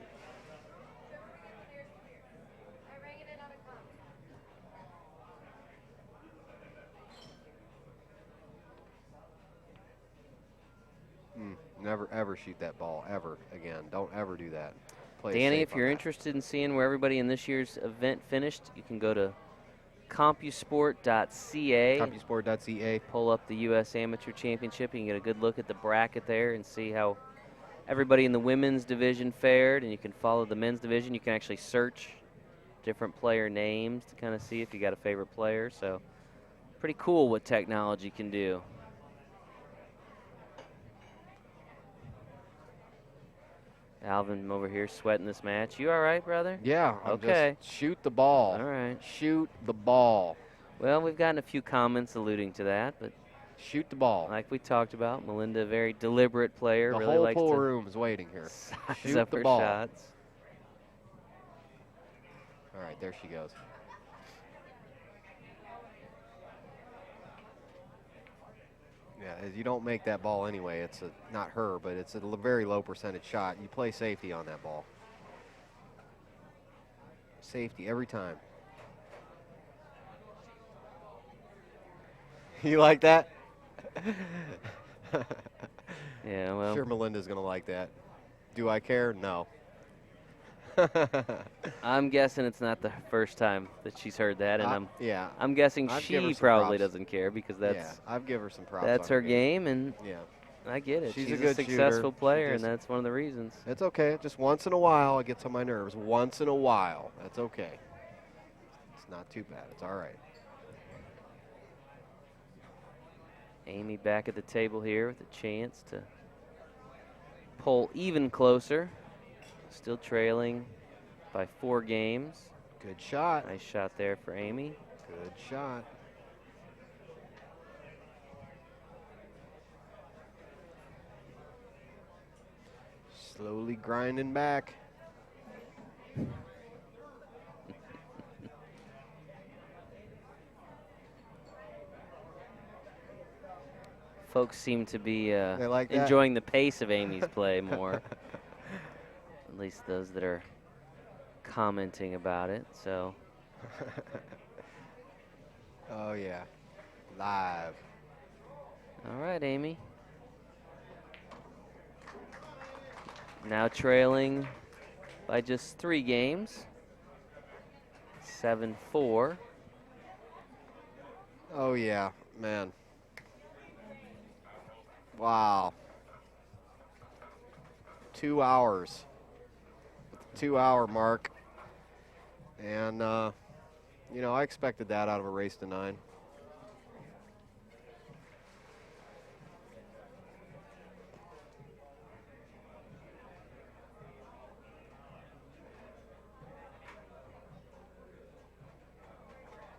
Never ever shoot that ball ever again. Don't ever do that. Play Danny, safe if on you're that. interested in seeing where everybody in this year's event finished, you can go to CompuSport.ca. CompuSport.ca. Pull up the U.S. Amateur Championship. You can get a good look at the bracket there and see how everybody in the women's division fared, and you can follow the men's division. You can actually search different player names to kind of see if you got a favorite player. So pretty cool what technology can do. Alvin over here sweating this match. You all right, brother? Yeah. Okay. Just shoot the ball. All right. Shoot the ball. Well, we've gotten a few comments alluding to that, but Shoot the ball. Like we talked about, Melinda, a very deliberate player. The really whole likes pool to room is waiting here. size Shoot up the her ball. shots. All right, there she goes. Yeah, as you don't make that ball anyway. It's not her, but it's a very low percentage shot. You play safety on that ball. Safety every time. You like that? Yeah, well, Sure, Melinda's gonna like that. Do I care? No. I'm guessing it's not the first time that she's heard that, and yeah. I'm guessing I'd give her she some probably props. doesn't care because Yeah, that's I'd give her some props. that's on her game, and Yeah. I get it. She's She's a good successful shooter. player, She and just- that's one of the reasons. It's okay. Just once in a while, it gets on my nerves. Once in a while. That's okay. It's not too bad. It's all right. Amy back at the table here with a chance to pull even closer. Still trailing by 4 games. Good shot. Nice shot there for Amy. Good shot. Slowly grinding back. Folks seem to be They like that? enjoying the pace of Amy's play more. At least those that are commenting about it. So Oh, yeah. Live. all right, Amy. Now trailing by just 3 games. 7-4. Oh, yeah, man. Wow. 2 hours. 2-hour mark. And, you know, I expected that out of a race to 9.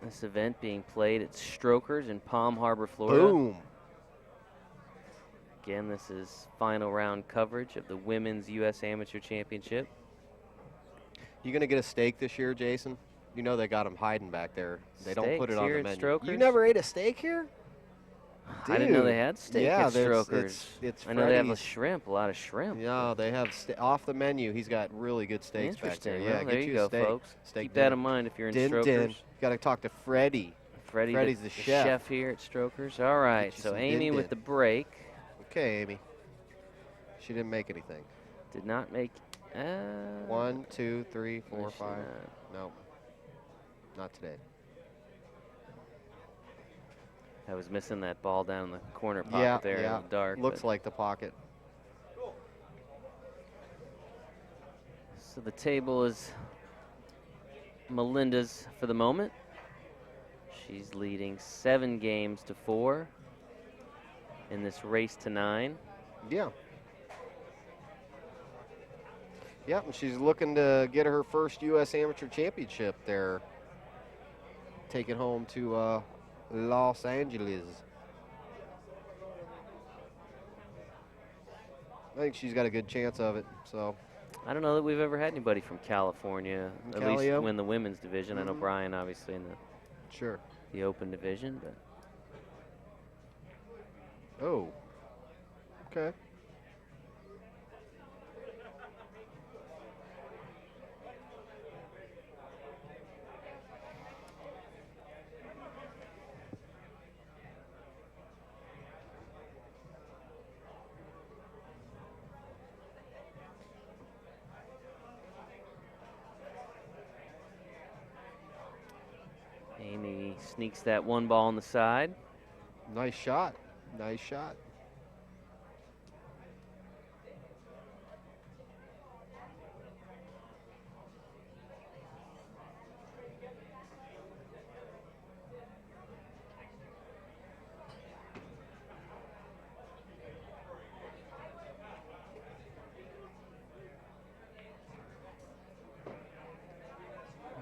This event being played at Strokers in Palm Harbor, Florida. Boom. Again, this is final round coverage of the Women's U.S. Amateur Championship. You going to get a steak this year, Jason? You know they got them hiding back there. They don't put it Steaks on here the at menu. Strokers? You never ate a steak here? I didn't know they Dude. had steak Yeah, at that's- Strokers. it's I know they have a Freddy's. shrimp, a lot of shrimp. Yeah, they have off the menu. He's got really good steaks back there. Interesting. Yeah, Well, get there you you a go, steak. folks. Steak Keep that dinner. in mind if you're in Din Strokers. din. Got to talk to Freddie. Freddie, Freddie's the chef. here at Strokers. All right, you so some Amy din with din. the break. Okay, Amy. She didn't make anything. Did not make. 1, 2, 3, 4, no, she 5. not. No, not today. I was missing that ball down in the corner pocket Yeah, there yeah. in the dark. Looks but- like the pocket. So the table is Melinda's for the moment. She's leading 7 games to 4 in this race to 9. Yeah. Yep, and she's looking to get her first U.S. Amateur Championship there. Take it home to Los Angeles. I think she's got a good chance of it, so. I don't know that we've ever had anybody from California, From at least Calio? win the women's division. I know Mhm. Brian obviously in Sure. the open division, but Oh. Okay. Amy sneaks that 1 ball on the side. Nice shot. Nice shot.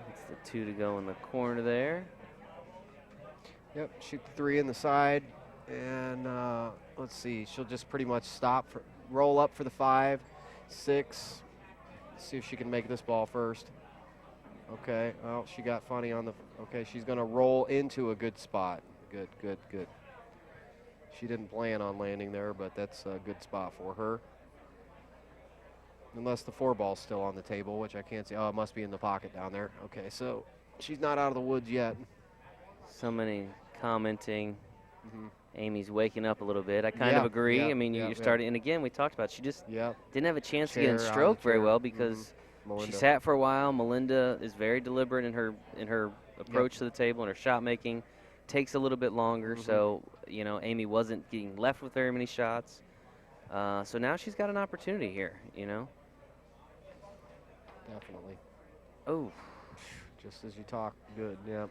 It's the 2 to go in the corner there. Yep, shoot the 3 in the side, And let's see, she'll just pretty much roll up for the 5, 6. See if she can make this ball first. Okay, well, she got funny on the, okay, she's gonna roll into a good spot. Good, good, good. She didn't plan on landing there, but that's a good spot for her. Unless the 4 ball's still on the table, which I can't see. Oh, it must be in the pocket down there. Okay, so she's not out of the woods yet. So many commenting. Amy's waking up a little bit. I kind of agree. I mean, you're starting, and again, we talked about it. She just didn't have a chance to get in stroke very well because she sat for a while. Melinda is very deliberate in her approach to the table and her shot making. Takes a little bit longer, so you know Amy wasn't getting left with very many shots. So now she's got an opportunity here. You know. Definitely. Oh. Just as you talk, good. Yep.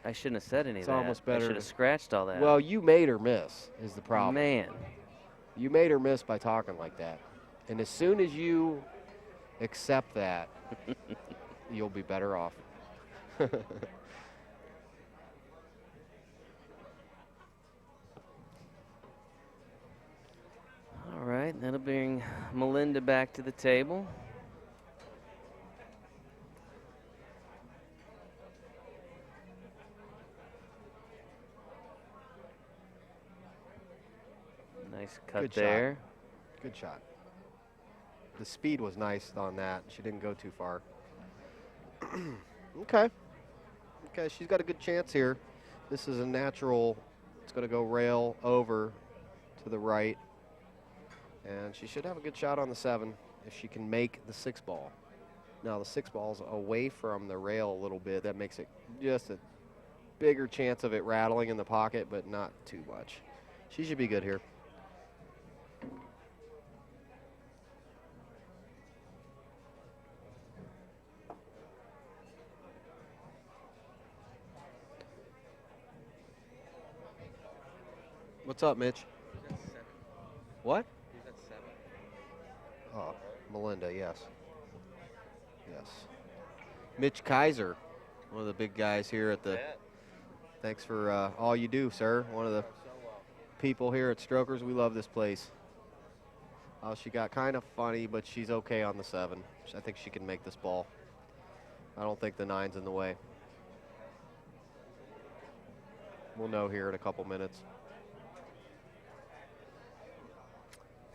I shouldn't have said any of that. It's almost better. I should have scratched all that. Well, you made her miss is the problem. Man. You made her miss by talking like that. And as soon as you accept that, you'll be better off. All right, that'll bring Melinda back to the table. Nice cut Good there. Shot. Good shot. The speed was nice on that. She didn't go too far. Okay. Okay, she's got a good chance here. This is a natural. It's going to go rail over to the right. And she should have a good shot on the 7 if she can make the 6 ball. Now, the 6 ball's away from the rail a little bit. That makes it just a bigger chance of it rattling in the pocket, but not too much. She should be good here. What's up, Mitch? What? Oh, Melinda, yes. Yes. Mitch Kaiser, one of the big guys here at the. Thanks for all you do, sir. One of the people here at Strokers. We love this place. Oh, she got kind of funny, but she's okay on the 7. I think she can make this ball. I don't think the 9's in the way. We'll know here in a couple minutes.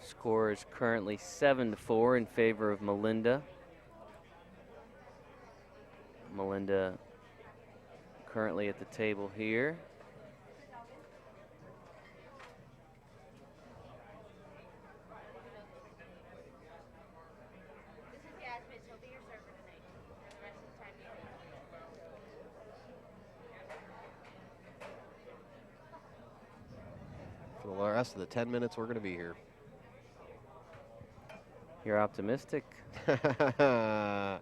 Score is currently 7-4 in favor of Melinda. Melinda currently at the table here. For the rest of the 10 minutes we're going to be here. You're optimistic. Oh,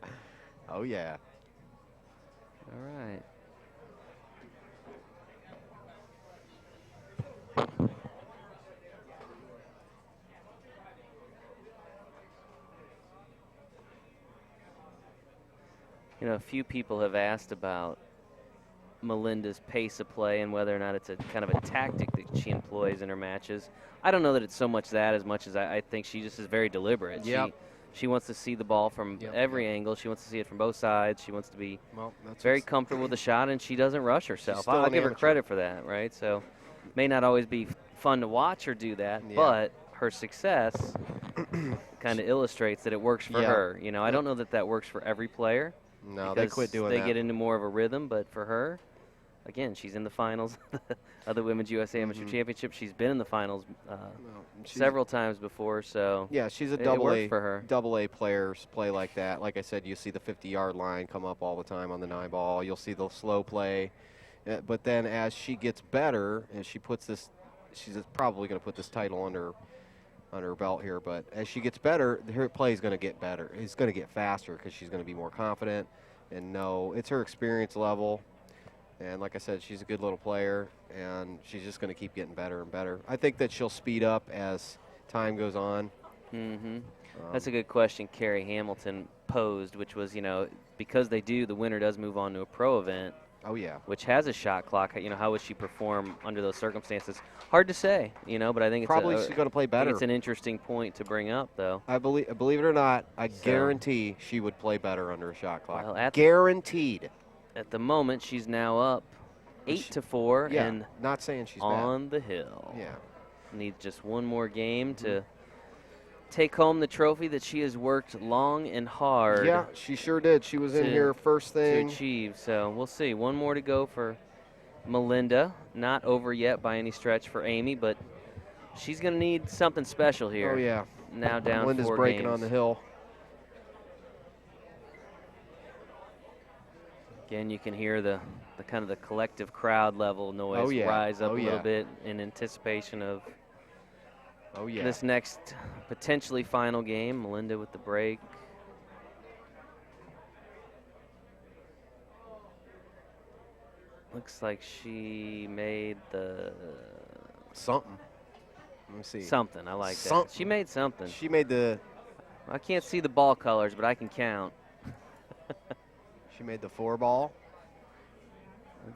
yeah. All right. You know, a few people have asked about Melinda's pace of play and whether or not it's a kind of a tactic that she employs in her matches. I don't know that it's so much that as much as I think she just is very deliberate. Yep. She wants to see the ball from every angle. She wants to see it from both sides. She wants to be very comfortable with the shot, and she doesn't rush herself. I'll give her credit for that, right? So may not always be fun to watch her do that, but her success kind of illustrates that it works for her. You know, I don't know that that works for every player. No, they quit doing that. They get into more of a rhythm, but for her, again, she's in the finals of the Women's U.S. Amateur Championship. She's been in the finals several times before, so yeah, she's a double A players play like that. Like I said, you see the 50-yard line come up all the time on the 9 ball. You'll see the slow play, but then as she gets better, and she puts this, she's probably going to put this title under her belt here. But as she gets better, her play is going to get better. It's going to get faster because she's going to be more confident, and it's her experience level. And like I said, she's a good little player, and she's just going to keep getting better and better. I think that she'll speed up as time goes on. That's a good question Carrie Hamilton posed, which was, you know, because the winner does move on to a pro event, Oh, yeah. which has a shot clock. You know, how would she perform under those circumstances? Hard to say, you know, but I think Probably it's she's going to play I think better. it's an interesting point to bring up, though. I believe it or not, I guarantee she would play better under a shot clock. Well, Guaranteed. At the moment, she's now up 8-4, Yeah, and not saying she's on the hill. Yeah. Needs just one more game to take home the trophy that she has worked long and hard. Yeah, she sure did. She was in here first thing to achieve. So we'll see. One more to go for Melinda. Not over yet by any stretch for Amy, but she's going to need something special here. Oh, yeah. Now down Melinda's 4 breaking games. on the hill. Again, you can hear the kind of the collective crowd level noise rise up a little bit in anticipation of this next potentially final game. Melinda with the break. Looks like she made the something. Let me see. Something. I like that. She made something. She made the. I can't see the ball colors, but I can count. She made the 4 ball.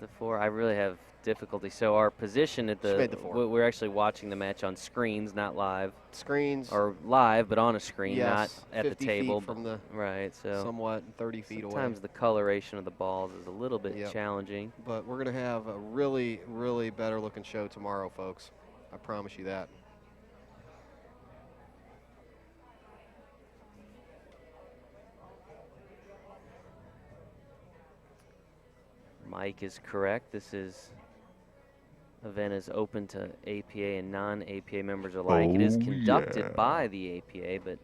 The 4. I really have difficulty. So our position at She made the 4. We're actually watching the match on screens, not live. Screens. Or live, but on a screen, not at 50 the table. Feet from the right. So somewhat 30 feet away. Sometimes the coloration of the balls is a little bit challenging. But we're going to have a really, really better looking show tomorrow, folks. I promise you that. Mike is correct. This event is open to APA and non-APA members alike. It is conducted by the APA, but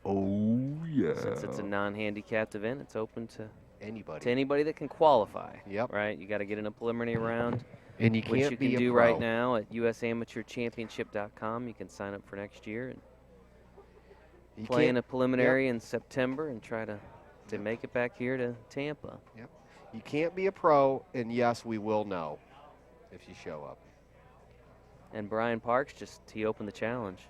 since it's a non-handicapped event, it's open to anybody that can qualify. Yep. Right. You got to get in a preliminary round, and you which can't you be can a do pro. right now at USAmateurChampionship.com. You can sign up for next year and play in a preliminary in September and try to make it back here to Tampa. Yep. You can't be a pro, and yes, we will know if you show up. And Brian Parks he opened the challenge.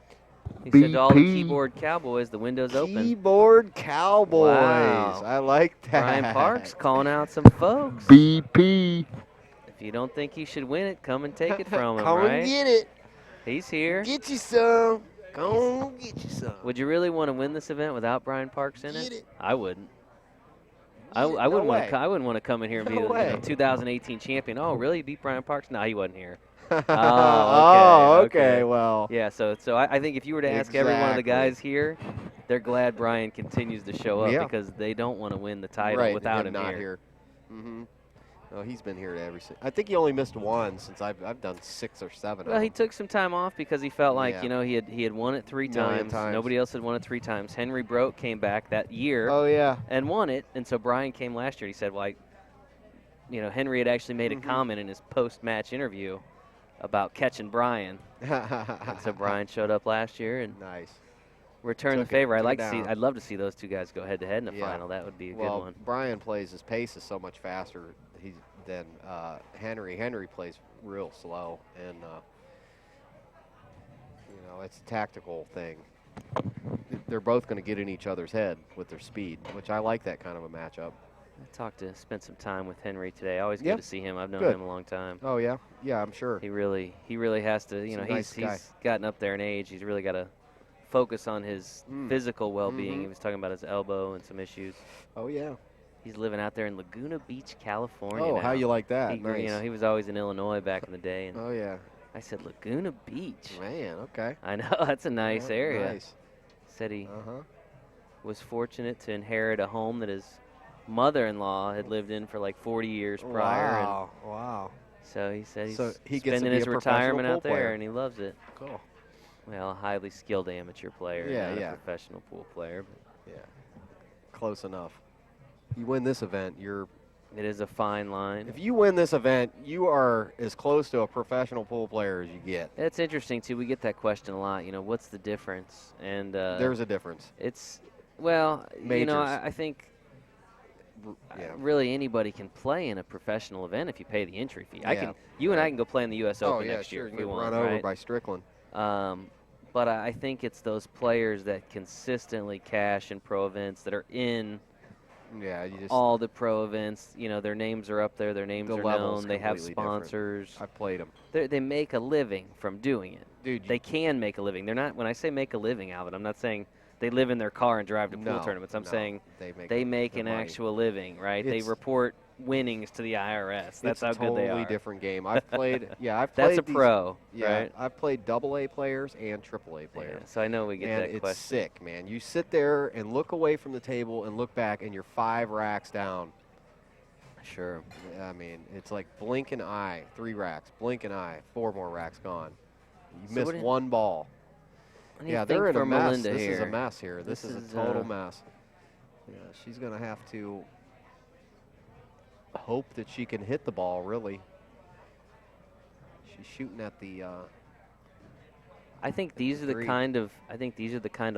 He said to all the keyboard cowboys, the window's open. Keyboard cowboys. Wow. I like that. Brian Parks calling out some folks. BP. If you don't think you should win it, come and take it from him, Come right? and get it. He's here. Get you some. Go on, get you some. Would you really want to win this event without Brian Parks in Get it? it. I wouldn't. I wouldn't want to. I wouldn't want to come in here and be the 2018 champion. Oh, really? You beat Brian Parks? No, he wasn't here. Okay. Well. Yeah. So I think if you were to ask every one of the guys here, they're glad Brian continues to show up because they don't want to win the title without him not here. Mm-hmm. Oh, he's been here at I think he only missed one since I've done 6 or 7. Well, he took some time off because he felt like he had won it 3 times. Nobody else had won it 3 times. Henry Broke came back that year. Oh yeah. And won it, and so Brian came last year. He said, "Well, Henry had actually made a comment in his post-match interview about catching Brian." And so Brian showed up last year and returned the favor. I'd love to see those two guys go head-to-head in the final. That would be a good one. Brian plays, his pace is so much faster than Henry. Henry plays real slow, and it's a tactical thing. They're both going to get in each other's head with their speed, which I like that kind of a matchup. Spent some time with Henry today. Always good to see him. I've known him a long time. Oh yeah, yeah, I'm sure. He really has to. He's gotten up there in age. He's really got to focus on his physical well-being. He was talking about his elbow and some issues. Oh yeah. He's living out there in Laguna Beach, California. Oh, now. how you like that? Nice. He was always in Illinois back in the day. And oh yeah. I said Laguna Beach. Man, okay. I know that's a nice area. Nice. Said he was fortunate to inherit a home that his mother-in-law had lived in for like 40 years prior. Wow. So he said he spending his retirement out there, and he loves it. Cool. Well, a highly skilled amateur player, not a professional pool player. But close enough. You win this event, it is a fine line. If you win this event, you are as close to a professional pool player as you get. It's interesting too. We get that question a lot. What's the difference? And there's a difference. It's Majors. I think really anybody can play in a professional event if you pay the entry fee. You and I can go play in the U.S. Open next year if we want. Run over by Strickland. But I think it's those players that consistently cash in pro events that are in Yeah, you just all the pro events. You know, their names are up there. Their names the are level's known. They have completely different. sponsors. I've played them. They make a living from doing it. Dude, They can make a living. They're not. When I say make a living, Alvin, I'm not saying they live in their car and drive to pool no, tournaments. I'm no, saying they make their an money. actual living, right? They It's- report winnings to the IRS. That's how it's a good they totally are. different game. I've played. Yeah, I've played. That's a these, pro, Yeah, right? I've played AA players and AAA players. Yeah, so I know we get and that it's question. sick, man. You sit there and look away from the table and look back, and you're 5 racks down. Sure. I mean, it's like blink an eye, 3 racks, blink an eye, 4 more racks gone. You So miss what do you- one ball. What do you Yeah, think they're in for a mess. Melinda This is a here? mess here. This This is is, a total mess. Yeah, she's going to have to hope that she can hit the ball, really. She's shooting at the I think these are the three. kind of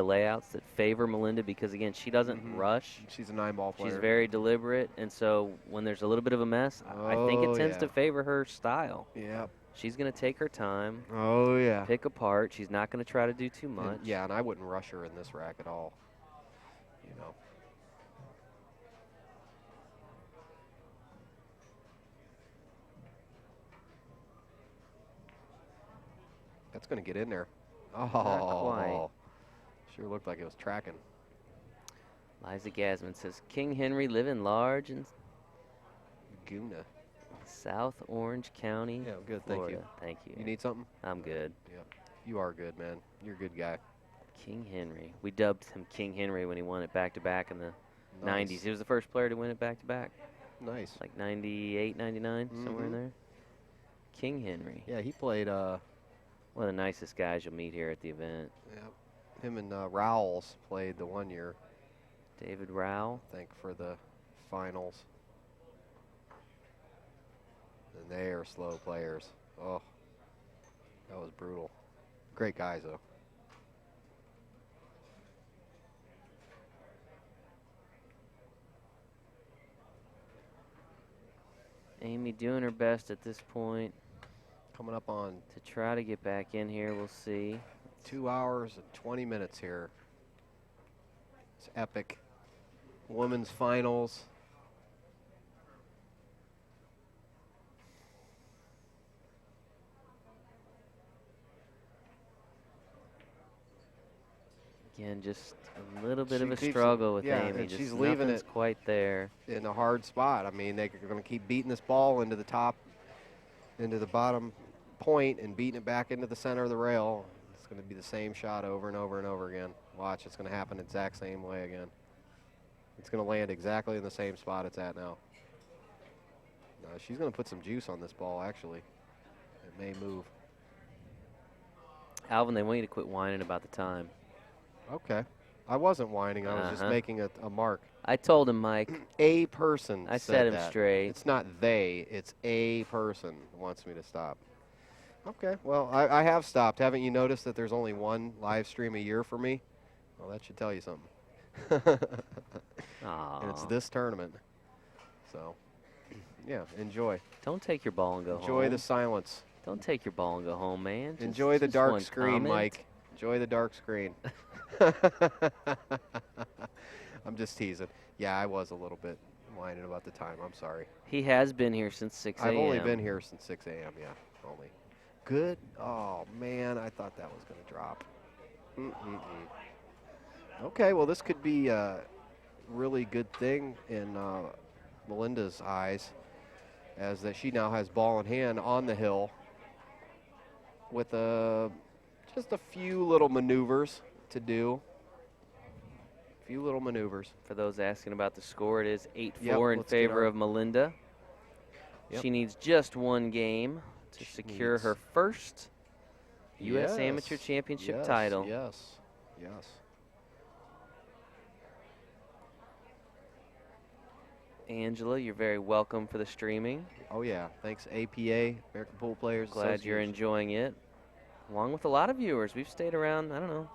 layouts that favor Melinda because again, she doesn't rush. She's a 9-ball player. She's very deliberate, and so when there's a little bit of a mess, I think it Oh, tends yeah. to favor her style. Yep. She's going to take her time, Oh, yeah. pick apart. She's not going to try to do too much. Yeah, and I wouldn't rush her in this rack at all. You know. That's going to get in there. Oh, quite. Sure looked like it was tracking. Liza Gasman says, King Henry living large in Guna. South Orange County, Yeah, good. Florida. Thank Thank you. You need something? I'm good. You are good, man. You're a good guy. King Henry. We dubbed him King Henry when he won it back-to-back in the Nice. 90s. He was the first player to win it back-to-back, Nice. like 98, 99, somewhere in Mhm. there. King Henry. Yeah, he played. One of the nicest guys you'll meet here at the event. Him and Rowles played the one year, David Rowell. I think, for the finals. And they are slow players. Oh, that was brutal. Great guys, though. Amy doing her best at this point Coming up on to try to get back in here. We'll see. 2 hours and 20 minutes here. It's epic. Women's finals. Again, just a little bit She of a keeps it- struggle with yeah, Amy. and Just she's leaving nothing's it quite there. In a hard spot. I mean, they're going to keep beating this ball into the top, into the bottom point and beating it back into the center of the rail. It's going to be the same shot over and over and over again. Watch, it's going to happen the exact same way again. It's going to land exactly in the same spot it's at now. She's going to put some juice on this ball, actually. It may move. Alvin, they want you to quit whining about the time. Okay. I wasn't whining. I was just making a mark. I told him, Mike. A person I said set him that. straight. It's not they. It's a person who wants me to stop. Okay. Well, I have stopped. Haven't you noticed that there's only one live stream a year for me? Well, that should tell you something. And it's Aw. this tournament. So, yeah, enjoy. Don't take your ball and go home. Enjoy the silence. Don't take your ball and go home, man. Just- Enjoy the just dark one screen, comment. Mike. Enjoy the dark screen. I'm just teasing. Yeah, I was a little bit whining about the time. I'm sorry. He has been here since 6 a.m. I've only been here since 6 a.m., yeah, only. Good. Oh, man, I thought that was going to drop. Okay, well, this could be a really good thing in Melinda's eyes, as that she now has ball in hand on the hill with just a few little maneuvers to do. A few little maneuvers. For those asking about the score, it is 8-4 Yep, in let's get favor our- of Melinda. Yep. She needs just one game to secure needs- her first U.S. Yes, Amateur Championship yes, title. Yes, yes. Angela, you're very welcome for the streaming. Oh, yeah. Thanks, APA, American Pool Players Glad you're Association. enjoying it. Along with a lot of viewers. We've stayed around, I don't know,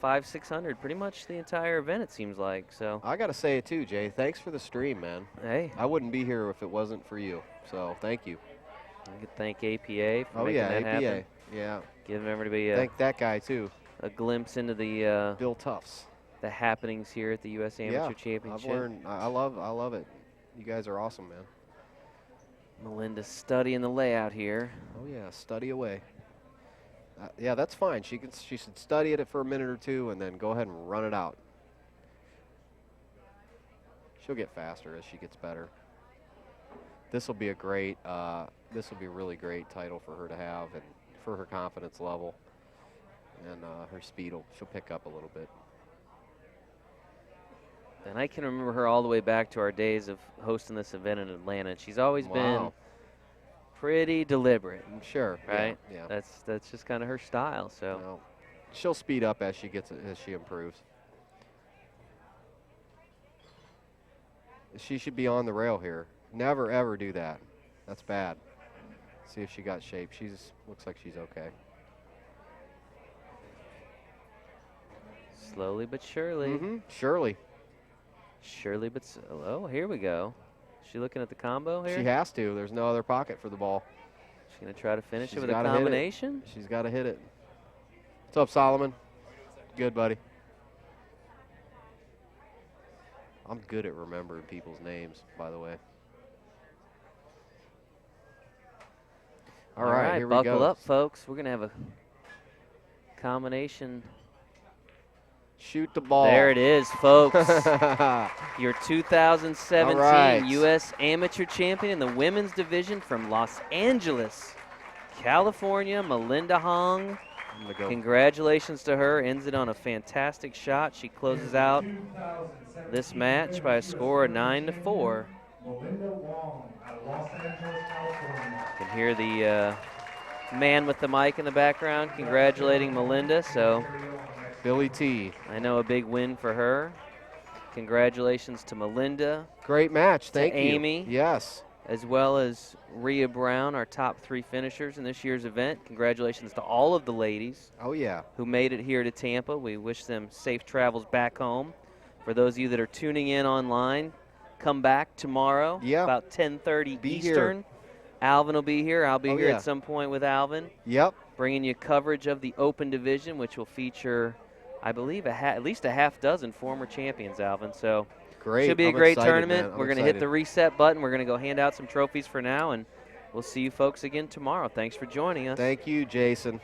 500-600 pretty much the entire event, it seems like. So, I got to say it too, Jay. Thanks for the stream, man. hey, I wouldn't be here if it wasn't for you. So thank you. I could thank APA for Oh, making yeah, that APA. happen. Yeah. Giving everybody Thank that guy too, a glimpse into the Bill Tufts. the happenings here at the U.S. Amateur Yeah, Championship. I've learned. I love it. You guys are awesome, man. Melinda's studying the layout here. Oh yeah, study away. Yeah, that's fine. She should study it for a minute or two and then go ahead and run it out. She'll get faster as she gets better. This will be a great. This will be a really great title for her to have, and for her confidence level, and her speed. She'll pick up a little bit. And I can remember her all the way back to our days of hosting this event in Atlanta. She's always been pretty deliberate. Sure. Right? Yeah. That's just kind of her style. So well, she'll speed up as she improves. She should be on the rail here. Never ever do that. That's bad. See if she got shape. Looks like she's okay. slowly but surely. Mm-hmm. Surely. Surely but oh, here we go. Is she looking at the combo here? She has to. There's no other pocket for the ball. She's going to try to finish She's it with a gotta hit it. combination? She's got to hit it. What's up, Solomon? Good, buddy. I'm good at remembering people's names, by the way. All right, here we go. Buckle up, folks. We're going to have a combination. Shoot the ball. There it is, folks. Your 2017 U.S. Amateur Champion in the women's division from Los Angeles, California, Melinda Huang. Congratulations to her. Ends it on a fantastic shot. She closes out this match by a score of 9-4. Melinda Huang out of Los Angeles, California. You can hear the man with the mic in the background congratulating Melinda. So Billy T. I know a big win for her. Congratulations to Melinda. Great match. Thank you. Amy. Yes. As well as Rhea Brown, our top 3 finishers in this year's event. Congratulations to all of the ladies. Oh, yeah. Who made it here to Tampa. We wish them safe travels back home. For those of you that are tuning in online, come back tomorrow about 10:30 Eastern. Here. Alvin will be here. I'll be here at some point with Alvin. Yep. Bringing you coverage of the Open Division, which will feature, I believe, at least a half dozen former champions, Alvin. So great. Should be a I'm great excited, tournament. We're going to hit the reset button. We're going to go hand out some trophies for now, and we'll see you folks again tomorrow. Thanks for joining us. Thank you, Jason.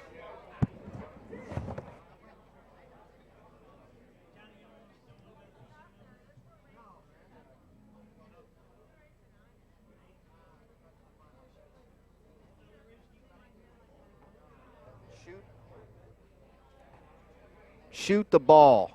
Shoot the ball.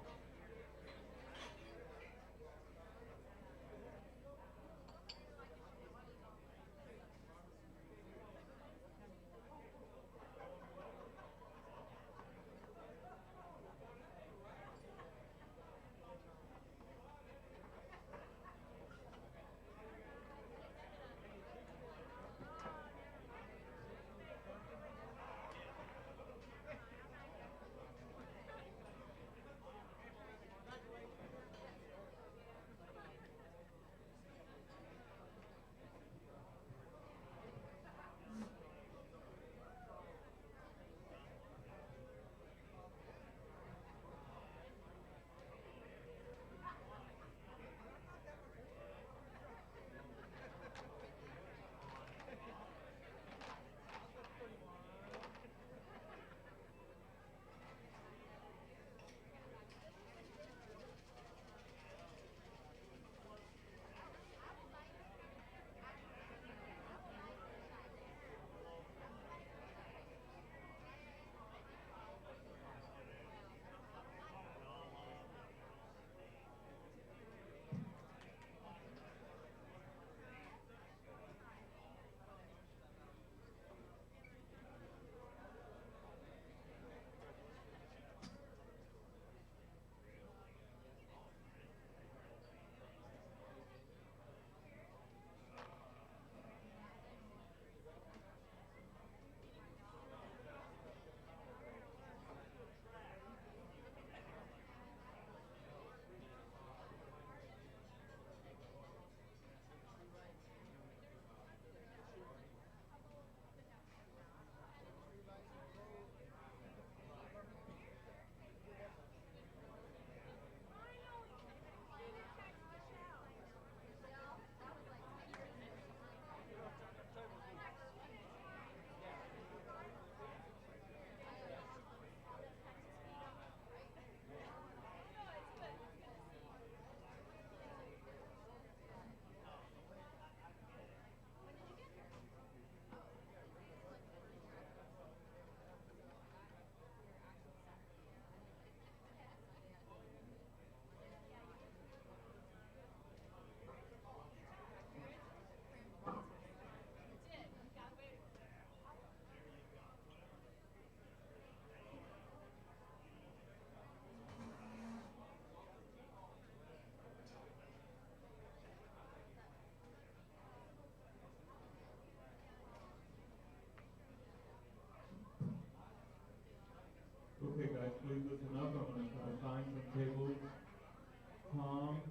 Tom.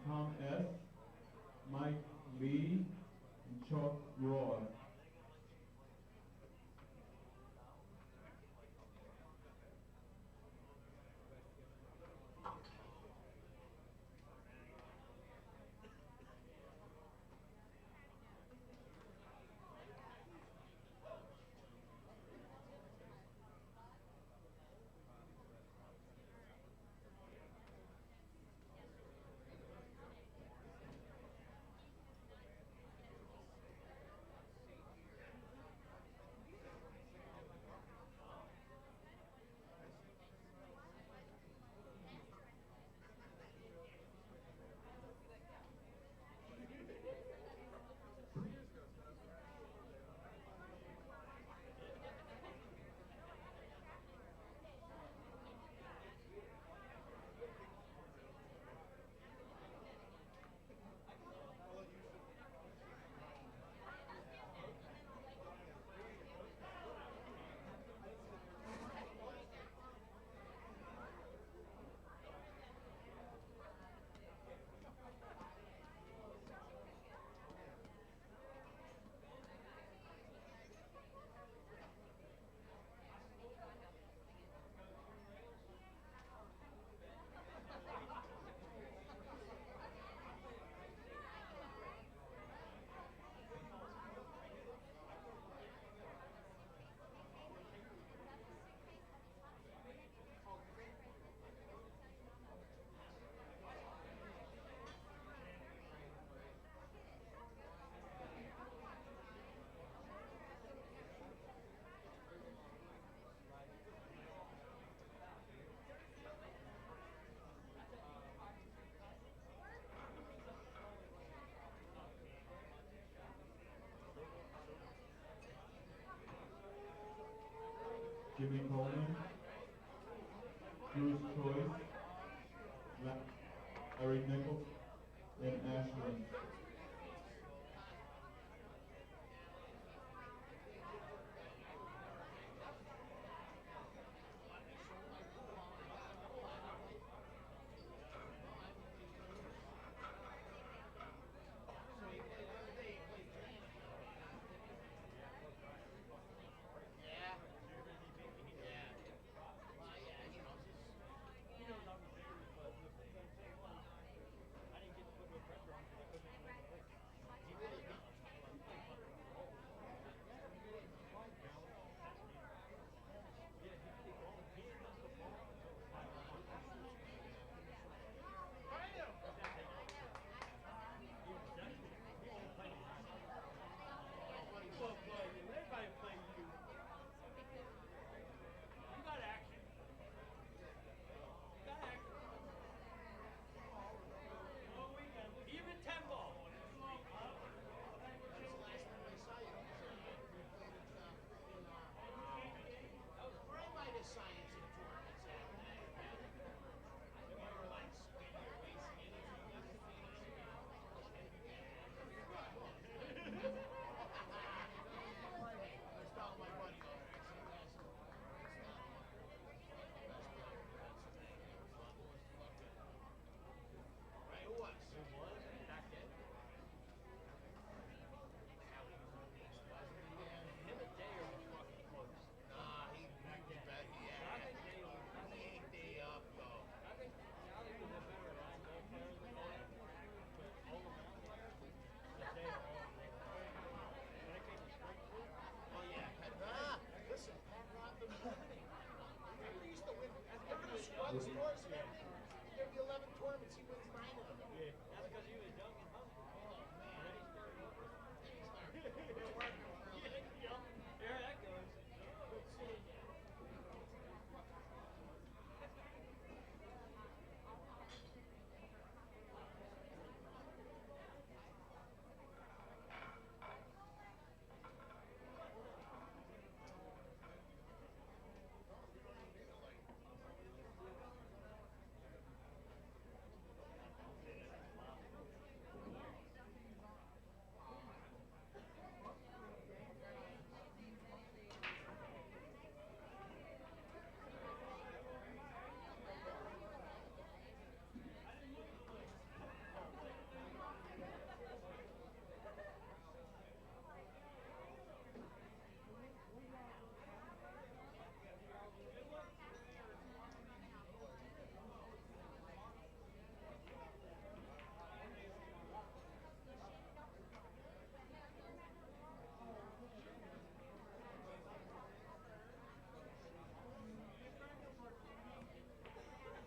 Tom S. Mike Lee, and Chuck Roy. Jimmy Coleman, Bruce Choice, Eric Nichols, and Ashland.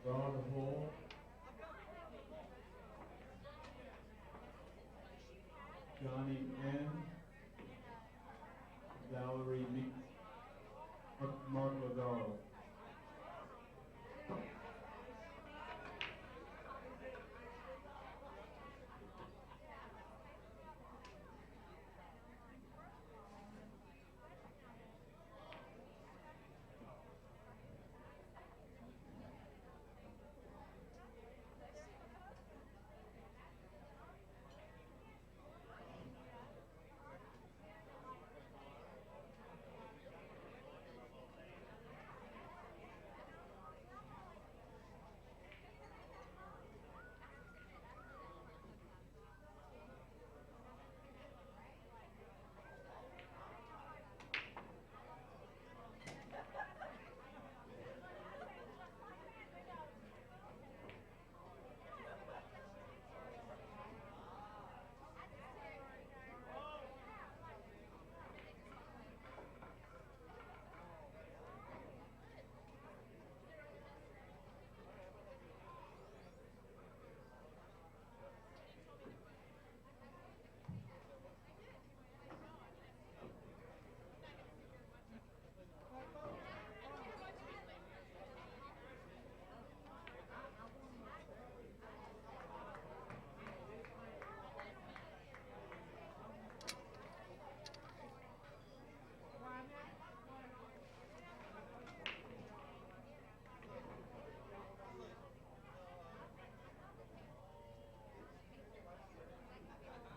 Rod Hall, Johnny N, Valerie Nick, Mark Lazaro.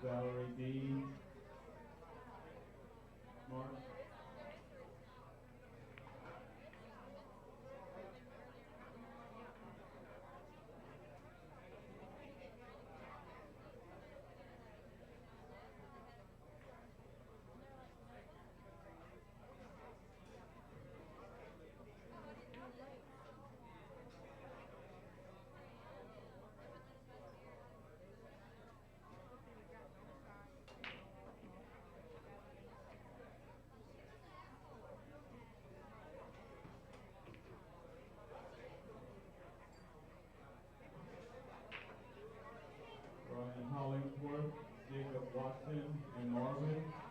Valerie D, Mark. Ryan Hollingsworth, Jacob Watson, and Marvin.